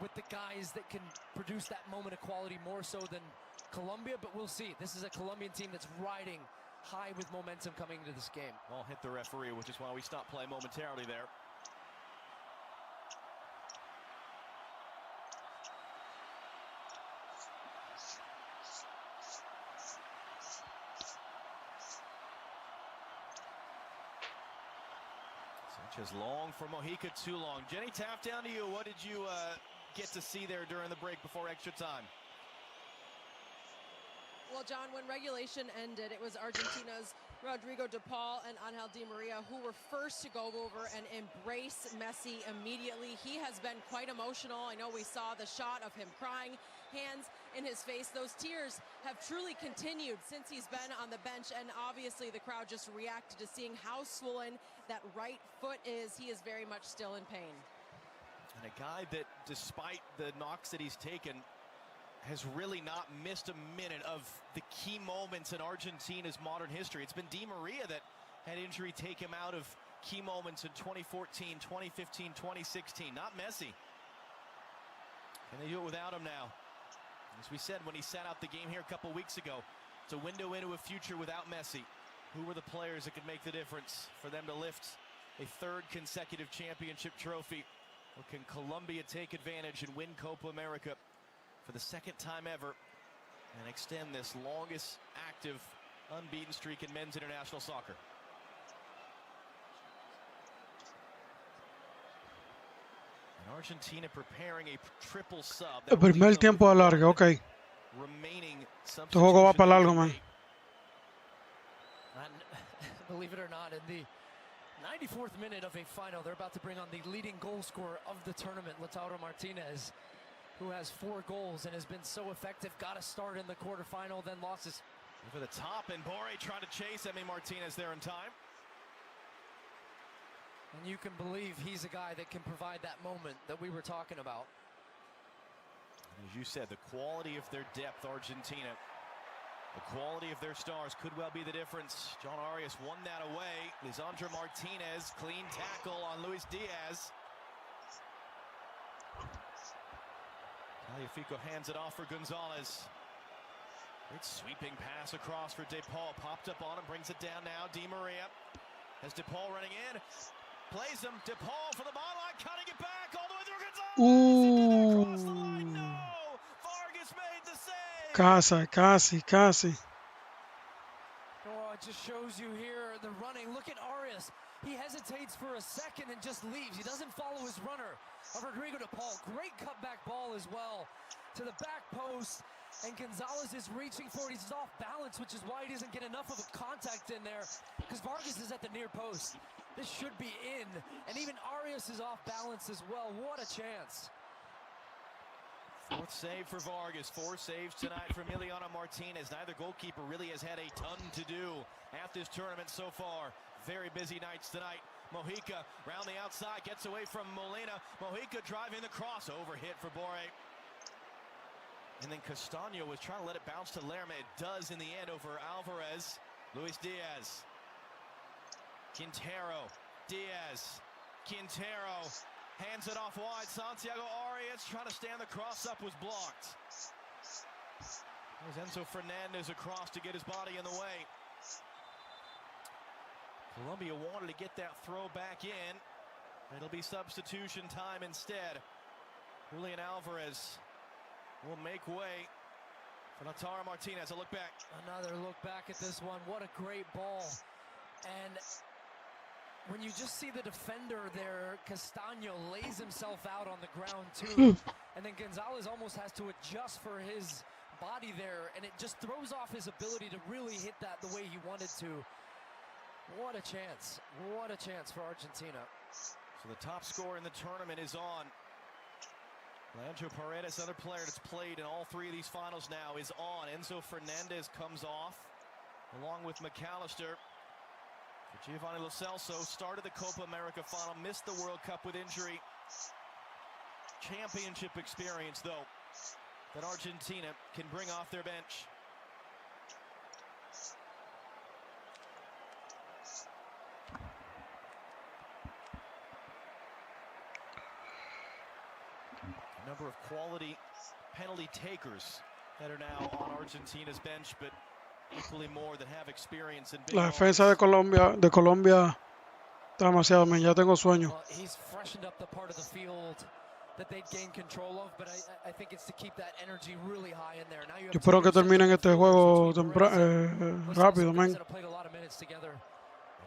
with the guys that can produce that moment of quality more so than Colombia, but we'll see. This is a Colombian team that's riding high with momentum coming into this game. Well, hit the referee, which is why we stopped play momentarily there. Sanchez long for Mojica, too long. Jenny, tap down to you. What did you get to see there during the break before extra time? Well, John, when regulation ended, it was Argentina's Rodrigo de Paul and Angel Di Maria who were first to go over and embrace Messi immediately. He has been quite emotional. I know we saw the shot of him crying, hands in his face. Those tears have truly continued since he's been on the bench, and obviously the crowd just reacted to seeing how swollen that right foot is. He is very much still in pain. And a guy that, despite the knocks that he's taken, has really not missed a minute of the key moments in Argentina's modern history. It's been Di Maria that had injury take him out of key moments in 2014, 2015, 2016, not Messi. Can they do it without him now? As we said when he sat out the game here a couple weeks ago, it's a window into a future without Messi. Who were the players that could make the difference for them to lift a third consecutive championship trophy? Or can Colombia take advantage and win Copa America for the second time ever and extend this longest active unbeaten streak in men's international soccer? And Argentina preparing a triple sub. El primer tiempo alarga, ok. Este juego va para largo, man. And believe it or not, in the 94th minute of a final, they're about to bring on the leading goal scorer of the tournament, Lautaro Martinez, who has 4 goals and has been so effective. Got a start in the quarterfinal, then losses. Over the top, and Borre trying to chase Emi Martinez there in time. And you can believe he's a guy that can provide that moment that we were talking about. As you said, the quality of their depth, Argentina, the quality of their stars could well be the difference. John Arias won that away. Lisandro Martinez, clean tackle on Luis Diaz. Tagliafico hands it off for Gonzalez. Great sweeping pass across for De Paul. Popped up on him, brings it down now. Di Maria has De Paul running in. Plays him. De Paul for the ball line, cutting it back all the way through Gonzalez. Across the line, no! Vargas made the save. Casi. Oh, it just shows you here the running. Look at Arias. He hesitates for a second and just leaves. He doesn't follow his runner. Rodrigo de Paul, great cutback ball as well to the back post, and Gonzalez is reaching for it. He's off balance, which is why he doesn't get enough of a contact in there, because Vargas is at the near post. This should be in, and even Arias is off balance as well. What a chance. 4th save for Vargas, 4 saves tonight for Emiliano Martinez. Neither goalkeeper really has had a ton to do at this tournament so far. Very busy nights tonight. Mojica round the outside, gets away from Molina. Mojica driving the cross, overhit for Borre. And then Castaño was trying to let it bounce to Lerma. It does in the end over Alvarez. Luis Diaz. Quintero. Diaz. Quintero. Hands it off wide. Santiago Arias trying to stand the cross up, was blocked. There's Enzo Fernandez across to get his body in the way. Colombia wanted to get that throw back in. It'll be substitution time instead. Julian Alvarez will make way for Lautaro Martinez. A look back. Another look back at this one. What a great ball. And when you just see the defender there, Castaño lays himself out on the ground too. And then Gonzalez almost has to adjust for his body there. And it just throws off his ability to really hit that the way he wanted to. What a chance. What a chance for Argentina. So the top scorer in the tournament is on. Leandro Paredes, another player that's played in all 3 of these finals now, is on. Enzo Fernandez comes off. along with McAllister. Giovanni Lo Celso started the Copa America final, missed the World Cup with injury. Championship experience, though, that Argentina can bring off their bench. A number of quality penalty takers that are now on Argentina's bench, but equally more that have experience in big La defensa de Colombia está demasiado, man. Ya tengo sueño. Well, he's freshened up the part of the field that they'd gain control of, but I think it's to keep that energy really high in there. Now you have Yo espero que terminen este juego rápido, man. Played a lot of minutes together.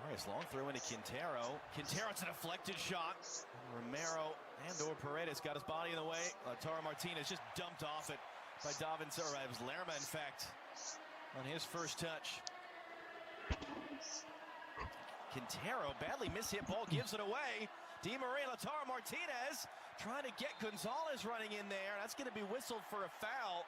Nice long throw into Quintero. Quintero's a deflected shot. Romero and/or Paredes got his body in the way. Lautaro Martinez just dumped off it by Davinson. It was Lerma, in fact, on his first touch. Quintero, badly mishit ball, gives it away. Di Maria, Lautaro Martinez trying to get Gonzalez running in there. That's going to be whistled for a foul.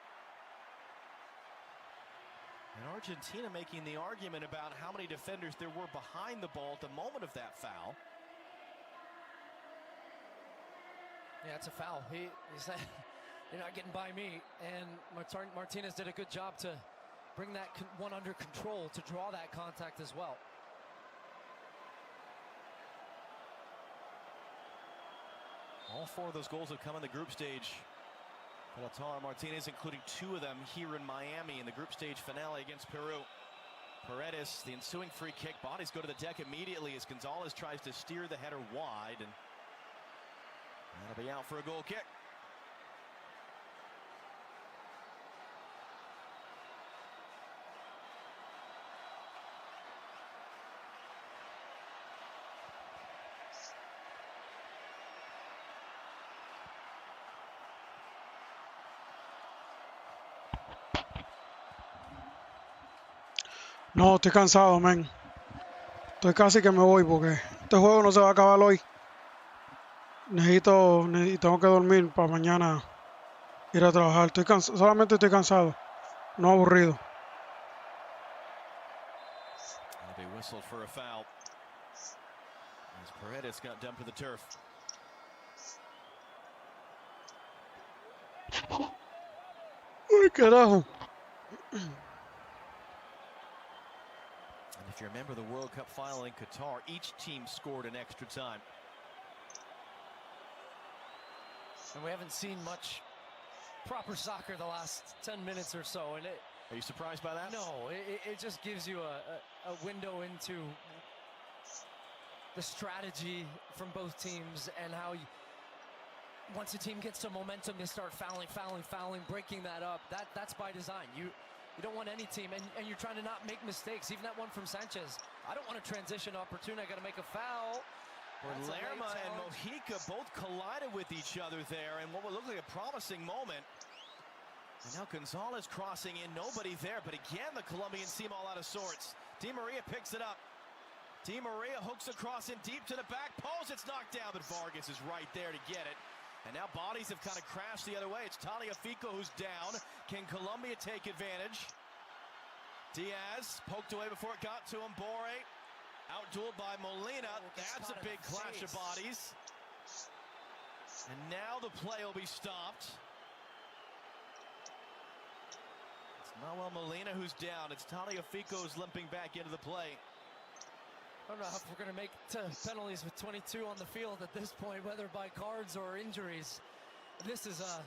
And Argentina making the argument about how many defenders there were behind the ball at the moment of that foul. Yeah, it's a foul. He said, "You're not getting by me." And Martinez did a good job to bring that one under control, to draw that contact as well. All four of those goals have come in the group stage. Lautaro Martinez, including two of them here in Miami in the group stage finale against Peru. Paredes, the ensuing free kick. Bodies go to the deck immediately as Gonzalez tries to steer the header wide, and that'll be out for a goal kick. No, estoy cansado, man. Estoy casi que me voy porque este juego no se va a acabar hoy. Tengo que dormir para mañana ir a trabajar. Solamente estoy cansado, no aburrido. That'll be whistled for a foul as Paredes got dumped to the turf. Ay, carajo. If you remember the World Cup final in Qatar, each team scored an extra time. And we haven't seen much proper soccer the last 10 minutes or so. And are you surprised by that? No, it just gives you a window into the strategy from both teams and how once a team gets some momentum, they start fouling, breaking that up. That's by design. You don't want any team, and you're trying to not make mistakes. Even that one from Sanchez. I don't want a transition opportunity. I got to make a foul. Lerma and Mojica both collided with each other there in what would look like a promising moment. And now Gonzalez crossing in, nobody there. But again, the Colombians seem all out of sorts. Di Maria picks it up. Di Maria hooks across in deep to the back post. It's knocked down, but Vargas is right there to get it. And now bodies have kind of crashed the other way. It's Tagliafico who's down. Can Colombia take advantage? Diaz poked away before it got to him. Borre outdueled by Molina. That's a big clash of bodies. And now the play will be stopped. It's Manuel Molina who's down. It's Tagliafico who's limping back into the play. I don't know if we're going to make penalties with 22 on the field at this point, whether by cards or injuries. This is oh,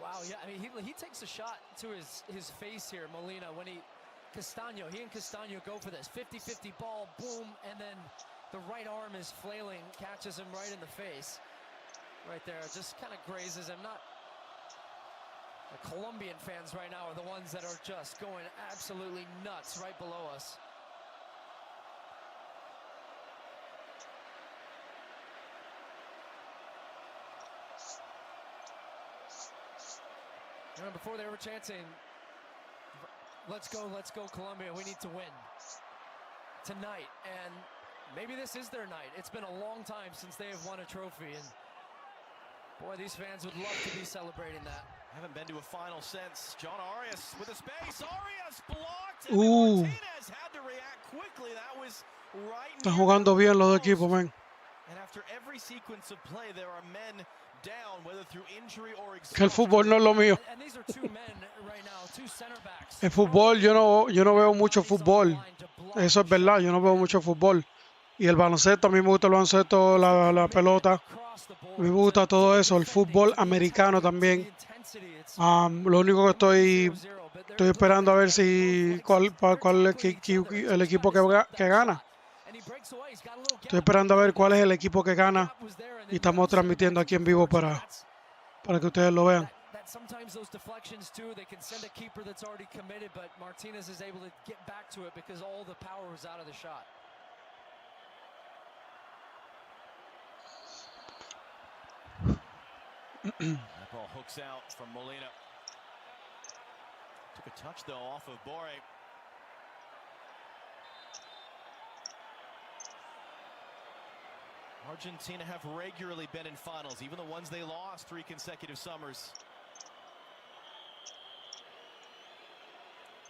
wow. Yeah, I mean, he takes a shot to his face here, Molina, when he and Castaño go for this. 50-50 ball, boom, and then the right arm is flailing, catches him right in the face. Right there, just kind of grazes him. The Colombian fans right now are the ones that are just going absolutely nuts right below us. And before they were chanting, let's go Colombia, we need to win tonight. And maybe this is their night. It's been a long time since they have won a trophy, and Boy, these fans would love to be celebrating that. Haven't been to a final since. John Arias with a space. Arias blocked. And Martinez had to react quickly. That was right. Están jugando bien los dos equipos, man. And after every sequence of play, there are men down, whether through injury or Que el fútbol no es lo mío. And these are two men right now, two center backs. El fútbol, yo no veo mucho fútbol. Eso es verdad, yo no veo mucho fútbol. Y el baloncesto, a mí me gusta el baloncesto, la pelota. A mí me gusta todo eso, el fútbol americano también. Lo único que estoy esperando a ver si cuál el equipo que gana. Estoy esperando a ver cuál es el equipo que gana y estamos transmitiendo aquí en vivo para que ustedes lo vean. Sometimes those deflections too, they can send a keeper that's already committed, but Martinez is able to get back to it because all the power was out of the shot. That ball hooks out from Molina. Took a touch though off of Borre. Argentina have regularly been in finals, even the ones they lost 3 consecutive summers.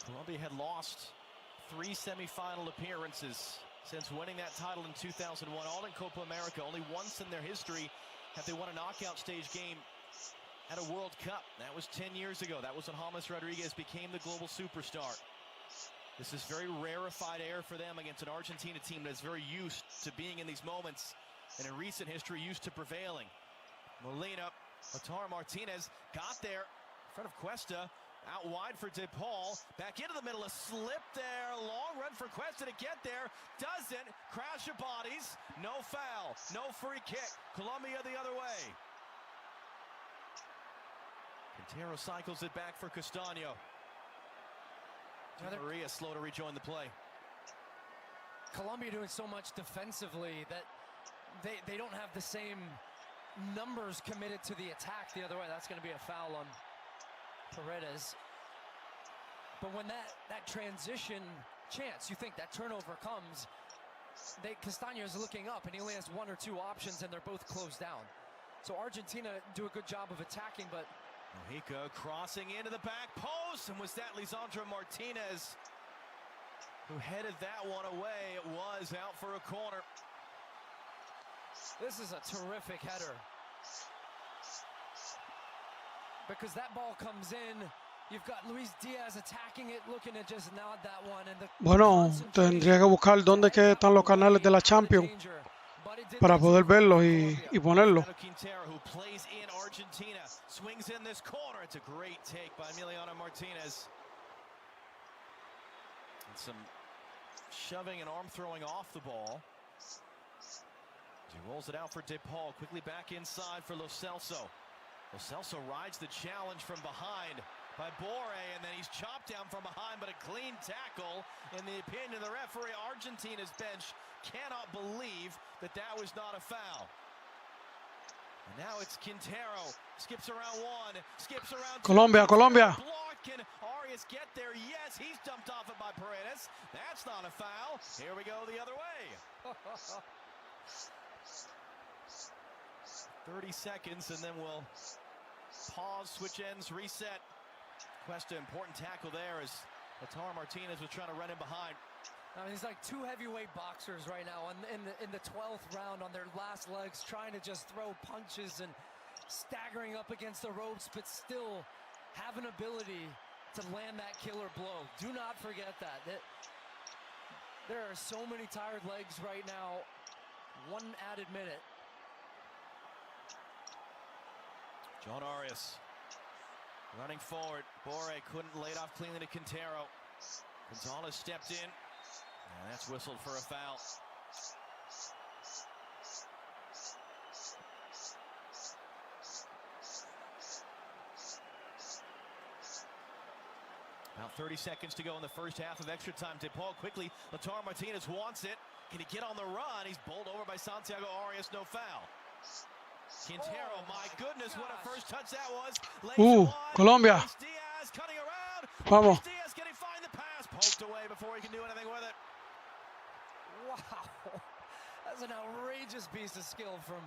Colombia had lost 3 semifinal appearances since winning that title in 2001, all in Copa America. Only once in their history have they won a knockout stage game at a World Cup. That was 10 years ago. That was when James Rodriguez became the global superstar. This is very rarefied air for them against an Argentina team that's very used to being in these moments, and in recent history used to prevailing. Molina, Lautaro Martinez got there in front of Cuesta. Out wide for DePaul, back into the middle, a slip there, long run for Cuesta to get there, doesn't, crash of bodies, no foul, no free kick, Colombia the other way. Quintero cycles it back for Castaño. Maria slow to rejoin the play. Colombia doing so much defensively that they don't have the same numbers committed to the attack the other way. That's going to be a foul on Paredes. But when that transition chance, you think that turnover comes, Castaño is looking up and he only has 1 or 2 options and they're both closed down. So Argentina do a good job of attacking, but Mojica crossing into the back post, and was that Lisandro Martinez who headed that one away? It was out for a corner. This is a terrific header. Because that ball comes in, you've got Luis Diaz attacking it, looking to just nod that one. And bueno, tendría que buscar dónde que están los canales de la Champions para poder verlos y ponerlos. Quintero, who plays in Argentina, swings in this corner. It's a great take by Emiliano Martinez. And some shoving and arm throwing off the ball. He rolls it out for DePaul, quickly back inside for Lo Celso. Lo Celso rides the challenge from behind by Borre, and then he's chopped down from behind, but a clean tackle. In the opinion of the referee, Argentina's bench cannot believe that was not a foul. And now it's Quintero, skips around 1, skips around 2. Colombia. Block, can Arias get there? Yes, he's dumped off it by Paredes. That's not a foul. Here we go the other way. 30 seconds, and then we'll pause, switch ends, reset. Cuesta, important tackle there as Lautaro Martinez was trying to run in behind. I mean, it's like 2 heavyweight boxers right now in the 12th round on their last legs, trying to just throw punches and staggering up against the ropes, but still have an ability to land that killer blow. Do not forget that. There are so many tired legs right now. 1 added minute. John Arias running forward. Borre couldn't lay it off cleanly to Quintero. Gonzalez stepped in, and that's whistled for a foul. About 30 seconds to go in the first half of extra time. DePaul quickly. Lautaro Martinez wants it. Can he get on the run? He's bowled over by Santiago Arias. No foul. Quintero, my goodness, what a first touch that was. Colombia. Diaz cutting around. Vamos. Diaz can he find the pass? Poked away before he can do anything with it. Wow. That's an outrageous piece of skill from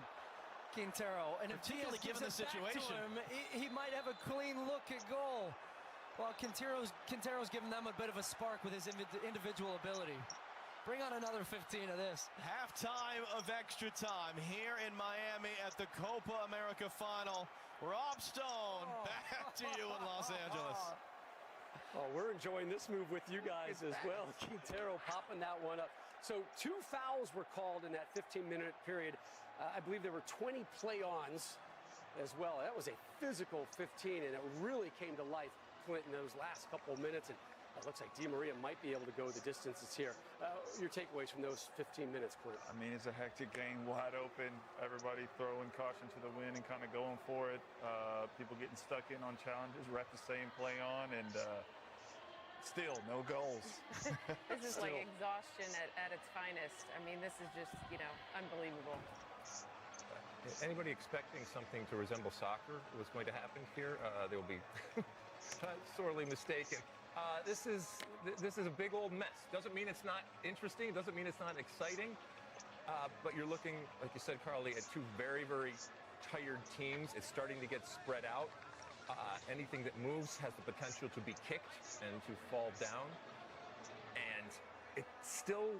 Quintero. And if particularly Diaz gives given the it back to situation, him, he might have a clean look at goal. Well, Quintero's giving them a bit of a spark with his individual ability. Bring on another 15 of this. Halftime of extra time here in Miami at the Copa America final. Rob Stone, back to you in Los Angeles. Oh, we're enjoying this move with you guys as well. Quintero popping that one up. So 2 fouls were called in that 15-minute period. I believe there were 20 play-ons as well. That was a physical 15, and it really came to life, Clint, in those last couple of minutes. And it looks like Di Maria might be able to go the distances here. Your takeaways from those 15 minutes, Clint? I mean, it's a hectic game, wide open. Everybody throwing caution to the wind and kind of going for it. People getting stuck in on challenges. We're at the same play on, and still no goals. This is like exhaustion at its finest. I mean, this is just, unbelievable. Anybody expecting something to resemble soccer was going to happen here? They will be sorely mistaken. This is a big old mess. Doesn't mean it's not interesting. Doesn't mean it's not exciting. But you're looking, like you said, Carly, at 2 very, very tired teams. It's starting to get spread out. Anything that moves has the potential to be kicked and to fall down. And it's still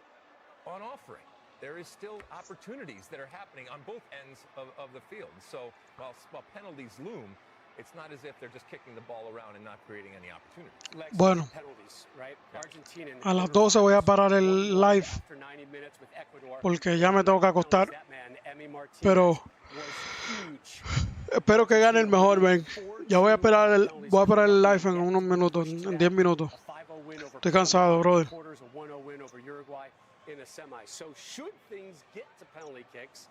on offering. There is still opportunities that are happening on both ends of the field. So while penalties loom, it's not as if they're just kicking the ball around and not creating any opportunities. Bueno, a las 12 voy a parar el live porque ya me tengo que acostar. Pero espero que gane el mejor, ven. Ya voy a parar el live en unos minutos, en 10 minutos. Estoy cansado, brother. In a semi. So should things get to penalty kicks,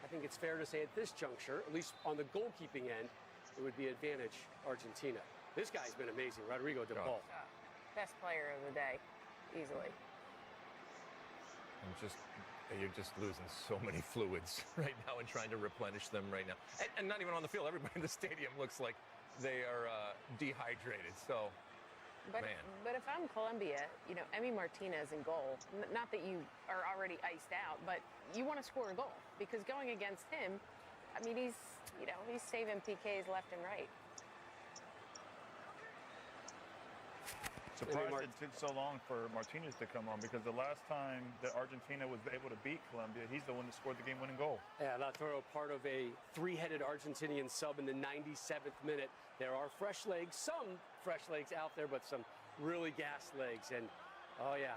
I think it's fair to say at this juncture, at least on the goalkeeping end, it would be advantage Argentina. This guy's been amazing, Rodrigo de Paul. Best player of the day, easily. You're just losing so many fluids right now and trying to replenish them right now. And not even on the field. Everybody in the stadium looks like they are dehydrated. So. But if I'm Colombia, Emi Martinez in goal, not that you are already iced out, but you want to score a goal because going against him, I mean, he's saving PKs left and right. Surprised it took so long for Martinez to come on because the last time that Argentina was able to beat Colombia, he's the one that scored the game-winning goal. Yeah, Lautaro, part of a 3-headed Argentinian sub in the 97th minute. There are some fresh legs out there, but some really gassed legs. And, oh, yeah.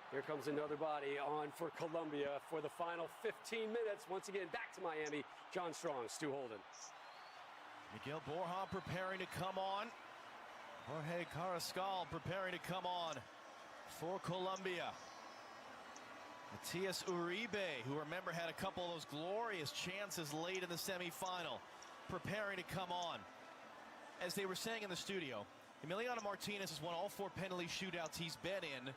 Here comes another body on for Colombia for the final 15 minutes. Once again, back to Miami. John Strong, Stu Holden. Miguel Borja preparing to come on. Jorge Carrascal preparing to come on for Colombia. Matias Uribe, who remember had a couple of those glorious chances late in the semifinal, preparing to come on. As they were saying in the studio, Emiliano Martinez has won all 4 penalty shootouts he's been in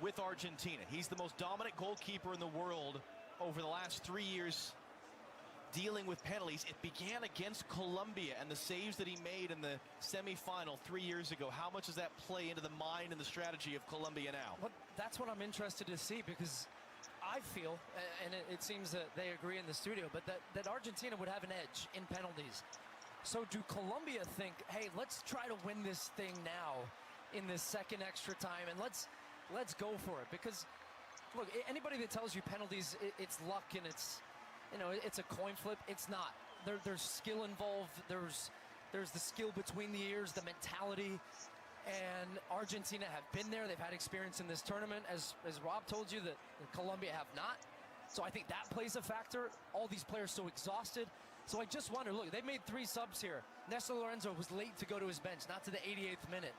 with Argentina. He's the most dominant goalkeeper in the world over the last 3 years dealing with penalties. It began against Colombia and the saves that he made in the semifinal 3 years ago. How much does that play into the mind and the strategy of Colombia now? Well, that's what I'm interested to see because I feel, and it seems that they agree in the studio, but that Argentina would have an edge in penalties. So do Colombia think, hey, let's try to win this thing now in this second extra time, and let's go for it? Because, look, anybody that tells you penalties, it's luck and it's a coin flip, it's not. There's skill involved. There's the skill between the ears, the mentality. And Argentina have been there. They've had experience in this tournament, as Rob told you, that Colombia have not. So I think that plays a factor. All these players so exhausted. So I just wonder, look, they made 3 subs here. Nestor Lorenzo was late to go to his bench, not to the 88th minute.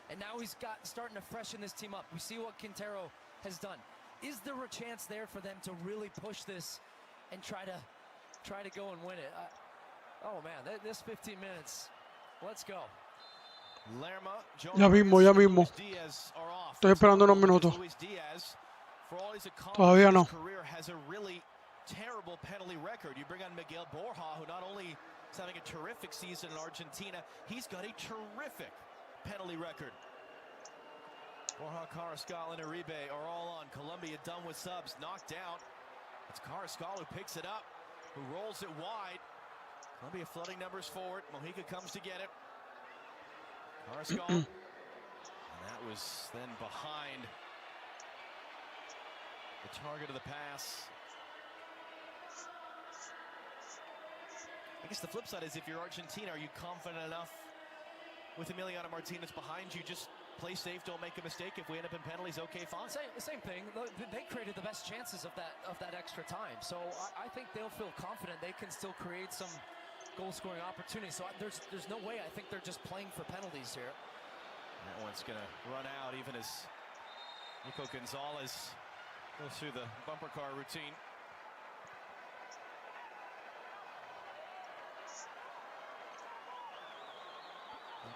And now he's starting to freshen this team up. We see what Quintero has done. Is there a chance there for them to really push this and try to go and win it? Oh, man, this 15 minutes. Let's go. Ya mismo. Estoy esperando unos minutos. Todavía no. Terrible penalty record. You bring on Miguel Borja, who not only is having a terrific season in Argentina, he's got a terrific penalty record. Borja, Carrascal, and Uribe are all on. Colombia done with subs, knocked out. It's Carrascal who picks it up. who rolls it wide. Colombia flooding numbers forward. Mojica comes to get it. Carrascal. And that was then behind the target of the pass. I guess the flip side is if you're Argentina, are you confident enough with Emiliano Martinez behind you? Just play safe, don't make a mistake. If we end up in penalties, okay, fine. Same thing. They created the best chances of that extra time. So I think they'll feel confident they can still create some goal-scoring opportunities. So there's no way I think they're just playing for penalties here. That one's going to run out even as Nico Gonzalez goes through the bumper car routine.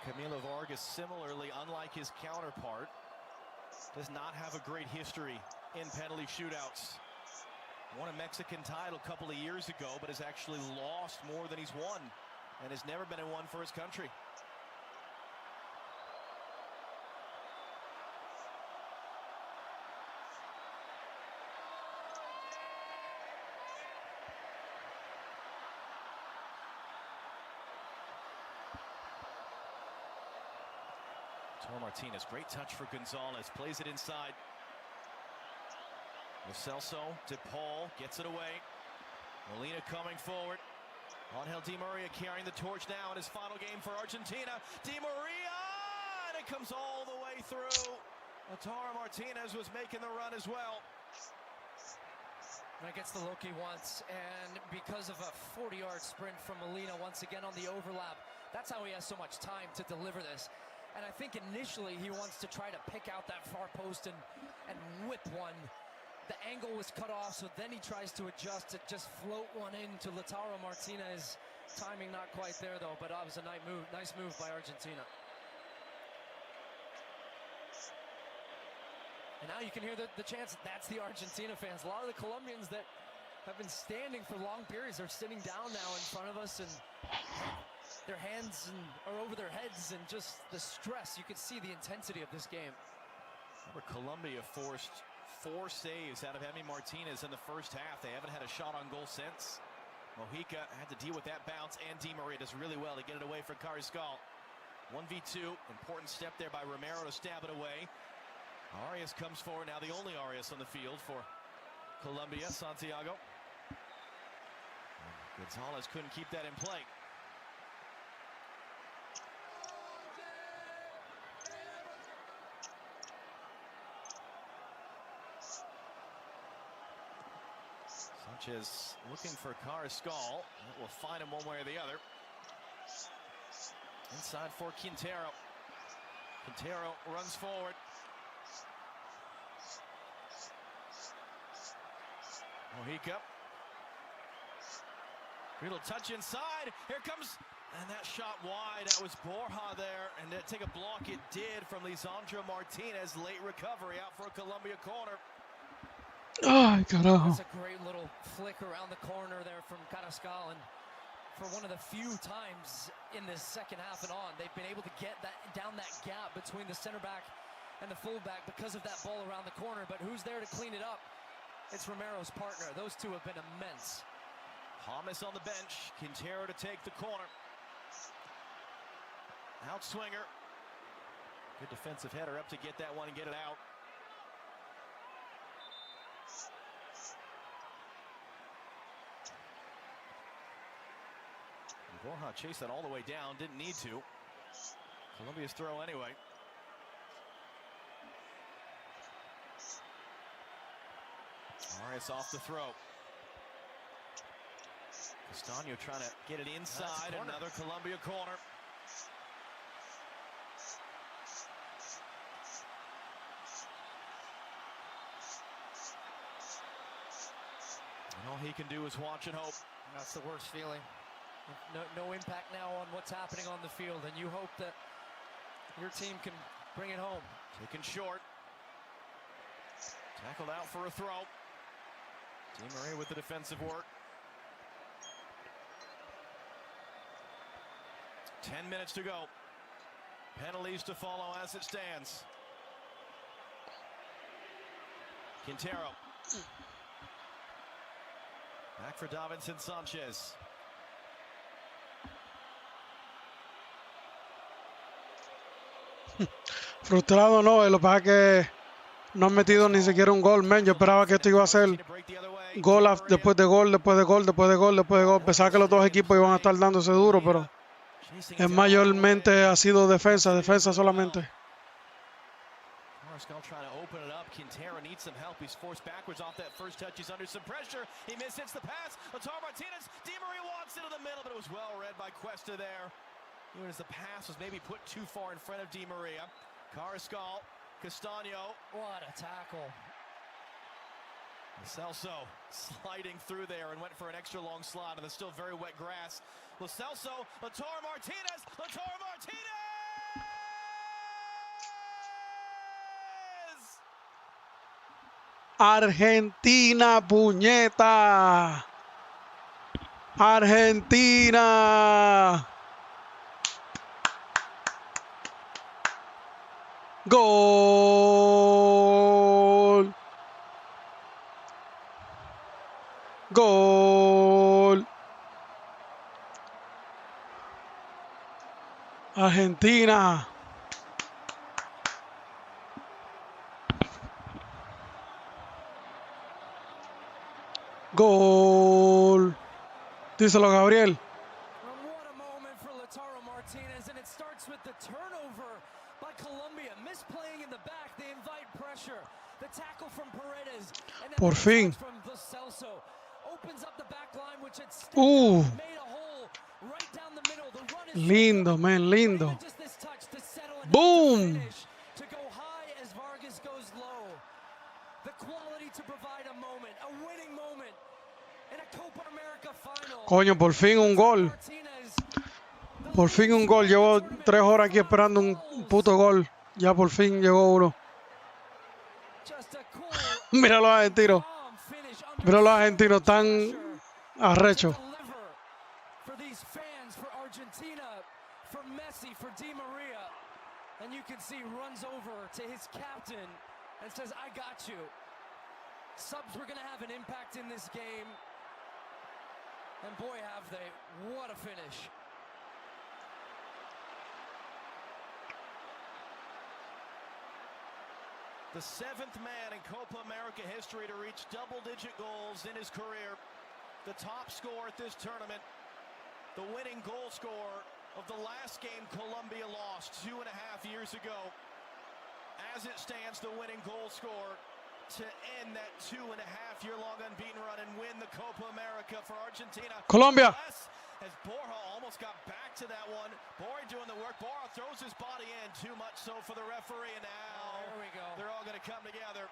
Camilo Vargas, similarly, unlike his counterpart, does not have a great history in penalty shootouts. Won a Mexican title a couple of years ago, but has actually lost more than he's won, and has never been in one for his country. Martinez, great touch for Gonzalez, plays it inside. Lo Celso to Paul, gets it away. Molina coming forward. Angel Di Maria carrying the torch now in his final game for Argentina. Di Maria, and it comes all the way through. Lautaro Martinez was making the run as well. That gets the look he wants, and because of a 40-yard sprint from Molina once again on the overlap, that's how he has so much time to deliver this. And I think initially he wants to try to pick out that far post and whip one. The angle was cut off, so then he tries to adjust to just float one into Lautaro Martinez. Timing not quite there, though, but that was a nice move by Argentina. And now you can hear the chants. That's the Argentina fans. A lot of the Colombians that have been standing for long periods are sitting down now in front of us, and their hands are over their heads, and just the stress. You can see the intensity of this game. Remember, Colombia forced 4 saves out of Emi Martinez in the first half. They haven't had a shot on goal since. Mojica had to deal with that bounce, and Di Maria does really well to get it away from Carrascal. 1v2, important step there by Romero to stab it away. Arias comes forward, now the only Arias on the field for Colombia, Santiago. Gonzalez couldn't keep that in play. Sanchez looking for Carrascal. That will find him one way or the other. Inside for Quintero. Quintero runs forward. Mojica. Little touch inside. Here comes, and that shot wide. That was Borja there, and to take a block it did from Lisandro Martinez. Late recovery out for a Colombia corner. Ay, carajo. That's a great little flick around the corner there from Carrascal, and for one of the few times in this second half and on, they've been able to get down that gap between the center back and the fullback because of that ball around the corner. But who's there to clean it up? It's Romero's partner. Those two have been immense. James on the bench. Quintero to take the corner. Outswinger. Good defensive header up to get that one and get it out. Borja chased that all the way down. Didn't need to. Colombia's throw anyway. Arias off the throw. Castaño trying to get it inside. Another Colombia corner. And all he can do is watch and hope. That's the worst feeling. No impact now on what's happening on the field, and you hope that your team can bring it home. Taken short. Tackled out for a throw. Di Maria with the defensive work. 10 minutes to go. Penalties to follow as it stands. Quintero. Back for Davinson Sanchez. Frustrado no, lo que pasa es que no han metido ni siquiera un gol, men. Yo esperaba que esto iba a ser gol después de gol, después de gol, después de gol, después de gol. Pensaba que los dos equipos iban a estar dándose duro, pero es mayormente ha sido defensa, defensa solamente. Trying to open it up. Quintero needs some help. He's forced backwards off that first touch. He's under some pressure. He mishits the pass. Lautaro Martinez. Di Maria walks into the middle, but it was well read by Cuesta there. Even as the pass was maybe put too far in front of Di Maria. Carrascal, Castaño. What a tackle. Celso sliding through there and went for an extra long slot on the still very wet grass. Lo Celso, Lautaro Martinez. Lautaro Martinez! Argentina, puñeta. Argentina. Gol. Gol. Argentina. Gol. Díselo, Gabriel. What a moment for Lautaro Martinez, and it starts with the turnover by Colombia. Misplaying in the back, they invite pressure. The tackle from Paredes, and then Por fin. from Lo Celso opens up the back line, which had made a hole right down the middle. The run is Lindo, man, lindo. just this touch to settle it. Boom. To go high as Vargas goes low. The quality to provide a moment, a winning moment in a Copa America final. Coño, por fin un gol. Por fin un gol. Llevo 3 horas aquí esperando un puto gol. Ya por fin llegó uno. Mira los argentinos. Mira los argentinos tan arrechos. For these fans, for Argentina, for Messi, for Di Maria. And you can see runs over to his captain and says, I got you. Subs were going to have an impact in this game. And boy, have they. What a finish. The 7th man in Copa America history to reach double-digit goals in his career. The top scorer at this tournament. The winning goal scorer of the last game Colombia lost 2.5 years ago. As it stands, the winning goal scorer to end that 2.5-year-long unbeaten run and win the Copa America for Argentina. Colombia. As Borja almost got back to that one. Borja doing the work. Borja throws his body in, too much so for the referee, and now there we go. They're all going to come together.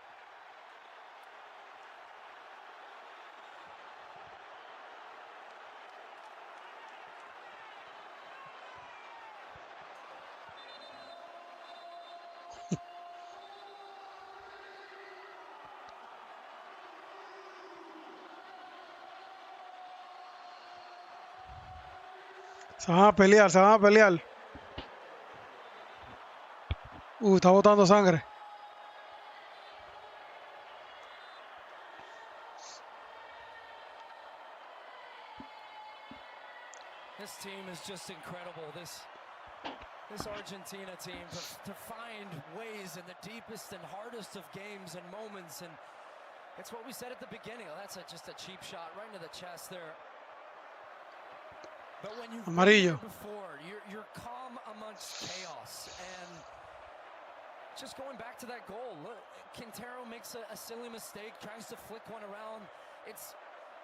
Se van a pelear, se van a pelear. Está botando sangre. This team is just incredible. This Argentina team to find ways in the deepest and hardest of games and moments, and it's what we said at the beginning. Oh, that's just a cheap shot right into the chest there. But when you've been there before, you're calm amongst chaos. And just going back to that goal, look, Quintero makes a silly mistake, tries to flick one around. It's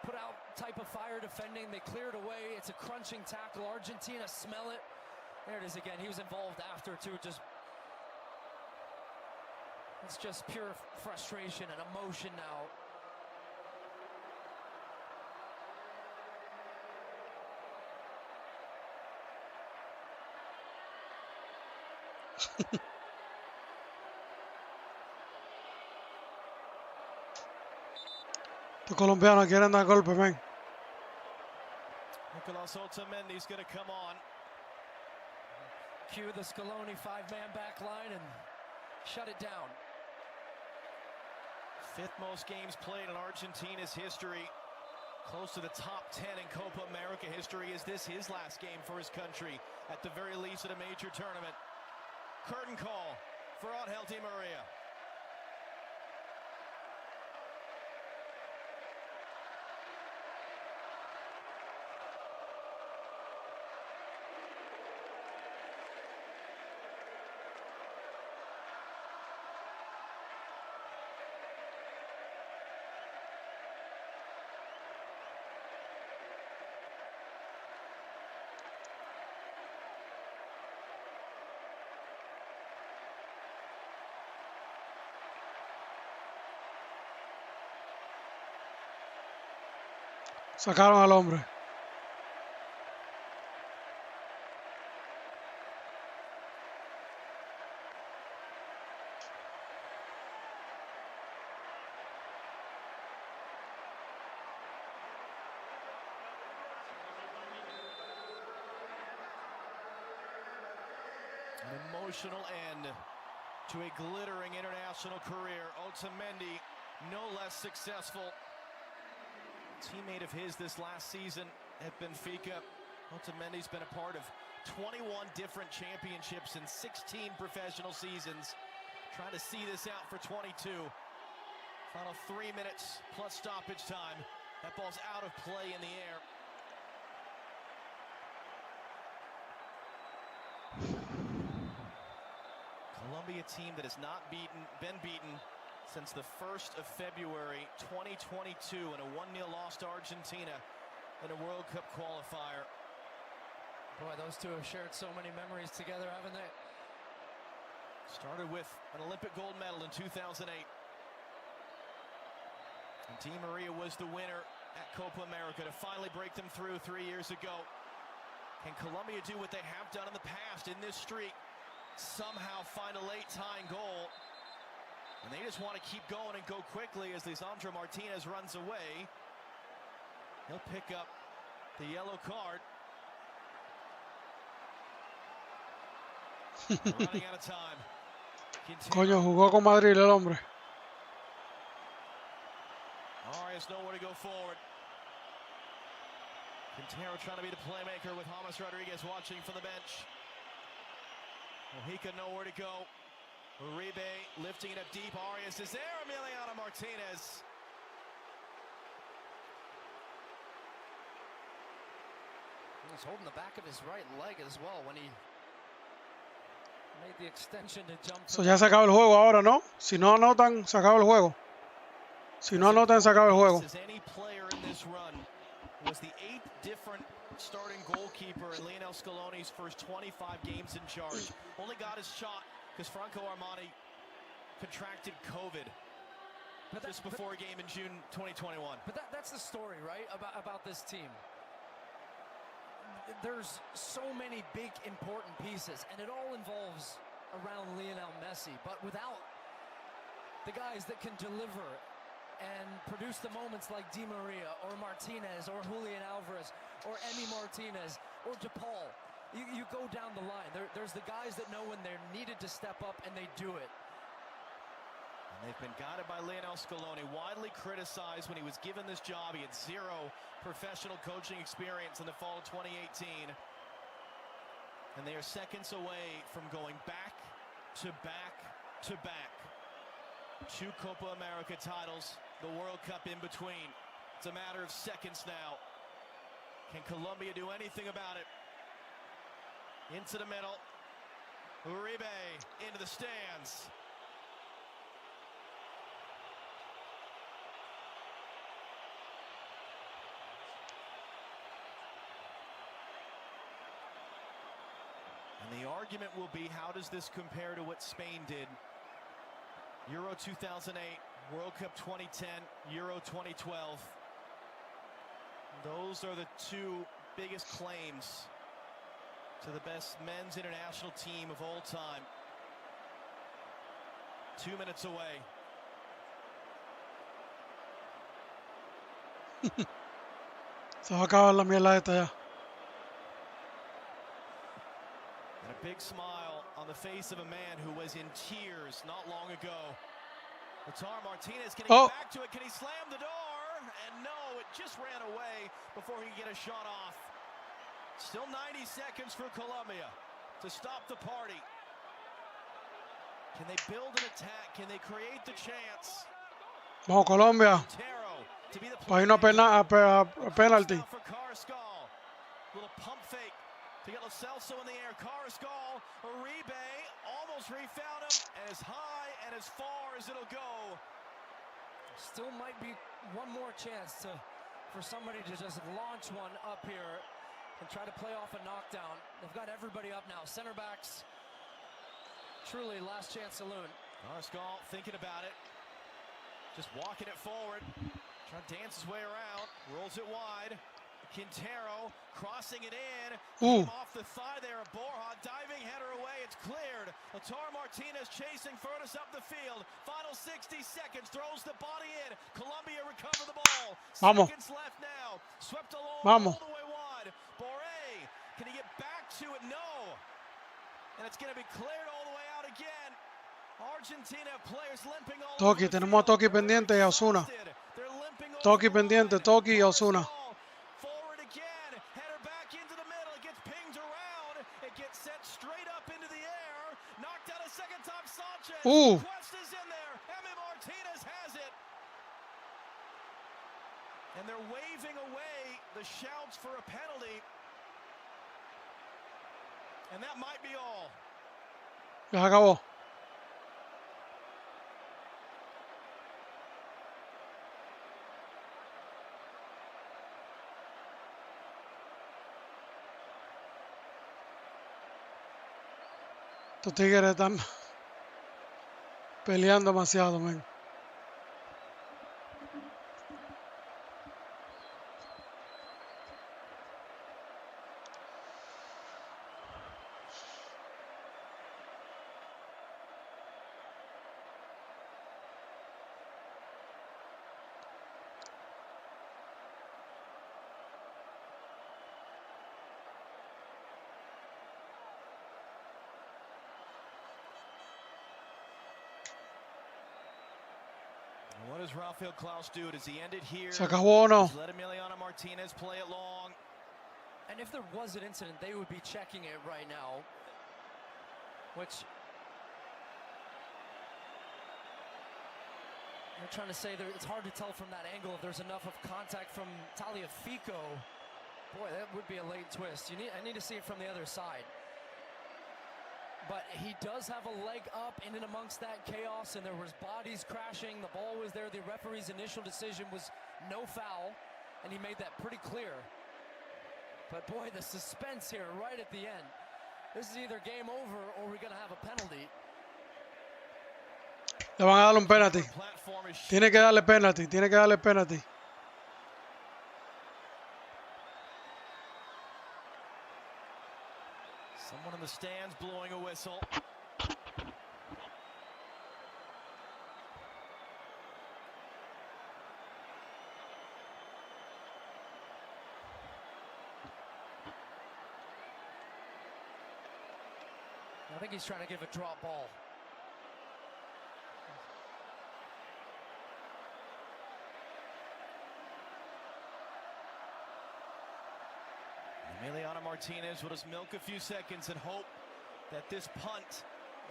put out type of fire defending. They clear it away. It's a crunching tackle. Argentina smell it. There it is again. He was involved after too. It's just pure frustration and emotion now. Los colombianos quieren dar golpe, ven. Nicolas Otamendi's going to come on. Cue the Scaloni 5-man back line and shut it down. 5th most games played in Argentina's history. Close to the top 10 in Copa America history. Is this his last game for his country? At the very least at a major tournament. Curtain call for Angel Di Maria. Sacaron al hombre. An emotional end to a glittering international career. Otamendi, no less successful. Teammate of his this last season at Benfica. Otamendi's been a part of 21 different championships and 16 professional seasons. Trying to see this out for 22. Final 3 minutes plus stoppage time. That ball's out of play in the air. Colombia team that has not been beaten since the 1st of February 2022 in a 1-0 loss to Argentina in a World Cup qualifier. Boy, those two have shared so many memories together, haven't they? Started with an Olympic gold medal in 2008. And Di Maria was the winner at Copa America to finally break them through 3 years ago. Can Colombia do what they have done in the past in this streak? Somehow find a late tying goal. And they just want to keep going and go quickly as Lisandro Martinez runs away. He'll pick up the yellow card. Running out of time. Coño, jugó con Madrid el hombre. Arias nowhere to go forward. Quintero trying to be the playmaker with James Rodriguez watching from the bench. Mojica nowhere to go. Uribe lifting it up deep. Arias is there. Emiliano Martinez. He's holding the back of his right leg as well when he made the extension to jump. So ya se acabó el juego ahora, ¿no? Si no anotan, se acaba el juego. Si no anotan, se acaba el juego. Any player in this run was the 8th different starting goalkeeper in Lionel Scaloni's first 25 games in charge. Only got his shot because Franco Armani contracted COVID just before a game in June 2021. But that's the story, right, about this team. There's so many big, important pieces, and it all involves around Lionel Messi. But without the guys that can deliver and produce the moments like Di Maria or Martinez or Julian Alvarez or Emi Martinez or DePaul, you go down the line. There's the guys that know when they're needed to step up, and they do it. And they've been guided by Lionel Scaloni, widely criticized when he was given this job. He had 0 professional coaching experience in the fall of 2018. And they are seconds away from going back to back to back. 2 Copa America titles, the World Cup in between. It's a matter of seconds now. Can Colombia do anything about it? Into the middle. Uribe into the stands. And the argument will be, how does this compare to what Spain did? Euro 2008, World Cup 2010, Euro 2012. Those are the 2 biggest claims to the best men's international team of all time. 2 minutes away. Se va a acabar la mierda esta ya. And a big smile on the face of a man who was in tears not long ago. Lautaro Martinez getting back to it. Can he slam the door? and no, it just ran away before he could get a shot off. Still 90 seconds for Colombia to stop the party. Can they build an attack? Can they create the chance? Vamos, Colombia. Para irnos a penalty. Little pump fake to get Lo Celso in the air. Carrascal, Uribe almost refound him, and as high and as far as it'll go. Still might be one more chance for somebody to just launch one up here and try to play off a knockdown. They've got everybody up now. Center backs, truly last chance saloon. Carrascal thinking about it, just walking it forward, trying to dance his way around, rolls it wide. Quintero crossing it in, came off the thigh there of Borja, diving header away, it's cleared. Lautaro Martinez chasing furthest up the field. Final 60 seconds, throws the body in. Colombia recover the ball. Vamos. Seconds left now. Swept along Vamos. all the way wide. Borré, can he get back to it? No. And it's going to be cleared all the way out again. Argentina players limping all Toki, tenemos a Toki pendiente y a Osuna. Toki pendiente, Toki y Osuna. Quest is in there. Emi Martinez has it. And they're waving away the shouts for a penalty. And that might be all. Ya acabó. Estos tigres están peleando demasiado, men. What does Rafael Klaus do? Does he end it here? Se acabó o no? Let Emiliano Martinez play it long. And if there was an incident, they would be checking it right now. Which they're trying to say it's hard to tell from that angle if there's enough of contact from Tagliafico. Boy, that would be a late twist. I need to see it from the other side. But he does have a leg up in and amongst that chaos, and there was bodies crashing. The ball was there. The referee's initial decision was no foul, and he made that pretty clear. But boy, the suspense here right at the end. This is either game over or we're going to have a penalty. Le van a dar un penalty. Tiene que darle penalty. Tiene que darle penalty. Someone in the stands blowing a whistle. I think he's trying to give a drop ball. Emiliano Martinez will just milk a few seconds and hope that this punt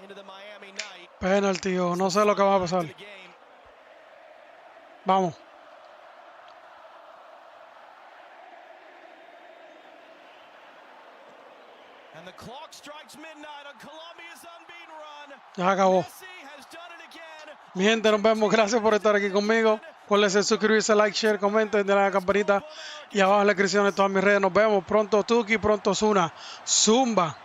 into the Miami night. Penalty o no sé lo que va a pasar. Vamos. And the clock strikes midnight on Colombia's unbeaten run. Ya acabó. Mi gente, nos vemos. Gracias por estar aquí conmigo. Acuérdense de suscribirse, like, share, comenten, de la campanita y abajo en la descripción de todas mis redes. Nos vemos pronto, Tuki, pronto Osuna. Zumba.